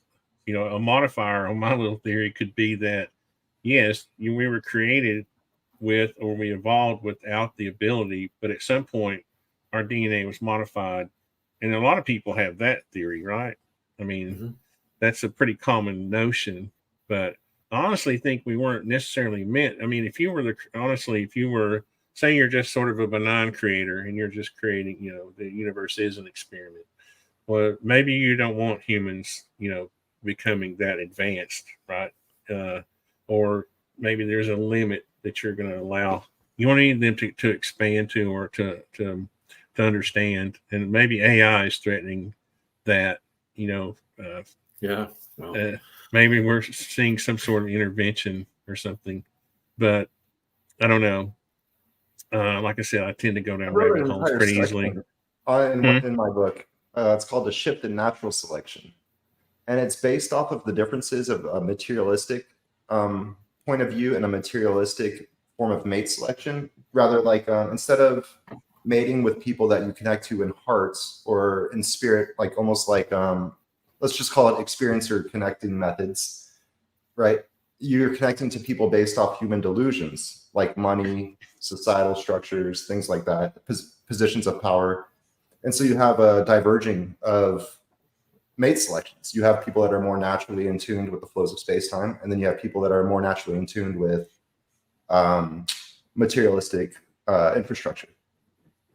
a modifier on my little theory could be that, yes, we were created with, or we evolved without the ability, but at some point our DNA was modified. And a lot of people have that theory, right? I mean, that's a pretty common notion, but I honestly think we weren't necessarily meant. I mean, if you were, say you're just sort of a benign creator and you're just creating, the universe is an experiment. Well, maybe you don't want humans, becoming that advanced, right? Or maybe there's a limit that you're going to allow. You want to need them to expand to, or to understand. And maybe AI is threatening that, maybe we're seeing some sort of intervention or something, but I don't know. Like I said, I tend to go down rabbit holes pretty easily. In my book, it's called The Shift in Natural Selection. And it's based off of the differences of a materialistic point of view and a materialistic form of mate selection. Rather, like instead of mating with people that you connect to in hearts or in spirit, like almost like let's just call it experiencer connecting methods, right? You're connecting to people based off human delusions, like money, societal structures, things like that, positions of power. And so you have a diverging of mate selections. You have people that are more naturally in tune with the flows of space-time, and then you have people that are more naturally in tune with materialistic infrastructure.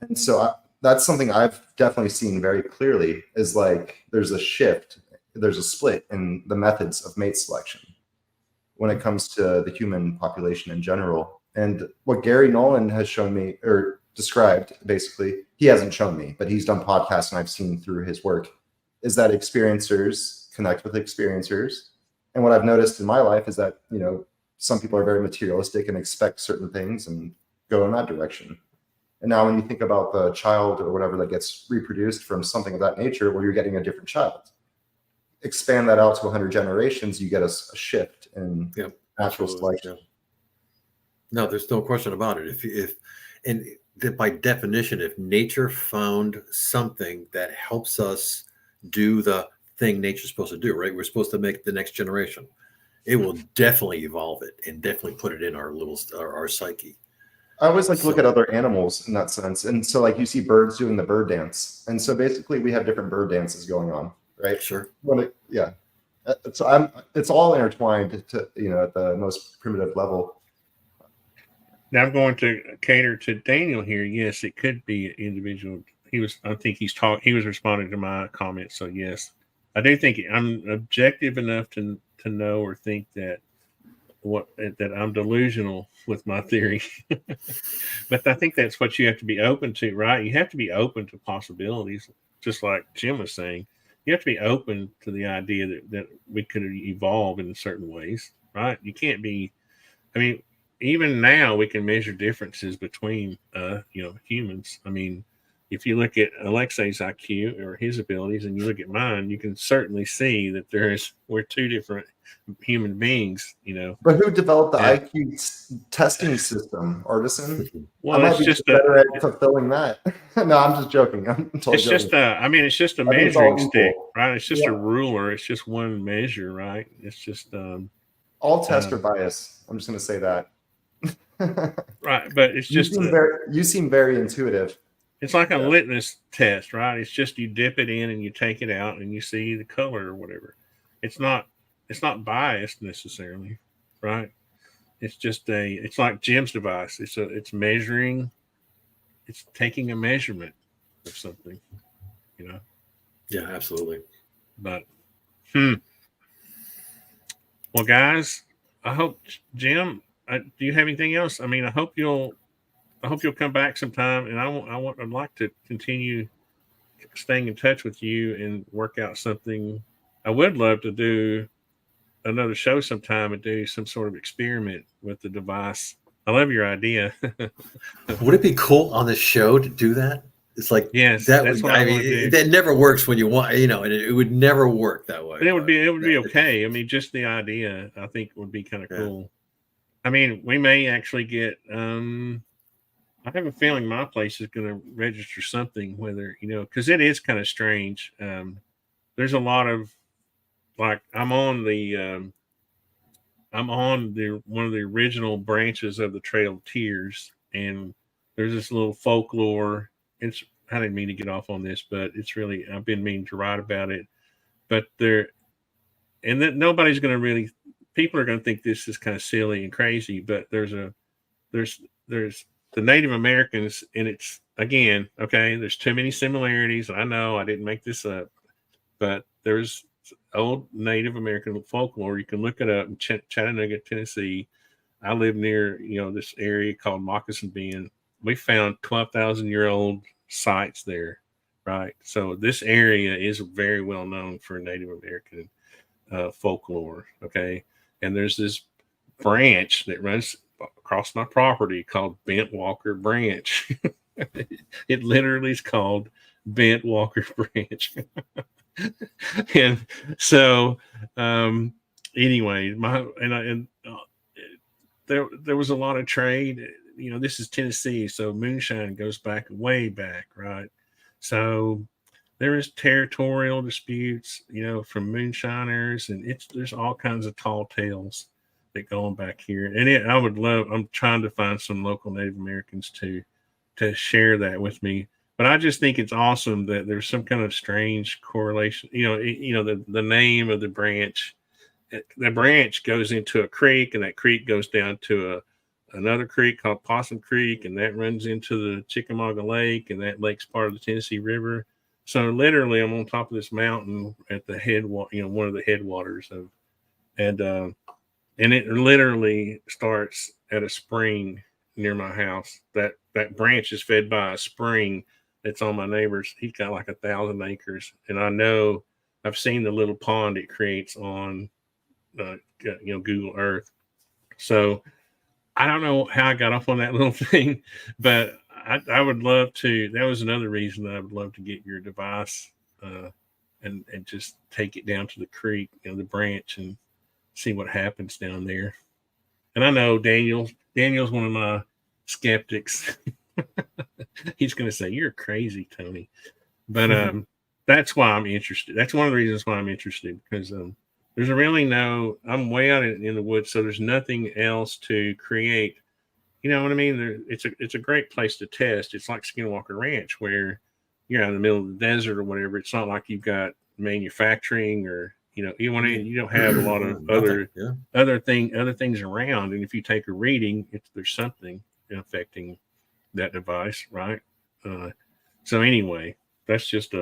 And so that's something I've definitely seen very clearly, is like there's a shift, there's a split in the methods of mate selection when it comes to the human population in general. And what Gary Nolan has shown me, or described, basically, he hasn't shown me, but he's done podcasts and I've seen through his work, is that experiencers connect with experiencers. And what I've noticed in my life is that, some people are very materialistic and expect certain things and go in that direction. And now when you think about the child or whatever that gets reproduced from something of that nature, well, you're getting a different child. expand that out to 100 generations, you get a shift in Yep. natural Absolutely, selection. No, there's no question about it. And by definition, if nature found something that helps us do the thing nature's supposed to do, right? We're supposed to make the next generation. It will definitely evolve it and definitely put it in our psyche. I always like to look at other animals in that sense. And so like you see birds doing the bird dance. And so basically we have different bird dances going on, right? Sure. Yeah. So it's all intertwined to, at the most primitive level. Now I'm going to cater to Daniel here. Yes, it could be individual. He was responding to my comment. So yes, I do think I'm objective enough to know or think that I'm delusional with my theory. But I think that's what you have to be open to, right? You have to be open to possibilities, just like Jim was saying. You have to be open to the idea that we could evolve in certain ways, right? You can't be, I mean, even now we can measure differences between, humans. I mean, if you look at Alexei's IQ or his abilities and you look at mine, you can certainly see that we're two different human beings, But who developed the Yeah. IQ testing system, Artisan? Well, I it's might be just better at fulfilling that. No, I'm just joking. I'm totally it's joking. just it's just a I think it's all measuring stick, equal. right? It's just Yeah. a ruler. It's just one measure, right? It's just All tests are biased. I'm just going to say that. right, but it's just you seem very intuitive. it's like a litmus test, right? It's just you dip it in and you take it out and you see the color or whatever. It's not biased necessarily, right? It's just it's like Jim's device. It's measuring, it's taking a measurement of something, Yeah, absolutely. But well, guys, I hope Jim, do you have anything else? I mean, I hope you'll come back sometime, and I'd like to continue staying in touch with you and work out something. I would love to do another show sometime and do some sort of experiment with the device. I love your idea. Would it be cool on the show to do that? It's like, yes, that's what I mean. That never works when you want, and it would never work that way. But it would be okay. I mean, just the idea, I think, would be kind of cool. I mean, we may actually get. I have a feeling my place is going to register something, whether because it is kind of strange. There's a lot of I'm on one of the original branches of the Trail of Tears, and there's this little folklore. I didn't mean to get off on this, but I've been meaning to write about it. But nobody's going to really. People are going to think this is kind of silly and crazy, but there's the Native Americans, and it's again, okay, there's too many similarities. I know I didn't make this up, but there's old Native American folklore. You can look it up in Chattanooga, Tennessee. I live near, this area called Moccasin Bend. We found 12,000-year-old sites there, right? So this area is very well known for Native American folklore, okay? And there's this branch that runs across my property called Bent Walker Branch. It literally is called Bent Walker Branch. And so anyway, there was a lot of trade. This is Tennessee, so moonshine goes way back, right? So there is territorial disputes, from moonshiners, and there's all kinds of tall tales that go on back here. And I'm trying to find some local Native Americans to share that with me. But I just think it's awesome that there's some kind of strange correlation. The name of the branch. The branch goes into a creek, and that creek goes down to another creek called Possum Creek, and that runs into the Chickamauga Lake, and that lake's part of the Tennessee River. So literally, I'm on top of this mountain at the one of the headwaters of, and it literally starts at a spring near my house. That branch is fed by a spring that's on my neighbor's. He's got like 1,000 acres, and I know I've seen the little pond it creates on, Google Earth. So I don't know how I got off on that little thing, but I would love to. That was another reason that I would love to get your device and just take it down to the creek, the branch, and see what happens down there. And I know Daniel's one of my skeptics. He's going to say, "You're crazy, Tony," but that's why I'm interested. That's one of the reasons why I'm interested, because there's really I'm way out in the woods, so there's nothing else to create. You know what I mean? It's a great place to test. It's like Skinwalker Ranch, where you're out in the middle of the desert or whatever. It's not like you've got manufacturing or you don't have a lot of other things around. And if you take a reading, there's something affecting that device, right? So anyway, that's just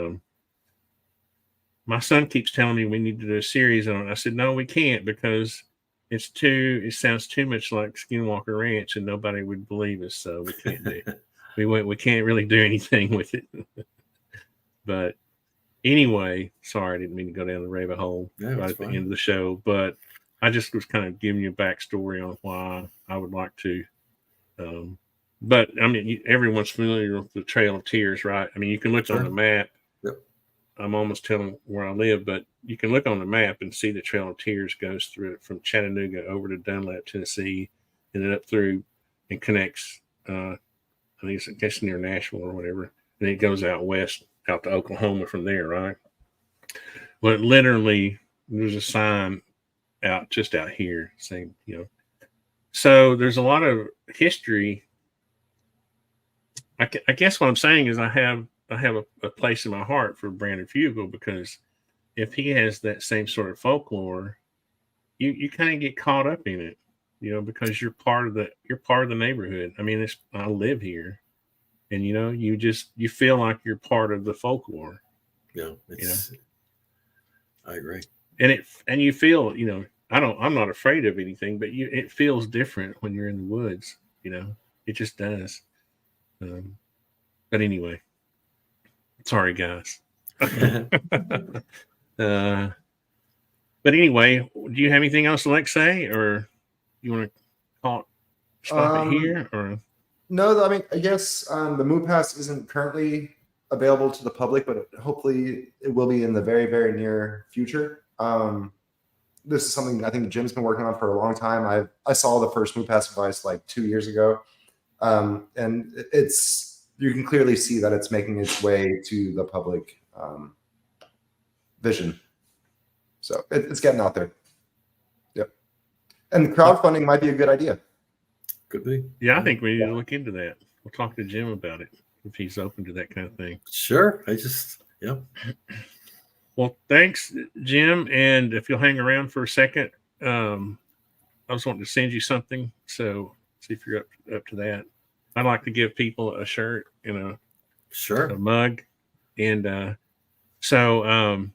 my son keeps telling me we need to do a series on it. I said, no, we can't, because it sounds too much like Skinwalker Ranch and nobody would believe us. So we can't do we can't really do anything with it. But anyway, sorry, I didn't mean to go down the rabbit hole right at the end of the show, but I just was kind of giving you a backstory on why I would like to. But I mean, everyone's familiar with the Trail of Tears, right? I mean, you can look on the map. Yep. I'm almost telling where I live, but you can look on the map and see the Trail of Tears goes through it from Chattanooga over to Dunlap, Tennessee, and then up through and connects. I think it's, I guess, near Nashville or whatever, and it goes out west, out to Oklahoma from there, right? Well, literally, there's a sign just out here saying, So there's a lot of history. I guess what I'm saying is I have a place in my heart for Brandon Fugel, because if he has that same sort of folklore, you kind of get caught up in it, because you're part of the neighborhood. I mean, I live here, and you feel like you're part of the folklore. Yeah, I agree. And you feel, I'm not afraid of anything, but it feels different when you're in the woods. It just does. But anyway, sorry guys. But anyway, do you have anything else, Alexei, or you want to stop it here? Or no, I mean, I guess the Move Pass isn't currently available to the public, but hopefully it will be in the very, very near future. This is something I think Jim's been working on for a long time. I saw the first Move Pass device like 2 years ago, and you can clearly see that it's making its way to the public vision. So it's getting out there. Yep. And crowdfunding might be a good idea. Could be. Yeah, I think we need to look into that. We'll talk to Jim about it if he's open to that kind of thing. Sure. Well, thanks, Jim. And if you'll hang around for a second, I was wanting to send you something. So see if you're up to that. I'd like to give people a shirt and a mug. And so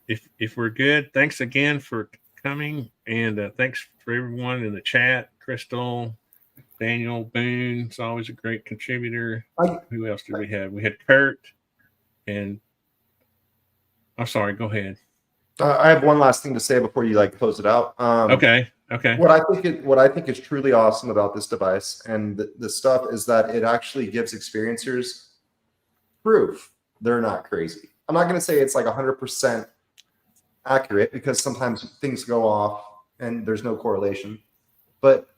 if we're good, thanks again for coming. And thanks for everyone in the chat. Crystal, Daniel, Boone is always a great contributor. Who else did we have? We had Kurt, and I'm sorry, go ahead. I have one last thing to say before you close it out. Okay. What I think is truly awesome about this device and the stuff is that it actually gives experiencers proof they're not crazy. I'm not going to say it's 100% accurate, because sometimes things go off and there's no correlation. But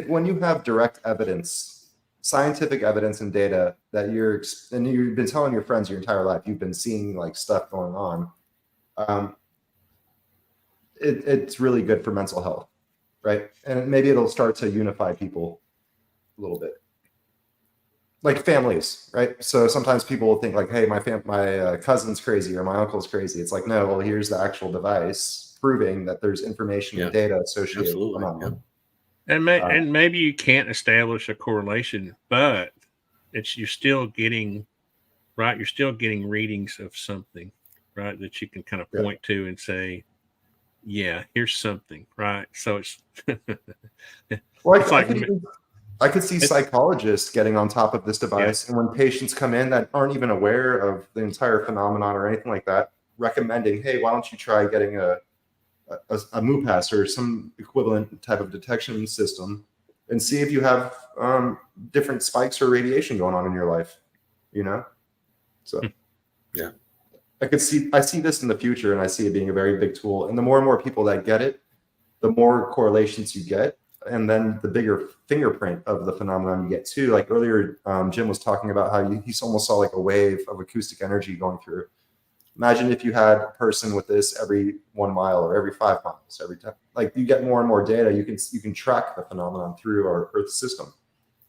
when you have direct evidence, scientific evidence and data that you've been telling your friends your entire life, you've been seeing stuff going on. It's really good for mental health, right? And maybe it'll start to unify people a little bit, like families, right? So sometimes people will think hey, my cousin's crazy or my uncle's crazy. It's no, well, here's the actual device proving that there's information and data associated. Absolutely. And maybe you can't establish a correlation, but you're still getting readings of something, right? That you can kind of point to and say, yeah, here's something, right? So it's well, I could see psychologists getting on top of this device, and when patients come in that aren't even aware of the entire phenomenon or anything like that, recommending, hey, why don't you try getting a Move Pass or some equivalent type of detection system, and see if you have different spikes or radiation going on in your life, So I see this in the future, and I see it being a very big tool. And the more people that get it, the more correlations you get, and then the bigger fingerprint of the phenomenon you get too. Like earlier, Jim was talking about how he almost saw like a wave of acoustic energy going through. Imagine if you had a person with this every 1 mile or every 5 miles, every time. Like you get more and more data, you can track the phenomenon through our Earth system.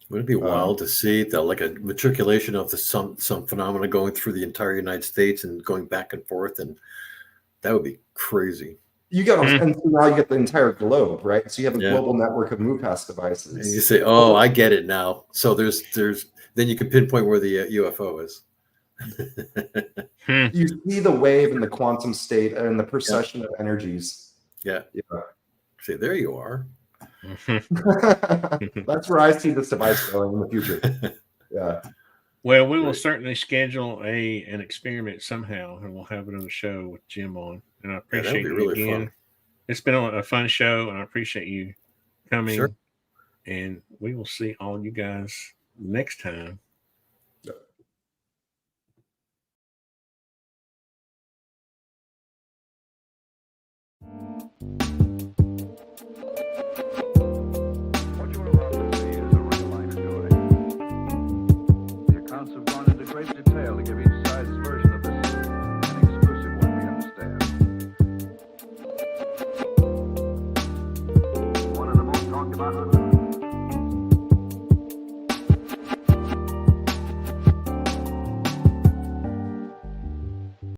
Wouldn't it be wild to see that, like a matriculation of some phenomena going through the entire United States and going back and forth, and that would be crazy. You get and so now you get the entire globe, right? So you have a Yeah. global network of MovePass And devices. you say, "Oh, I get it now." So there's then you can pinpoint where the UFO is. You see the wave in the quantum state and the procession of energies. Yeah. Say, there you are. That's where I see this device going in the future. Yeah. Well, we will certainly schedule an experiment somehow, and we'll have it on the show with Jim on. And I appreciate be you really again. fun. It's been a fun show, and I appreciate you coming. Sure. And we will see all you guys next time. Yeah.